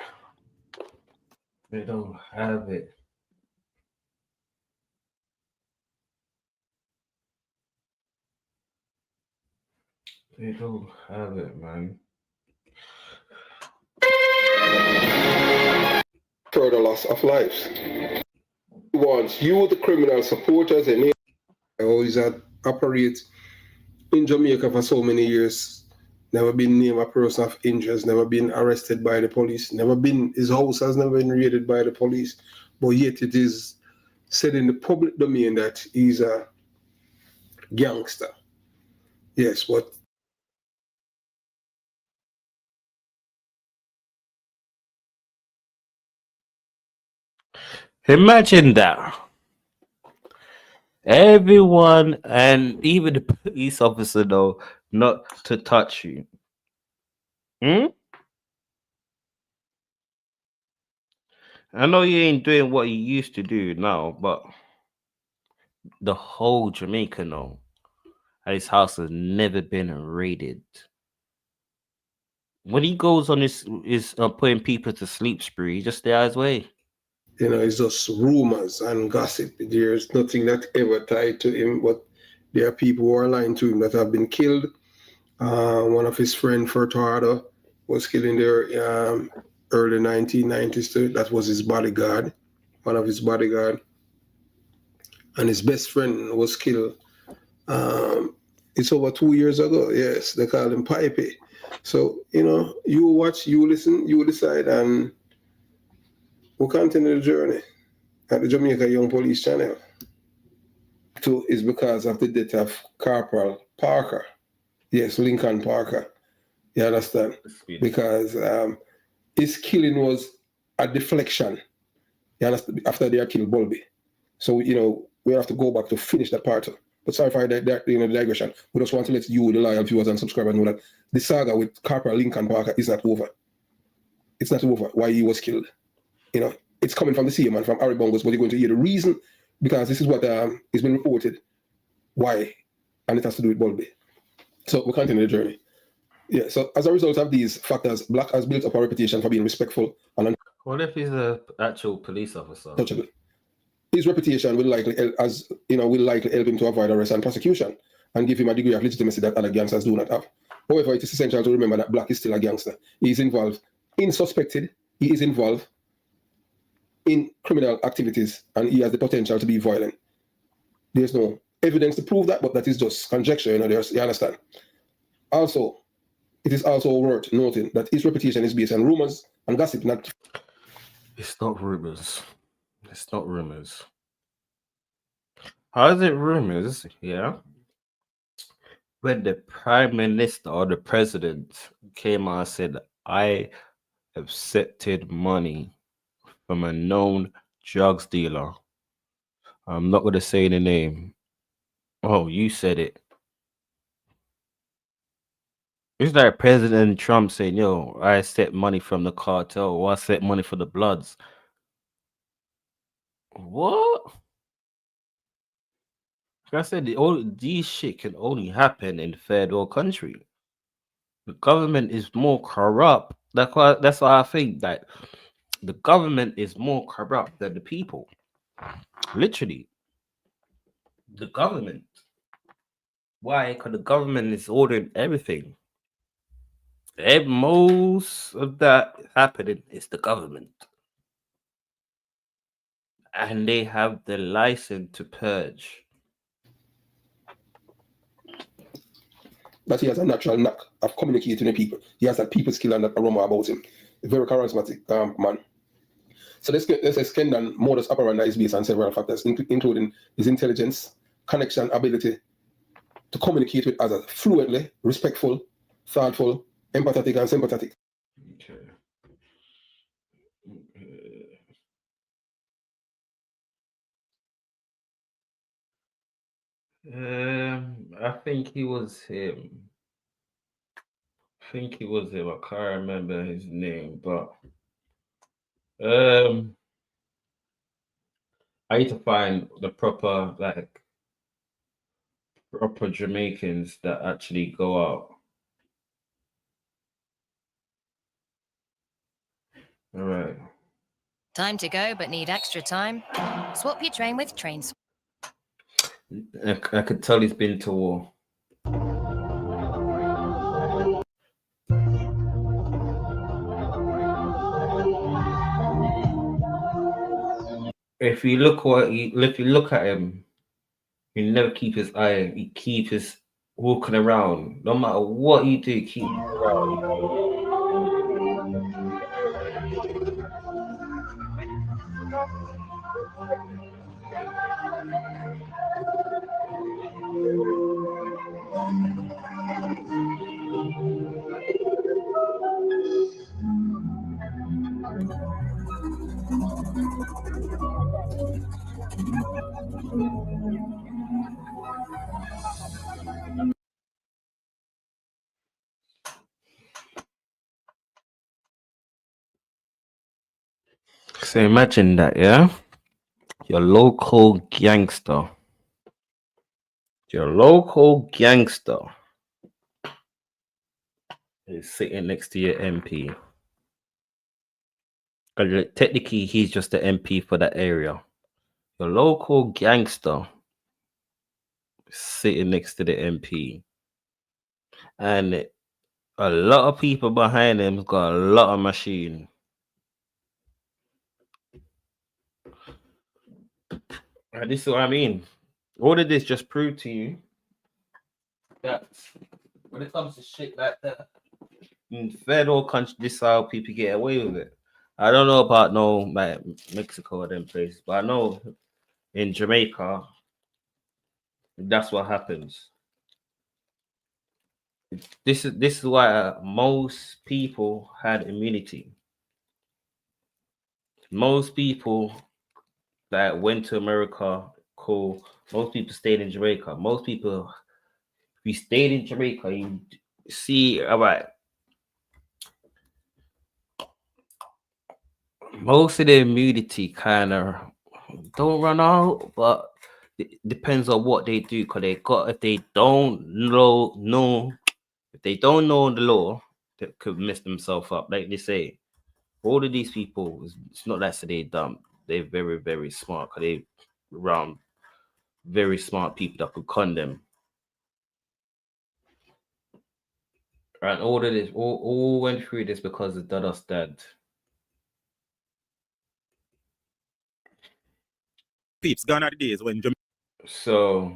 Speaker 2: They don't have it. They don't have it, man.
Speaker 8: Further loss of lives. He wants you, the criminal supporters, and always operate in Jamaica for so many years. Never been named a person of interest, never been arrested by the police, his house has never been raided by the police. But yet it is said in the public domain that he's a gangster. Yes, but
Speaker 2: Imagine that. Everyone and even the police officer know not to touch you. I know you ain't doing what you used to do now, but the whole Jamaica know his house has never been raided. When he goes on his putting people to sleep spree, he just stay out his way.
Speaker 8: it's just rumors and gossip. There's nothing that ever tied to him, but there are people who are lying to him that have been killed. One of his friends, Furtado, was killed in the early 1990s. That was his bodyguard, one of his bodyguard. And his best friend was killed. It's over 2 years ago. Yes, they call him Pipey. So, you watch, you listen, you decide, and we'll continue the journey at the Jamaica Young Police Channel. Two is because of the death of Corporal Parker. Yes, Lincoln Parker. You understand? Because his killing was a deflection. You understand? After they killed Bulby. So, we have to go back to finish that part. But sorry for the digression. We just want to let you, the loyal viewers and subscribers, know that the saga with Corporal Lincoln Parker is not over. It's not over why he was killed. It's coming from the same man, from Harry Bongos, but you're going to hear the reason, because this is what has been reported. Why? And it has to do with Bulby. So we continue the journey. Yeah, so as a result of these factors, Black has built up a reputation for being respectful and
Speaker 2: what if he's an actual police officer?
Speaker 8: untouchable. His reputation will likely help him to avoid arrest and prosecution and give him a degree of legitimacy that other gangsters do not have. However, it is essential to remember that Black is still a gangster. He is involved in suspected, he is involved in criminal activities, and he has the potential to be violent. There's no
Speaker 4: evidence to prove that, but that is just conjecture, you understand? Also, it is also worth noting that his reputation is based on rumors and gossip, not...
Speaker 2: It's not rumors. It's not rumors. How is it rumors? Yeah. When the prime minister or the president came out and said, I accepted money from a known drugs dealer. I'm not going to say the name. Oh, you said it. It's like President Trump saying, yo, I accept money from the cartel or I accept money for the Bloods. What? Like I said, all these shit can only happen in third world country. The government is more corrupt. That's why I think that the government is more corrupt than the people. Literally. The government. Why? Because the government is ordering everything. Most of that happening is the government. And they have the license to purge.
Speaker 4: That he has a natural knack of communicating with people. He has that people skill and that aroma about him. A very charismatic man. So let's extend on modus operandi is based on several factors, including his intelligence, connection, ability to communicate with others fluently, respectful, thoughtful, empathetic, and sympathetic.
Speaker 2: Okay. I think he was him. I think he was him. I can't remember his name, but I need to find the proper Jamaicans that actually go out. All right.
Speaker 5: Time to go, but need extra time? Swap your train with Trains.
Speaker 2: I could tell he's been to war. If you look at him, he never keep his eye. He keep his walking around. No matter what you do, keep around. So imagine that, yeah? Your local gangster. Your local gangster is sitting next to your MP. Because technically, he's just the MP for that area. Your local gangster sitting next to the MP. And a lot of people behind him got a lot of machine. And this is what I mean. All of this just proved to you that when it comes to shit like that, in federal country, this is how people get away with it. I don't know about Mexico or them places, but I know in Jamaica, that's what happens. This is why most people had immunity. Most people that went to America, cool. Most people stayed in Jamaica. Most people, if you stayed in Jamaica, you see, all right. Most of the immunity kind of don't run out, but it depends on what they do. Cause if they don't know the law, they could mess themselves up. Like they say, all of these people, it's not that they're dumb. They're very, very smart. Cause they around very smart people that could con them. And all of this, all went through this because of Dada's dad.
Speaker 10: Peeps, gone are the days when
Speaker 2: So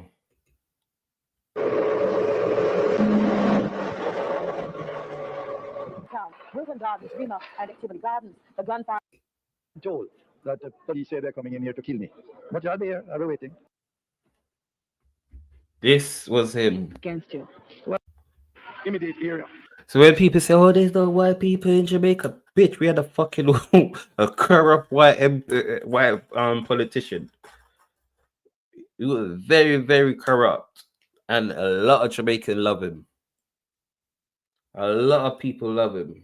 Speaker 9: Wilton Gardens, Rima, and Activity Gardens. The gunfire.
Speaker 3: Told that the police say they're coming in here to kill me. But I'll be here. I'll be waiting.
Speaker 2: This was him.
Speaker 9: Against you.
Speaker 3: Well, immediate area.
Speaker 2: So when people say, "Oh, there's no white people in Jamaica," bitch, we had a fucking a corrupt white politician. He was very, very corrupt, and a lot of Jamaicans love him. A lot of people love him.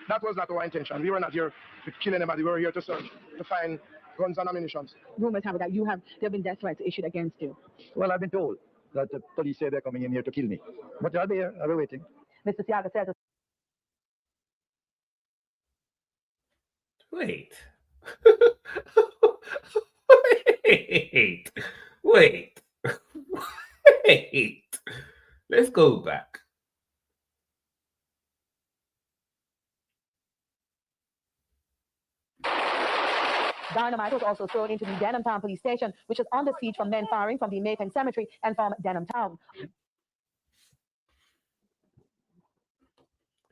Speaker 8: That was not our intention. We were not here to kill anybody. We were here to search, to find guns and ammunition.
Speaker 9: Rumors have it that there have been death threats issued against you.
Speaker 3: Well, I've been told that the police say they're coming in here to kill me. But I'll be here. I'll be waiting.
Speaker 9: Mr. Siaga says.
Speaker 2: Wait. Wait. Wait. Let's go back.
Speaker 9: Dynamite was also thrown into the Denham Town police station, which is under siege from men firing from the Maypen Cemetery and from Denham Town.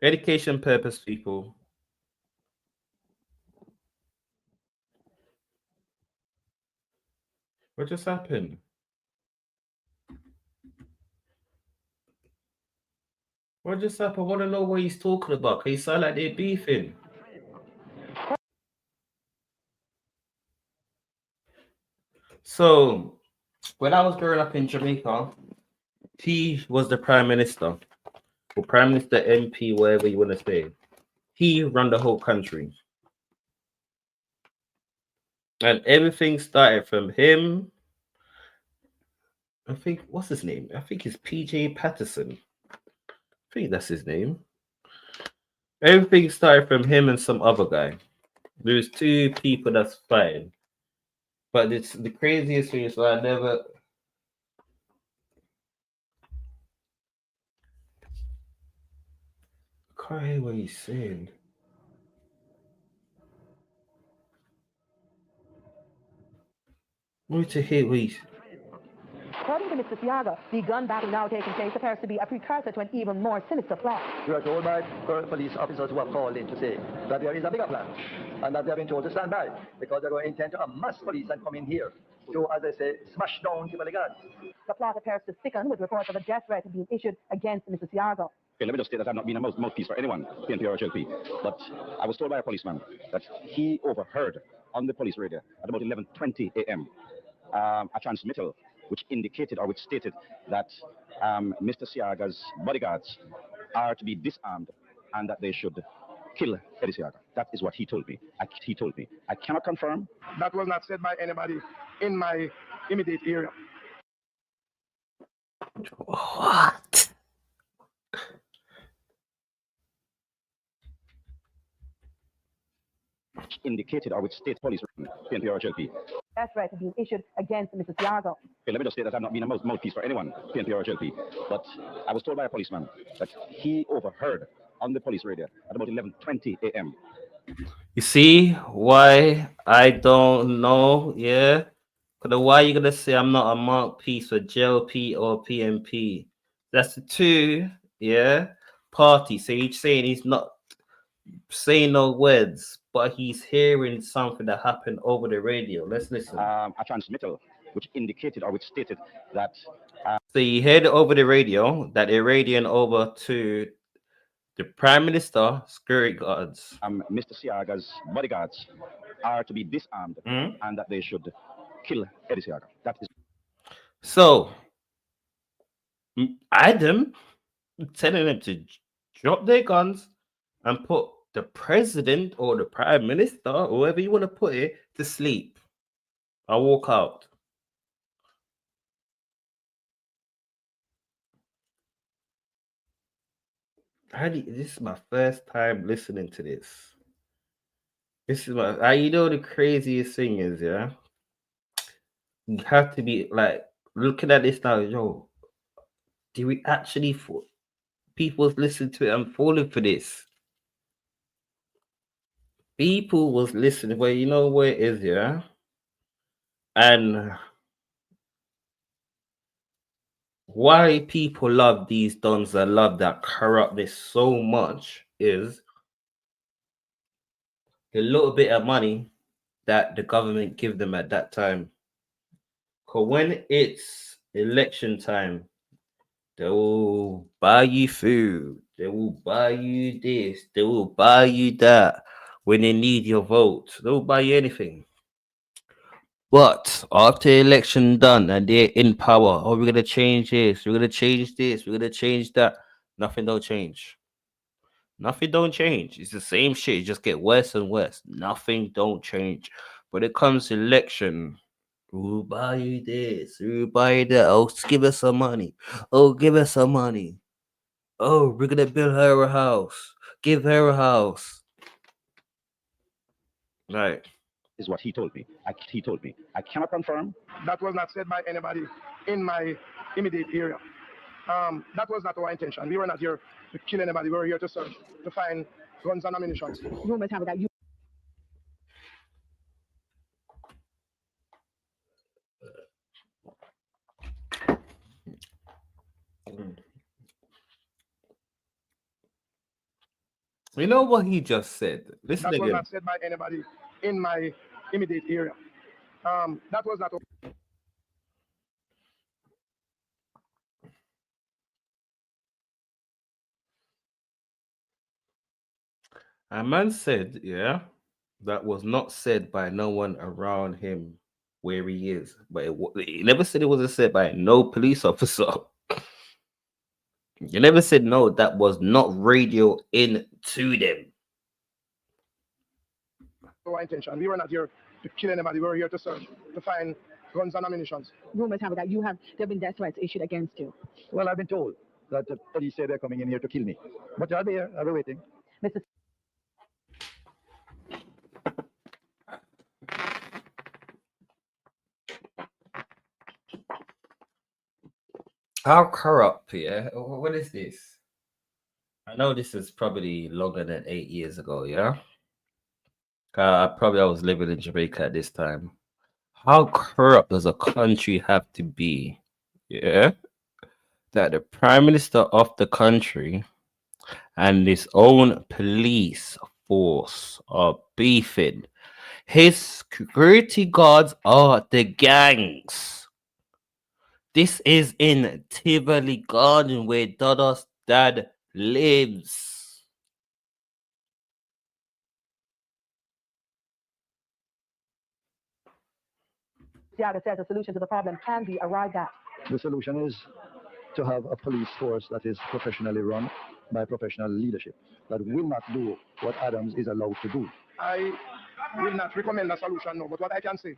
Speaker 2: Education purpose, people. What just happened? What just happened? I want to know what he's talking about. Cause he sound like they're beefing. So, when I was growing up in Jamaica, he was the prime minister, or prime minister, MP, whatever you want to say. He run the whole country, and everything started from him. I think what's his name? I think it's PJ Patterson. I think that's his name. Everything started from him and some other guy. There's two people that's fighting. But it's the craziest thing is I never. I can't hear what he's saying. I need to hear what he's.
Speaker 9: According to Mr. Siaga, the gun battle now taking place appears to be a precursor to an even more sinister plot.
Speaker 3: We are told by current police officers who have called in to say that there is a bigger plan and that they have been told to stand by because they're going to intend to amass police and come in here to, as they say, smash down Tivoli Gardens.
Speaker 9: The plot appears to thicken with reports of a death threat being issued against Mr. Siaga.
Speaker 6: Okay, let me just state that I've not been a mouthpiece for anyone, PNP or HLP, but I was told by a policeman that he overheard on the police radio at about 11:20 a.m. A transmittal which indicated or which stated that Mr. Siaga's bodyguards are to be disarmed and that they should kill Eddie Siaga. That is what he told me. He told me. I cannot confirm.
Speaker 8: That was not said by anybody in my immediate area.
Speaker 2: What?
Speaker 6: Indicated or which state police, PNP or HLP.
Speaker 9: Death threat being issued against Mr. Siaga.
Speaker 6: Okay, let me just state that I've not been a mouthpiece for anyone, PNP or HLP, but I was told by a policeman that he overheard on the police radio at about 11:20 a.m.
Speaker 2: You see why I don't know, yeah? Because why you gonna say I'm not a mouthpiece for JLP or PNP? That's the two, yeah, parties. So he's saying he's not saying no words, but he's hearing something that happened over the radio. Let's listen.
Speaker 6: A transmittal which indicated or which stated that.
Speaker 2: So you heard it over the radio that they're radioing over to the Prime Minister security guards.
Speaker 6: Mr. Siaga's bodyguards are to be disarmed and that they should kill Eddie Siaga. That is.
Speaker 2: So Adam telling them to drop their guns and put the president or the prime minister, or whoever you want to put it, to sleep. I walk out. This is my first time listening to this. This is my. You know the craziest thing is, yeah. You have to be like looking at this now. Yo, do we actually? People listen to it. I'm falling for this. People was listening. Well, you know where it is, yeah. And why people love these dons and love that corrupt this so much is the little bit of money that the government give them at that time. Because when it's election time, they will buy you food, they will buy you this, they will buy you that. When they need your vote, they'll buy you anything. But after election done and they're in power, oh, we're gonna change this, we're gonna change this, we're gonna change that. Nothing don't change. Nothing don't change. It's the same shit. It just get worse and worse. Nothing don't change. When it comes to election, we'll buy you this, we'll buy you that. Oh, give us some money. Oh, give us some money. Oh, we're gonna build her a house. Give her a house. Right.
Speaker 6: Is what he told me. He told me. I cannot confirm.
Speaker 8: That was not said by anybody in my immediate area. That was not our intention. We were not here to kill anybody. We were here to search, to find guns and ammunition. Rumors have it that you.
Speaker 2: You know what he just said? Listen
Speaker 8: That was
Speaker 2: again.
Speaker 8: not said by anybody in my immediate area. That was not.
Speaker 2: A man said, yeah, that was not said by no one around him where he is. But he never said it wasn't said by no police officer. You never said no, that was not radio in to them.
Speaker 8: Our intention. We were not here to kill anybody. We were here to search, to find guns and ammunition. Rumors have it that there have been death threats issued against you.
Speaker 3: Well, I've been told that the police say they're coming in here to kill me. But I'll be here. I'll be waiting.
Speaker 9: Mr.
Speaker 2: How corrupt, yeah? What is this? I know this is probably longer than 8 years ago, yeah? I was living in Jamaica at this time. How corrupt does a country have to be, yeah? That the prime minister of the country and his own police force are beefing. His security guards are the gangs. This is in Tivoli Garden where Dada's dad lives.
Speaker 9: Seattle says a solution to the problem can be arrived at.
Speaker 3: The solution is to have a police force that is professionally run by professional leadership, that will not do what Adams is allowed to do.
Speaker 8: I will not recommend a solution, no, but what I can say.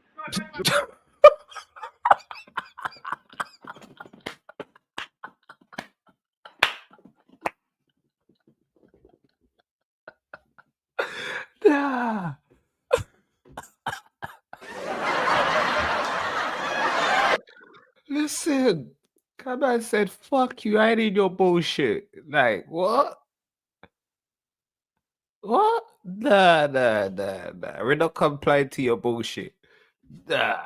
Speaker 2: Nah. Listen, come on, said, fuck you, I ain't in your bullshit. Like, what? What? Nah. We're not complying to your bullshit. Nah.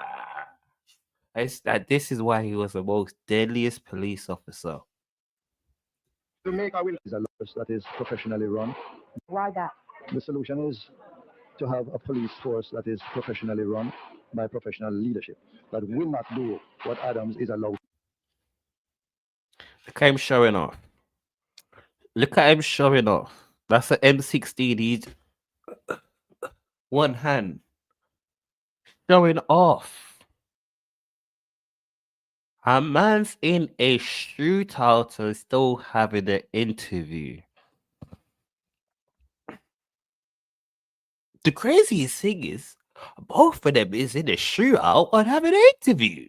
Speaker 2: This is why he was the most deadliest police officer.
Speaker 3: Jamaica will is a force that is professionally run.
Speaker 9: Why that?
Speaker 3: The solution is to have a police force that is professionally run by professional leadership, that will not do what Adams is allowed.
Speaker 2: Look at him showing off. Look at him showing off. That's an M16. He's one hand showing off. A man's in a shootout and still having an interview. The craziest thing is, both of them is in a shootout and having an interview.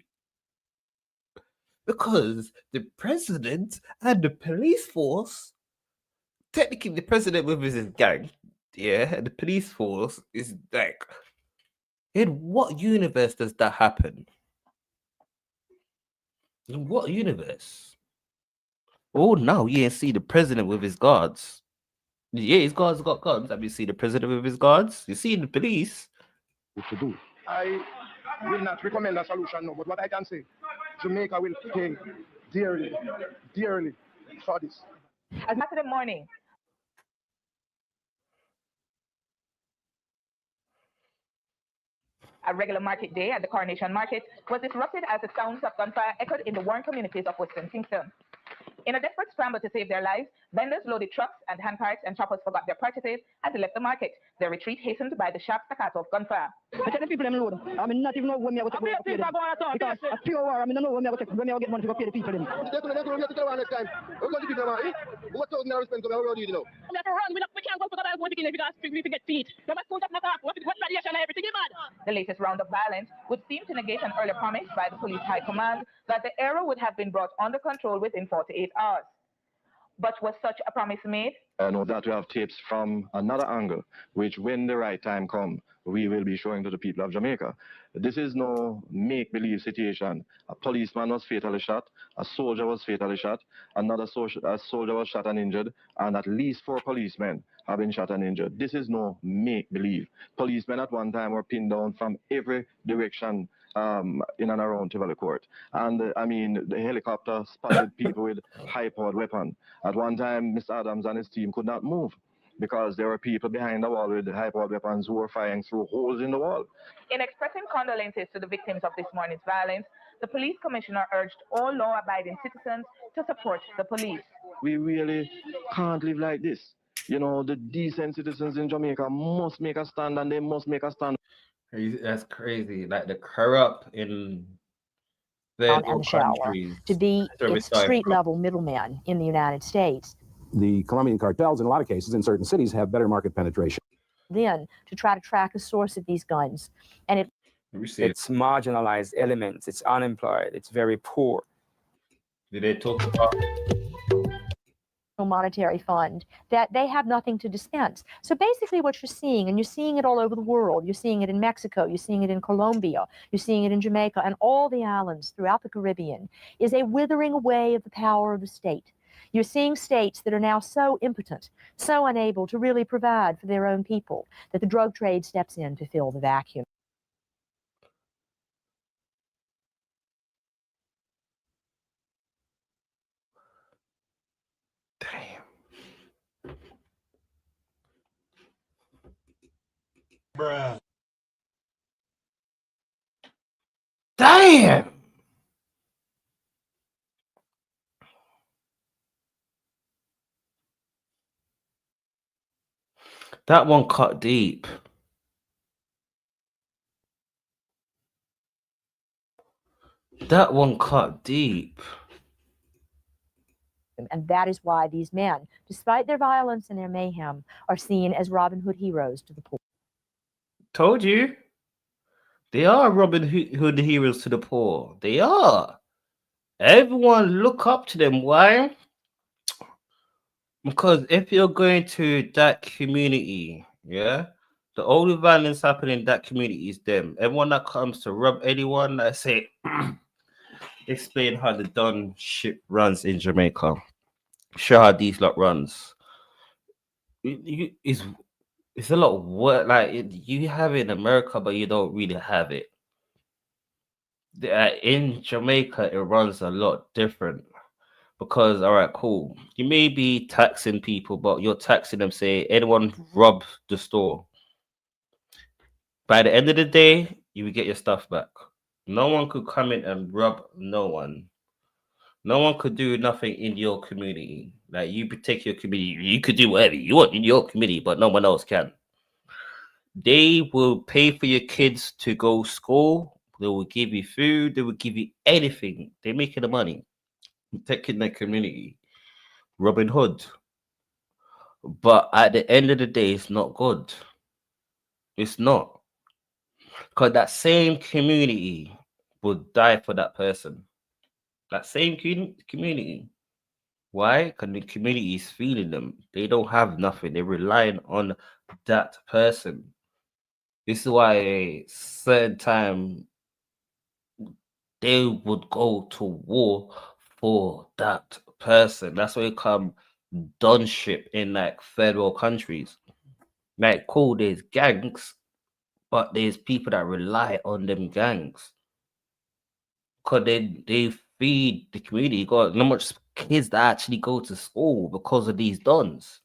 Speaker 2: Because the president and the police force, technically the president with his gang, yeah, and the police force is like, in what universe does that happen? In what universe? Oh no, you ain't see the president with his guards. Yeah, his guards got guns. Have you seen the president with his guards? You see the police.
Speaker 3: To do.
Speaker 8: I will not recommend a solution, no, but what I can say, Jamaica will pay dearly, dearly for this.
Speaker 7: As Saturday morning, a regular market day at the Coronation Market was disrupted as the sounds of gunfire echoed in the Warren communities of Western Kingston. In a desperate scramble to save their lives, vendors loaded trucks and hand carts and choppers forgot their purchases as they left the market. Their retreat hastened by the sharp staccato of gunfire.
Speaker 12: I tell the people them load. I mean, not even know when me I go take money to pay them. Because a pure war, I mean, I know when me I go take, when me I get money to go pay the people them.
Speaker 8: That's what we have to tell next time. We're going to people about it. What thousand dollars spent on our road, you know?
Speaker 12: We have to run. We can't go because I want to get because we get feet. No matter what not off. What radiation and everything, man.
Speaker 7: The latest round of violence would seem to negate an earlier promise by the police high command that the area would have been brought under control within 48 hours. But was such a promise made?
Speaker 23: I know that we have tapes from another angle, which when the right time comes, we will be showing to the people of Jamaica. This is no make-believe situation. A policeman was fatally shot, a soldier was fatally shot, a soldier was shot and injured, and at least 4 policemen have been shot and injured. This is no make-believe. Policemen at one time were pinned down from every direction in and around Tivoli Court. And I mean, the helicopter spotted people with high-powered weapons. At one time, Mr. Adams and his team could not move because there were people behind the wall with high-powered weapons who were firing through holes in the wall.
Speaker 7: In expressing condolences to the victims of this morning's violence, the police commissioner urged all law-abiding citizens to support the police.
Speaker 23: We really can't live like this. You know, the decent citizens in Jamaica must make a stand, and they must make a stand.
Speaker 2: That's crazy. Like the corrupt in
Speaker 24: and the shower to be its street-level middleman in the United States.
Speaker 25: The Colombian cartels, in a lot of cases, in certain cities, have better market penetration.
Speaker 24: Then to try to track the source of these guns, and
Speaker 26: it's marginalized elements. It's unemployed. It's very poor.
Speaker 2: Did they talk about
Speaker 24: monetary fund that they have nothing to dispense? So basically what you're seeing, and you're seeing it all over the world, you're seeing it in Mexico, you're seeing it in Colombia, you're seeing it in Jamaica, and all the islands throughout the Caribbean, is a withering away of the power of the state. You're seeing states that are now so impotent, so unable to really provide for their own people, that the drug trade steps in to fill the vacuum.
Speaker 2: bruh? Damn! That one cut deep. That one cut deep.
Speaker 24: And that is why these men, despite their violence and their mayhem, are seen as Robin Hood heroes to the poor.
Speaker 2: Told you. They are Robin Hood heroes to the poor. They are. Everyone look up to them. Why? Because if you're going to that community, yeah, the only violence happening in that community is them. Everyone that comes to rob anyone, that say, explain how the Don ship runs in Jamaica. Show how these lot runs. It's a lot of work. Like you have it in America, but you don't really have it. In Jamaica, it runs a lot different. Because, all right, cool. You may be taxing people, but you're taxing them, say, anyone rob the store. By the end of the day, you will get your stuff back. No one could come in and rob no one. No one could do nothing in your community. Like, you protect your community. You could do whatever you want in your community, but no one else can. They will pay for your kids to go to school. They will give you food. They will give you anything. They're making the money. Protecting their community. Robin Hood. But at the end of the day, it's not good. It's not. Because that same community would die for that person. That same community. Why? Because the community is feeling them. They don't have nothing. They're relying on that person. This is why a certain time they would go to war for that person. That's why it come donship in like third world countries. Like, cool, there's gangs, but there's people that rely on them gangs. Because they
Speaker 11: feed the community. You got not much kids that actually go to school because of these dons.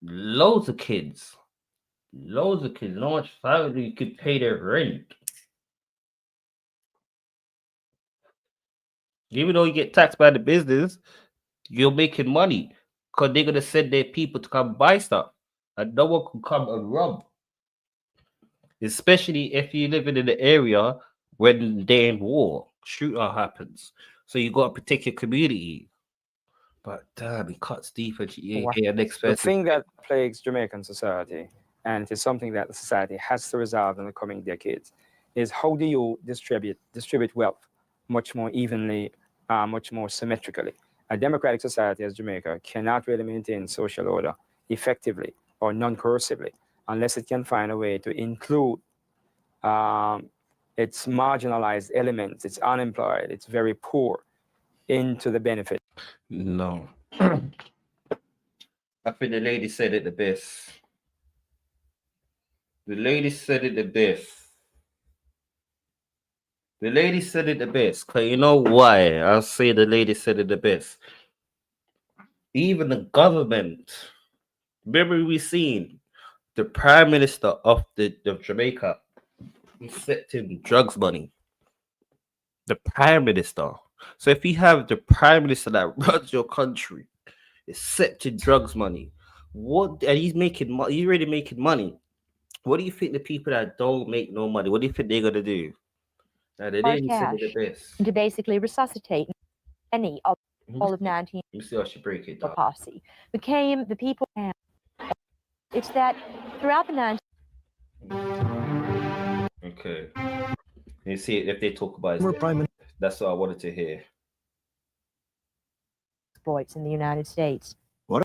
Speaker 11: Loads of kids. Loads of kids. Not much family could pay their rent. Even though you get taxed by the business, you're making money because they're gonna send their people to come buy stuff, and no one can come and rob. Especially if you live in an area when they're in war, shootout happens. So you got to protect your community. But damn, it cuts deep and you get an
Speaker 26: The
Speaker 11: expensive.
Speaker 26: thing that plagues Jamaican society, and it is something that the society has to resolve in the coming decades, is how do you distribute wealth much more evenly, much more symmetrically. A democratic society as Jamaica cannot really maintain social order effectively or non-coercively unless it can find a way to include its marginalized elements, its unemployed, its very poor, into the benefit.
Speaker 11: No. I think the lady said it the best. The lady said it the best. The lady said it the best. Cause you know why? I'll say the lady said it the best. Even the government. Remember we seen the prime minister of Jamaica accepting drugs money. The prime minister. So if you have the prime minister that runs your country accepting drugs money, what and he's making money, he's already making money. What do you think the people that don't make no money, what do you think they're gonna do? Now they
Speaker 24: hard
Speaker 11: didn't say
Speaker 24: cash
Speaker 11: the best.
Speaker 24: to basically resuscitate any of all of 19
Speaker 11: You see how she break it down.
Speaker 24: posse became the people. It's that throughout the 19
Speaker 11: Okay. You see if they talk about it, that's what I wanted to hear.
Speaker 24: exploits in the United States.
Speaker 25: What?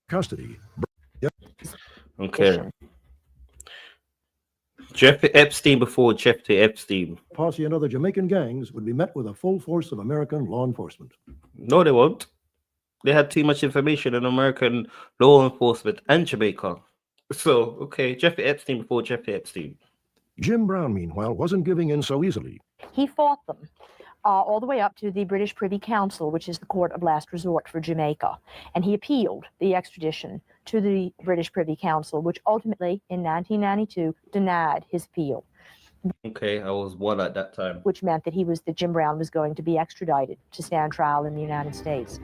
Speaker 25: Custody. Yep.
Speaker 11: Okay. Jeffrey Epstein before Jeffrey Epstein.
Speaker 25: Posse and other Jamaican gangs would be met with a full force of American law enforcement.
Speaker 11: No, they won't. They had too much information in American law enforcement and Jamaica. So, okay, Jeffrey Epstein before Jeffrey Epstein.
Speaker 25: Jim Brown, meanwhile, wasn't giving in so easily.
Speaker 24: He fought them all the way up to the British Privy Council, which is the court of last resort for Jamaica. And he appealed the extradition to the British Privy Council, which ultimately, in 1992, denied his appeal.
Speaker 11: Okay, I was one at that time.
Speaker 24: Which meant that Jim Brown was going to be extradited to stand trial in the United States.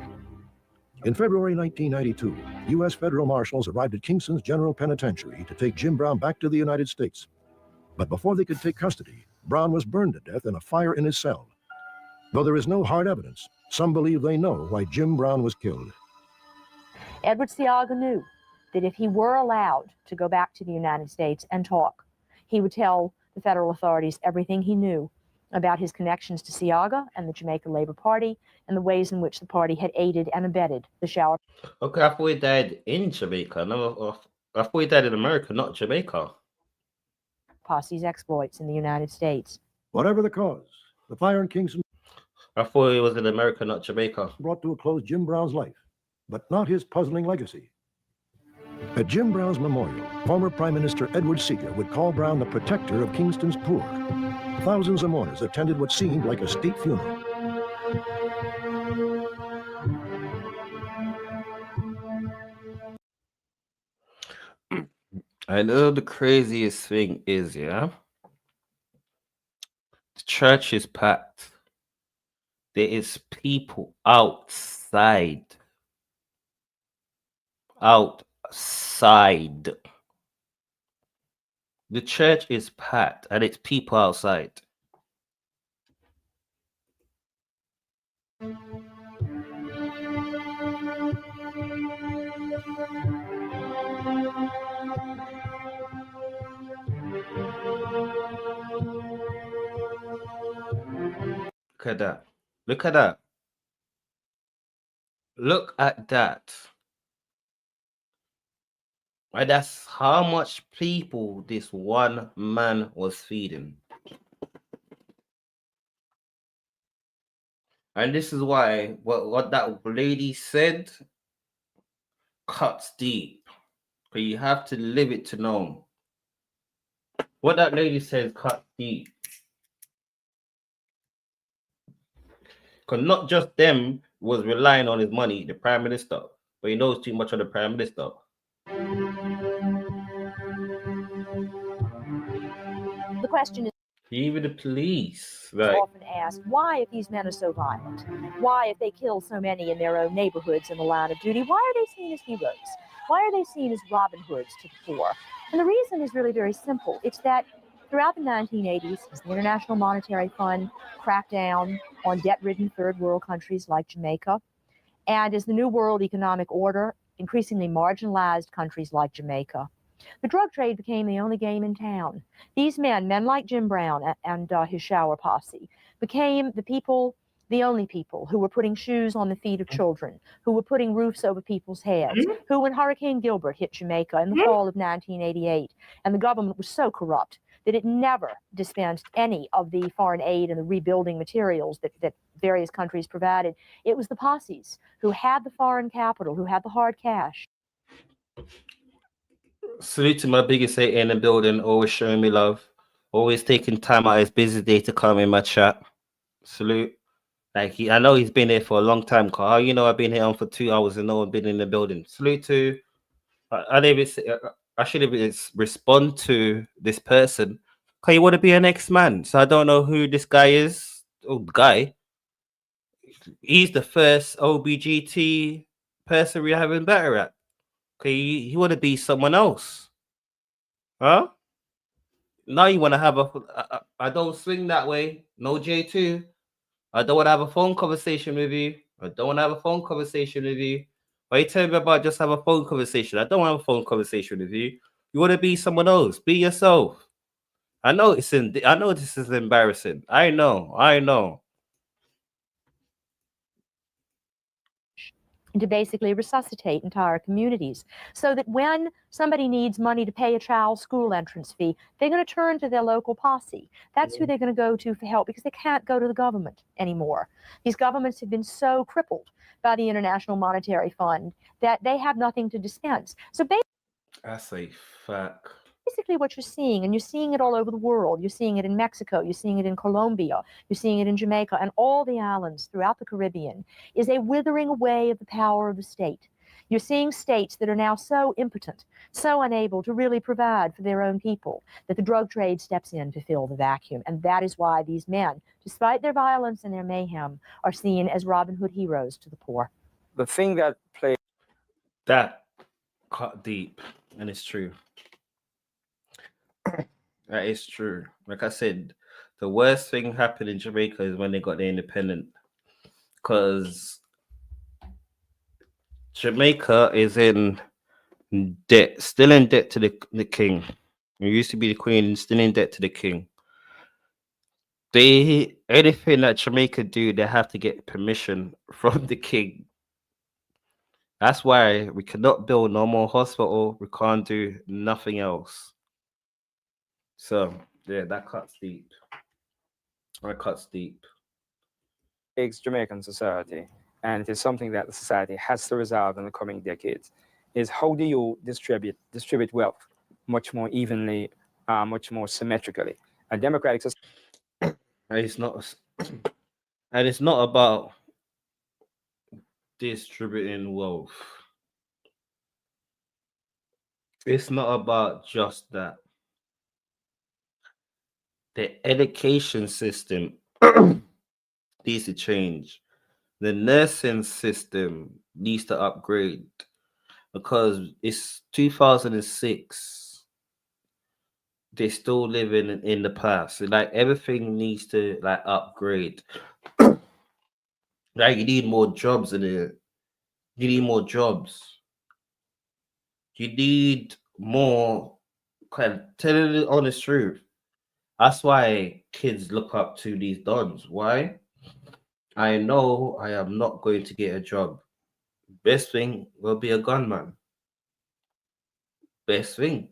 Speaker 25: In February 1992, U.S. federal marshals arrived at Kingston's General Penitentiary to take Jim Brown back to the United States. But before they could take custody, Brown was burned to death in a fire in his cell. Though there is no hard evidence, some believe they know why Jim Brown was killed.
Speaker 24: Edward Seaga knew that if he were allowed to go back to the United States and talk, he would tell the federal authorities everything he knew about his connections to Seaga and the Jamaica Labor Party and the ways in which the party had aided and abetted the shower.
Speaker 11: Okay, I thought he died in Jamaica. No, I thought he died in America, not Jamaica.
Speaker 24: Posse's exploits in the United States.
Speaker 25: Whatever the cause, the fire in Kingston.
Speaker 11: I thought it was in America, not Jamaica.
Speaker 25: Brought to a close Jim Brown's life, but not his puzzling legacy. At Jim Brown's memorial, former Prime Minister Edward Seaga would call Brown the protector of Kingston's poor. Thousands of mourners attended what seemed like a state funeral.
Speaker 11: I know the craziest thing is, yeah, the church is packed. There is people outside. Outside. The church is packed and it's people outside. Look at that. Look at that. Look at that. And that's how much people this one man was feeding. And this is why what that lady said cuts deep. But you have to live it to know. What that lady says cuts deep. because not just them was relying on his money, the prime minister, but he knows too much of the prime minister.
Speaker 24: The question is,
Speaker 11: even the police, right?
Speaker 24: often asked, why, if these men are so violent, why, if they kill so many in their own neighborhoods in the line of duty, why are they seen as heroes? Why are they seen as Robin Hoods to the poor? And the reason is really very simple. It's that throughout the 1980s, as the International Monetary Fund cracked down on debt-ridden third world countries like Jamaica, and as the New World Economic Order increasingly marginalized countries like Jamaica, the drug trade became the only game in town. These men like Jim Brown and his shower posse, became the only people who were putting shoes on the feet of children, who were putting roofs over people's heads, who, when Hurricane Gilbert hit Jamaica in the fall of 1988, and the government was so corrupt that it never dispensed any of the foreign aid and the rebuilding materials that various countries provided, it was the posses who had the foreign capital, who had the hard cash.
Speaker 11: Salute to my biggest hater in the building, always showing me love, always taking time out of his busy day to come in my chat. Salute. Like I know he's been here for a long time, Carl. You know I've been here on for 2 hours and no one been in the building. Salute to. I should even respond to this person. Cause you want to be an ex-man, so I don't know who this guy is. Oh, guy. He's the first OBGT person we're having better at. Okay, you want to be someone else, huh? Now you want to have I don't swing that way. No J2. I don't want to have a phone conversation with you. I don't want to have a phone conversation with you. Why you tell me about just have a phone conversation? I don't want to have a phone conversation with you. You want to be someone else. Be yourself. I know I know this is embarrassing. I know.
Speaker 24: And to basically resuscitate entire communities, so that when somebody needs money to pay a child's school entrance fee, they're going to turn to their local posse. That's who they're going to go to for help, because they can't go to the government anymore. These governments have been so crippled by the International Monetary Fund that they have nothing to dispense. So
Speaker 11: that's a fact.
Speaker 24: Basically what you're seeing, and you're seeing it all over the world. You're seeing it in Mexico, you're seeing it in Colombia, you're seeing it in Jamaica, and all the islands throughout the Caribbean, is a withering away of the power of the state. You're seeing states that are now so impotent, so unable to really provide for their own people, that the drug trade steps in to fill the vacuum. And that is why these men, despite their violence and their mayhem, are seen as Robin Hood heroes to the poor.
Speaker 26: The thing that played
Speaker 11: that cut deep, and it's true. That is true. Like I said, the worst thing happened in Jamaica is when they got their independence, because Jamaica is in debt, still in debt to the king. It used to be the queen, still in debt to the king. Anything that Jamaica do, they have to get permission from the king. That's why we cannot build no more hospital. We can't do nothing else. So yeah, that cuts deep. That cuts deep.
Speaker 26: Takes Jamaican society, and it is something that the society has to resolve in the coming decades, is how do you distribute wealth much more evenly, much more symmetrically? A democratic society.
Speaker 11: And it's not about distributing wealth. It's not about just that. The education system needs to change. The nursing system needs to upgrade, because it's 2006. They're still living in the past. Like everything needs to like upgrade. Like you need more jobs in it. You need more jobs. You need more, kind of telling the honest truth. That's why kids look up to these dons. Why? I know I am not going to get a job. Best thing will be a gunman. Best thing.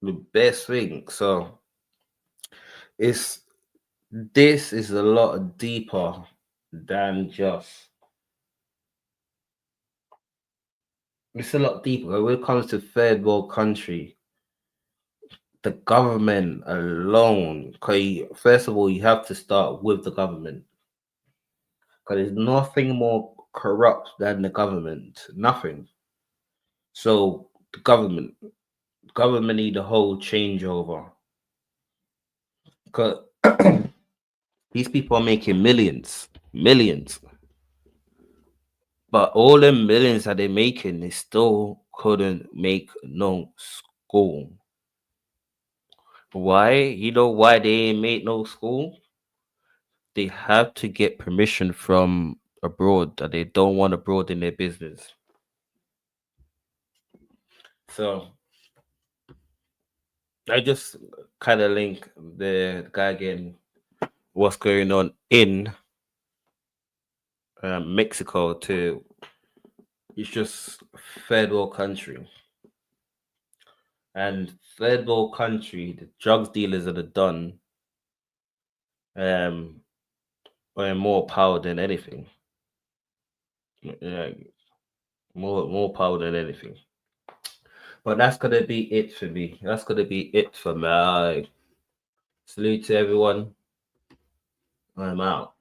Speaker 11: The best thing. So this is a lot deeper than just. It's a lot deeper. When it comes to third world country, the government alone, first of all, you have to start with the government. Because there's nothing more corrupt than the government. Nothing. So the government need a whole changeover. Because these people are making millions. But all the millions that they're making, they still couldn't make no school. Why? You know why they ain't made no school? They have to get permission from abroad that they don't want abroad in their business. So I just kind of link the guy again, what's going on in Mexico to it's just third world country. And third world country, the drugs dealers are the done are more power than anything. Yeah, more power than anything. But that's gonna be it for me. That's gonna be it for me. Salute to everyone. I'm out.